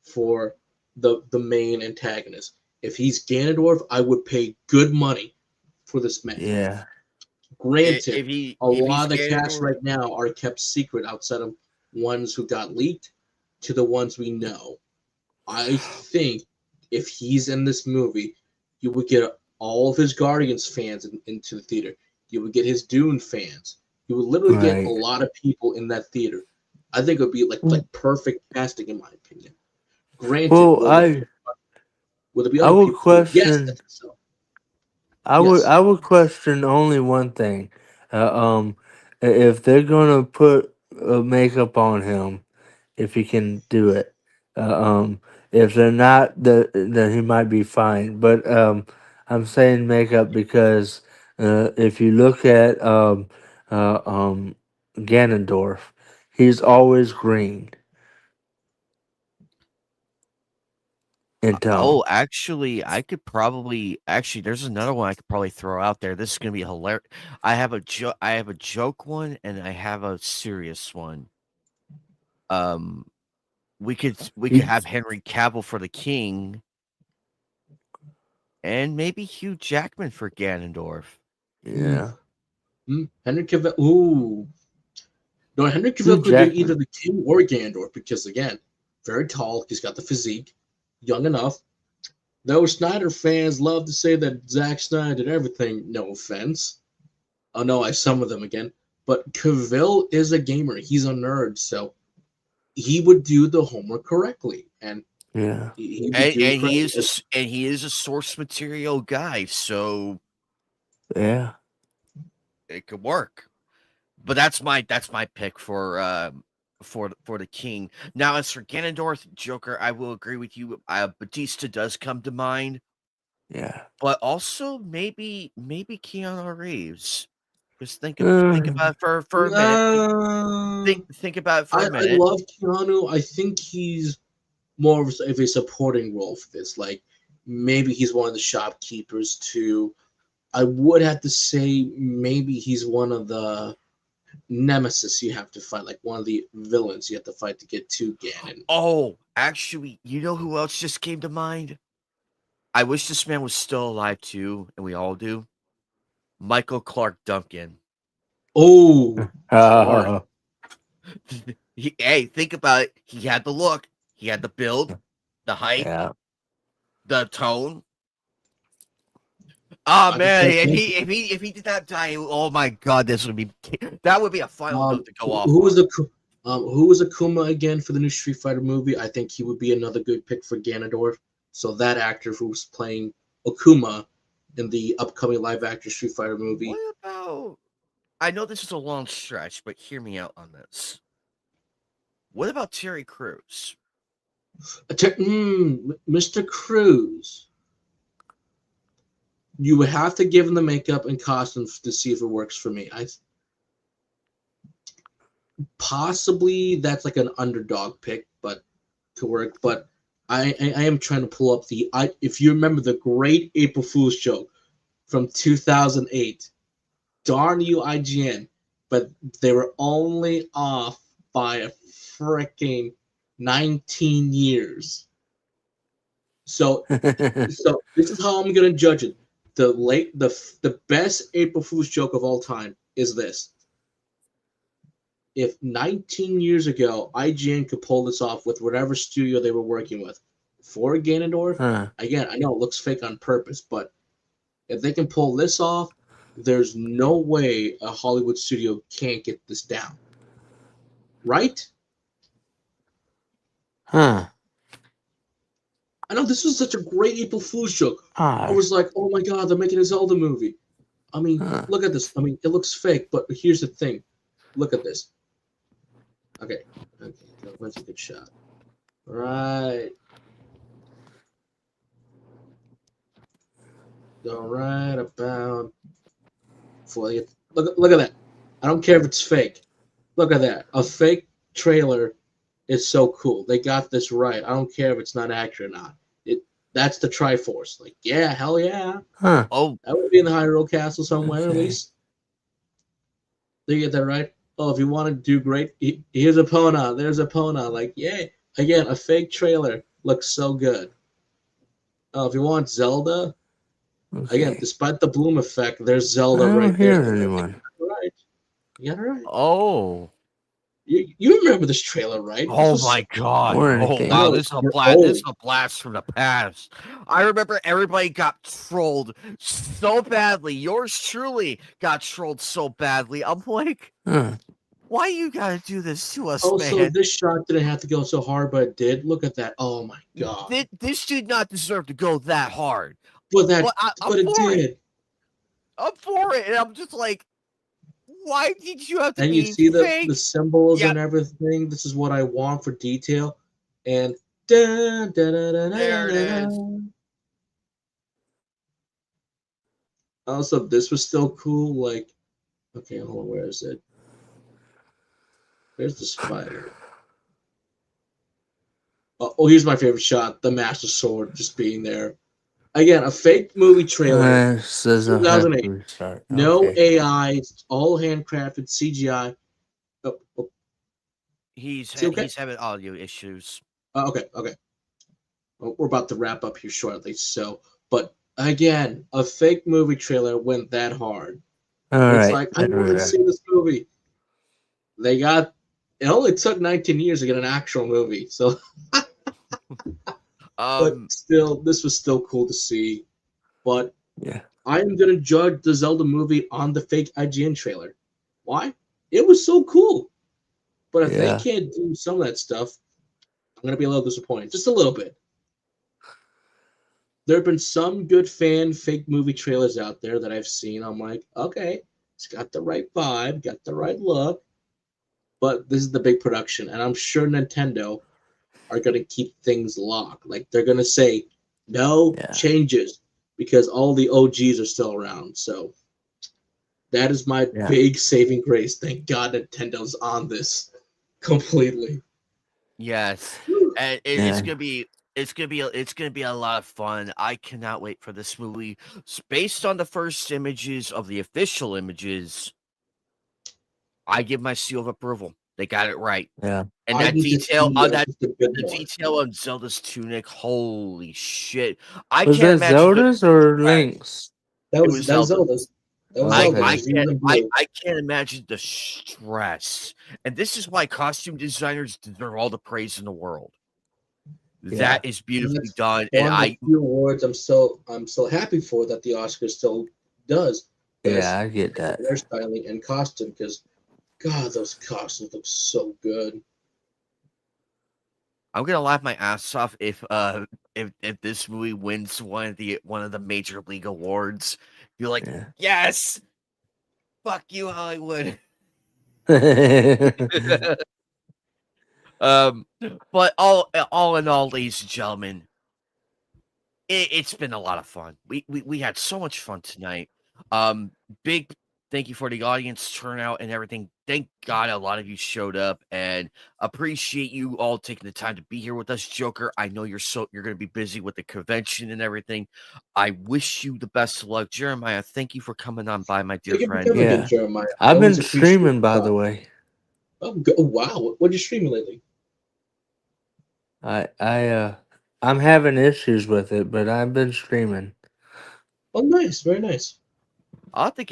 for the main antagonist. If he's Ganondorf, I would pay good money for this man. Yeah, Granted, a If lot he's of the cast Ganondorf, right now are kept secret outside of ones who got leaked to the ones we know. I think if he's in this movie, you would get all of his Guardians fans into the theater. You would get his Dune fans. You would literally get a lot of people in that theater. I think it would be like perfect casting, in my opinion. Granted, Well, will there be I other would people? Yes, question. that's so. I Yes. would question only one thing. If they're gonna put makeup on him, if he can do it. Uh, um, if they're not, then he might be fine. But I'm saying makeup because if you look at uh, um, Ganondorf, he's always green in tone. Oh, actually, I could probably actually there's another one I could probably throw out there. This is gonna be hilarious. I have a joke one and I have a serious one. Um, we could He- have Henry Cavill for the King and maybe Hugh Jackman for Ganondorf. yeah, Henry Cavill. Ooh. No, Henry Hugh Cavill could do either Jackman. the King or Ganondorf because, again, very tall. He's got the physique, young enough. Though Snyder fans love to say that Zack Snyder did everything, no offense. Oh no, I some of them again. But Cavill is a gamer. He's a nerd, so he would do the homework correctly, and Yeah, he would do it correctly. And he is a source material guy, so yeah. it could work. But that's my pick for the King. Now, as for Ganondorf Joker, I will agree with you. Batista does come to mind, Yeah. but also maybe Keanu Reeves. Just think Uh, about it for a minute. Uh, Think about it for a I minute. love Keanu. I think he's more of a supporting role for this. Like maybe he's one of the shopkeepers too. I would have to say maybe he's one of the nemesis you have to fight, like one of the villains you have to fight to get to Ganon. Oh, actually, you know who else just came to mind? I wish this man was still alive too, and we all do. Michael Clark Duncan. Oh, smart. Hey, think about it. He had the look, he had the build, the height, yeah. the tone. Oh Michael man, Clark Duncan. if he did not die, oh my god, this would be that would be a final note to go off Who was on. who was Akuma again for the new Street Fighter movie? I think he would be another good pick for Ganondorf. So that actor who's playing Akuma in the upcoming live action Street Fighter movie. What about? I know this is a long stretch, but hear me out on this. What about Terry Crews? Mr. Cruz. You would have to give him the makeup and costumes to see if it works for me. I possibly that's like an underdog pick, but to work. But I am trying to pull up if you remember the great April Fool's joke from 2008. Darn you, IGN! But they were only off by a freaking 19 years. So this is how I'm gonna judge it. The best April Fool's joke of all time is this. If 19 years ago IGN could pull this off with whatever studio they were working with for Ganondorf, again, I know it looks fake on purpose, but if they can pull this off, there's no way a Hollywood studio can't get this down. Right? Huh. I know this was such a great April Fool's joke. I Odd. was like, oh my god, they're making a Zelda movie. I mean, look at this. I mean, it looks fake, but here's the thing. Look at this. Okay. That's a good shot. Right. Go right about. Look at that. I don't care if it's fake. Look at that. A fake trailer is so cool. They got this right. I don't care if it's not accurate or not. That's the Triforce. Like, yeah, hell yeah. Huh. Oh, That would be in the Hyrule Castle somewhere, at Okay. least. Did you get that right? Oh, if you want to do great, here's Epona. There's Epona. Like, yay. Again, a fake trailer looks so good. Oh, if you want Zelda, again, Okay. despite the bloom effect, there's I Zelda don't right there. hear anyone. Right. You got it right. oh. You remember this trailer, right? This Oh was my god! Or Oh anything. wow, know, this is a we're blast! This is old. a blast from the past. I remember everybody got trolled so badly. Yours truly got trolled so badly. I'm like, Huh. why you gotta do this to us, Also, man? this shot didn't have to go so hard, but it did. Look at that. Oh my god. This did not deserve to go that hard. But But I'm but it for it. did. I'm for it, and I'm just like, why did you have to And you be see the fake? symbols Yep. and everything. This is what I want for detail. And da, da, da, da, da, There it da, is. da. Also, this was still cool. Like, okay, hold on, where is it? There's the spider. Oh, here's my favorite shot: the Master Sword just being there. Again, a fake movie trailer, Says I have 2008. to restart. No Okay. AI, it's all handcrafted CGI. Oh, He's is he okay? he's having audio issues. Okay. Well, we're about to wrap up here shortly. So, but again, a fake movie trailer went that hard. All It's right. like I want to see this movie. They got. It only took 19 years to get an actual movie. So, but still, this was still cool to see. But Yeah. I'm gonna judge the Zelda movie on the fake IGN trailer. Why? It was so cool. But if they Yeah. can't do some of that stuff, I'm gonna be a little disappointed. Just a little bit. There have been some good fan fake movie trailers out there that I've seen. I'm like, okay, it's got the right vibe, got the right look, but this is the big production, and I'm sure Nintendo are gonna keep things locked. Like they're gonna say no Yeah. changes because all the OGs are still around. So that is my Yeah. big saving grace. Thank God Nintendo's on this completely. Yes, Whew. and Yeah. it's gonna be a lot of fun. I cannot wait for this movie. Based on the first images of the official images, I give my seal of approval. They got it right, Yeah. and I that need to detail see on that just a bit the more. detail on Zelda's tunic. Holy shit! I Was can't that imagine the Zelda's or stress. Link's? That It was was Zelda. Zelda's. That was Zelda. It Okay. was even blue. I can't imagine the stress, and this is why costume designers deserve all the praise in the world. Yeah. That is And beautifully that's done, and one of the few awards I'm so happy for that the Oscar still does Yeah, best I get that. hairstyling and costume because God, those costumes look so good. I'm gonna laugh my ass off if this movie wins one of the major league awards. You're like, Yeah. yes, fuck you, Hollywood. um, but all in all, ladies and gentlemen, it's been a lot of fun. We had so much fun tonight. Big thank you for the audience turnout and everything. Thank God a lot of you showed up and appreciate you all taking the time to be here with us, Joker. I know you're gonna be busy with the convention and everything. I wish you the best of luck, Jeremiah. Thank you for coming on by, my dear Thank you for friend. coming again, Yeah. Jeremiah. I I've been always appreciate streaming, by the the way. Oh, wow. What are you streaming lately? I'm having issues with it, but I've been streaming. Oh, nice. Very nice. I'll have to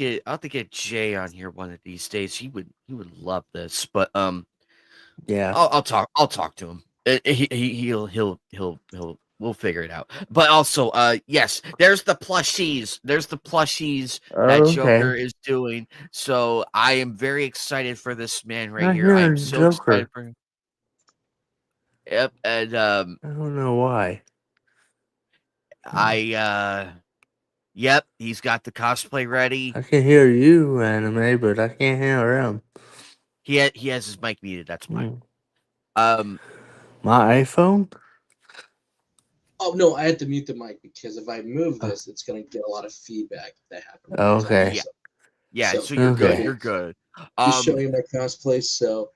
get Jay on here one of these days. He would love this. But Yeah. I'll talk to him. We'll figure it out. But also, yes, there's the plushies. There's the plushies that Joker Okay. is doing. So I am very excited for this man right I here. I hear am so excited Joker. for him. Yep, and I don't know why. yep, he's got the cosplay ready. I can hear you, anime, but I can't hear him. He has his mic muted. That's why. My iPhone? Oh no, I had to mute the mic because if I move this, it's gonna get a lot of feedback if that happens. Okay. Yeah, So, so you're okay. good. You're good. Just showing you my cosplay, so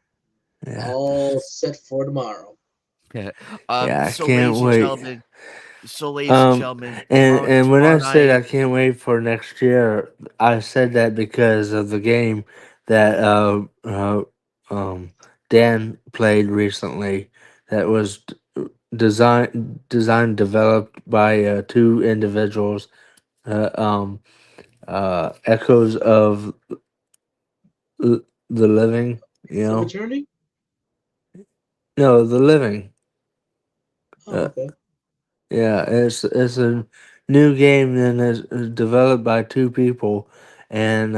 Yeah. all set for tomorrow. Yeah, I So can't ladies and wait. gentlemen, And when tomorrow I said I night, can't wait for next year, I said that because of the game that Dan played recently. That was designed developed by two individuals. Echoes of the living. You Of know. Eternity? No, The Living. Oh, okay. Yeah, it's a new game and it's developed by two people, and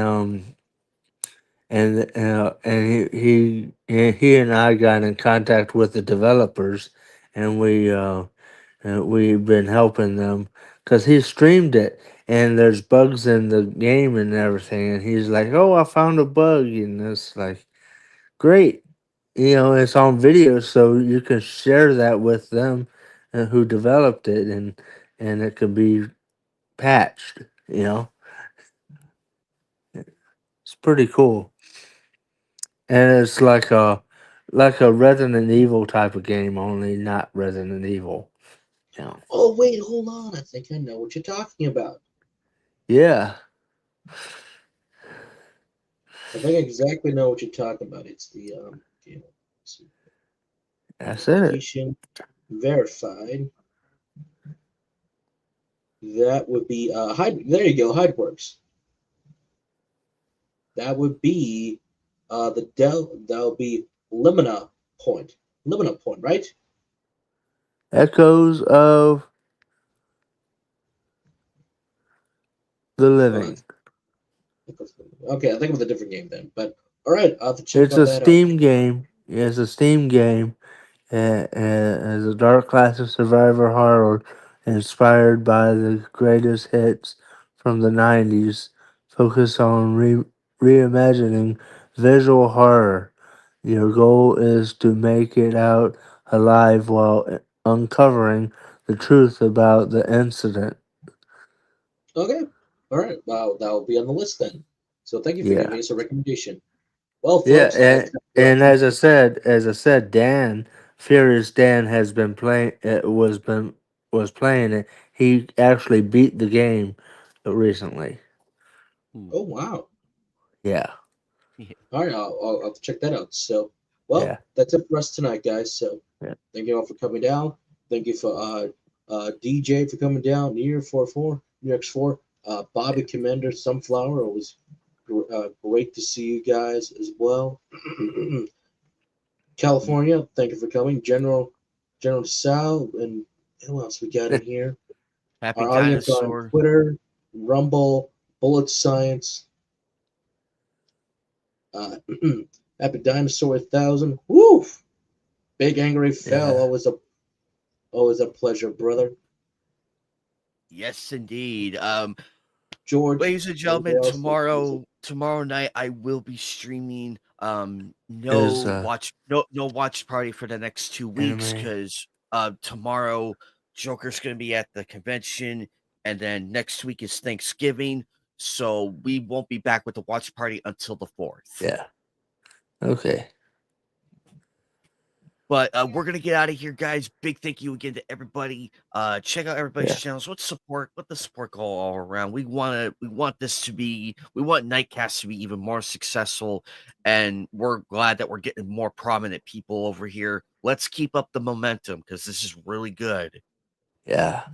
he and I got in contact with the developers, and we've been helping them because he streamed it, and there's bugs in the game and everything, and he's like, "Oh, I found a bug," and it's like, great, it's on video, so you can share that with them, who developed it, and it could be patched. It's pretty cool, and it's like a Resident Evil type of game, only not Resident Evil. Oh, wait, hold on. I think I know what you're talking about. Yeah, I think I exactly know what you're talking about. It's the game. Let's see. that's it. Location verified. That would be Hyde. There you go, Hydeworks. That would be that would be Limina Point. Limina Point, right? Echoes of the Hold on. Living. Okay, I think it was a different game then. But all right, I'll have to check It's out a that out. Steam game. It's a Steam game. As a dark classic survivor horror inspired by the greatest hits from the 90s, focus on reimagining visual horror. Your goal is to make it out alive while uncovering the truth about the incident. Okay, all right. Wow, that will be on the list then. So thank you for giving Yeah. us a recommendation. Well, Yeah, folks, I'll and, check it out. and as I said, Dan, Furious Dan has been playing. Was playing it. He actually beat the game recently. Oh wow. Yeah, All right, I'll have to check that out. So, well, yeah, that's it for us tonight, guys. So, yeah, thank you all for coming down. Thank you for DJ for coming down. Near 44, UX4, Bobby Commander, Sunflower. It was great to see you guys as well. California, thank you for coming. General Sal, and who else we got in here? Happy Our audience on Dinosaur. Twitter, Rumble, Bullet Science, uh, Happy Dinosaur 1000. Woo! Big Angry Fell. yeah, Always a pleasure, brother. Yes, indeed. George, Ladies and anybody gentlemen, else? tomorrow night I will be streaming is no watch party for the next 2 weeks anime. because tomorrow Joker's gonna be at the convention, and then next week is Thanksgiving, so we won't be back with the watch party until the 4th. Yeah. Okay. But we're gonna get out of here, guys. Big thank you again to everybody. Check out everybody's Yeah. channels. Let the support go all around. We want Knightcast to be even more successful, and we're glad that we're getting more prominent people over here. Let's keep up the momentum because this is really good. Yeah.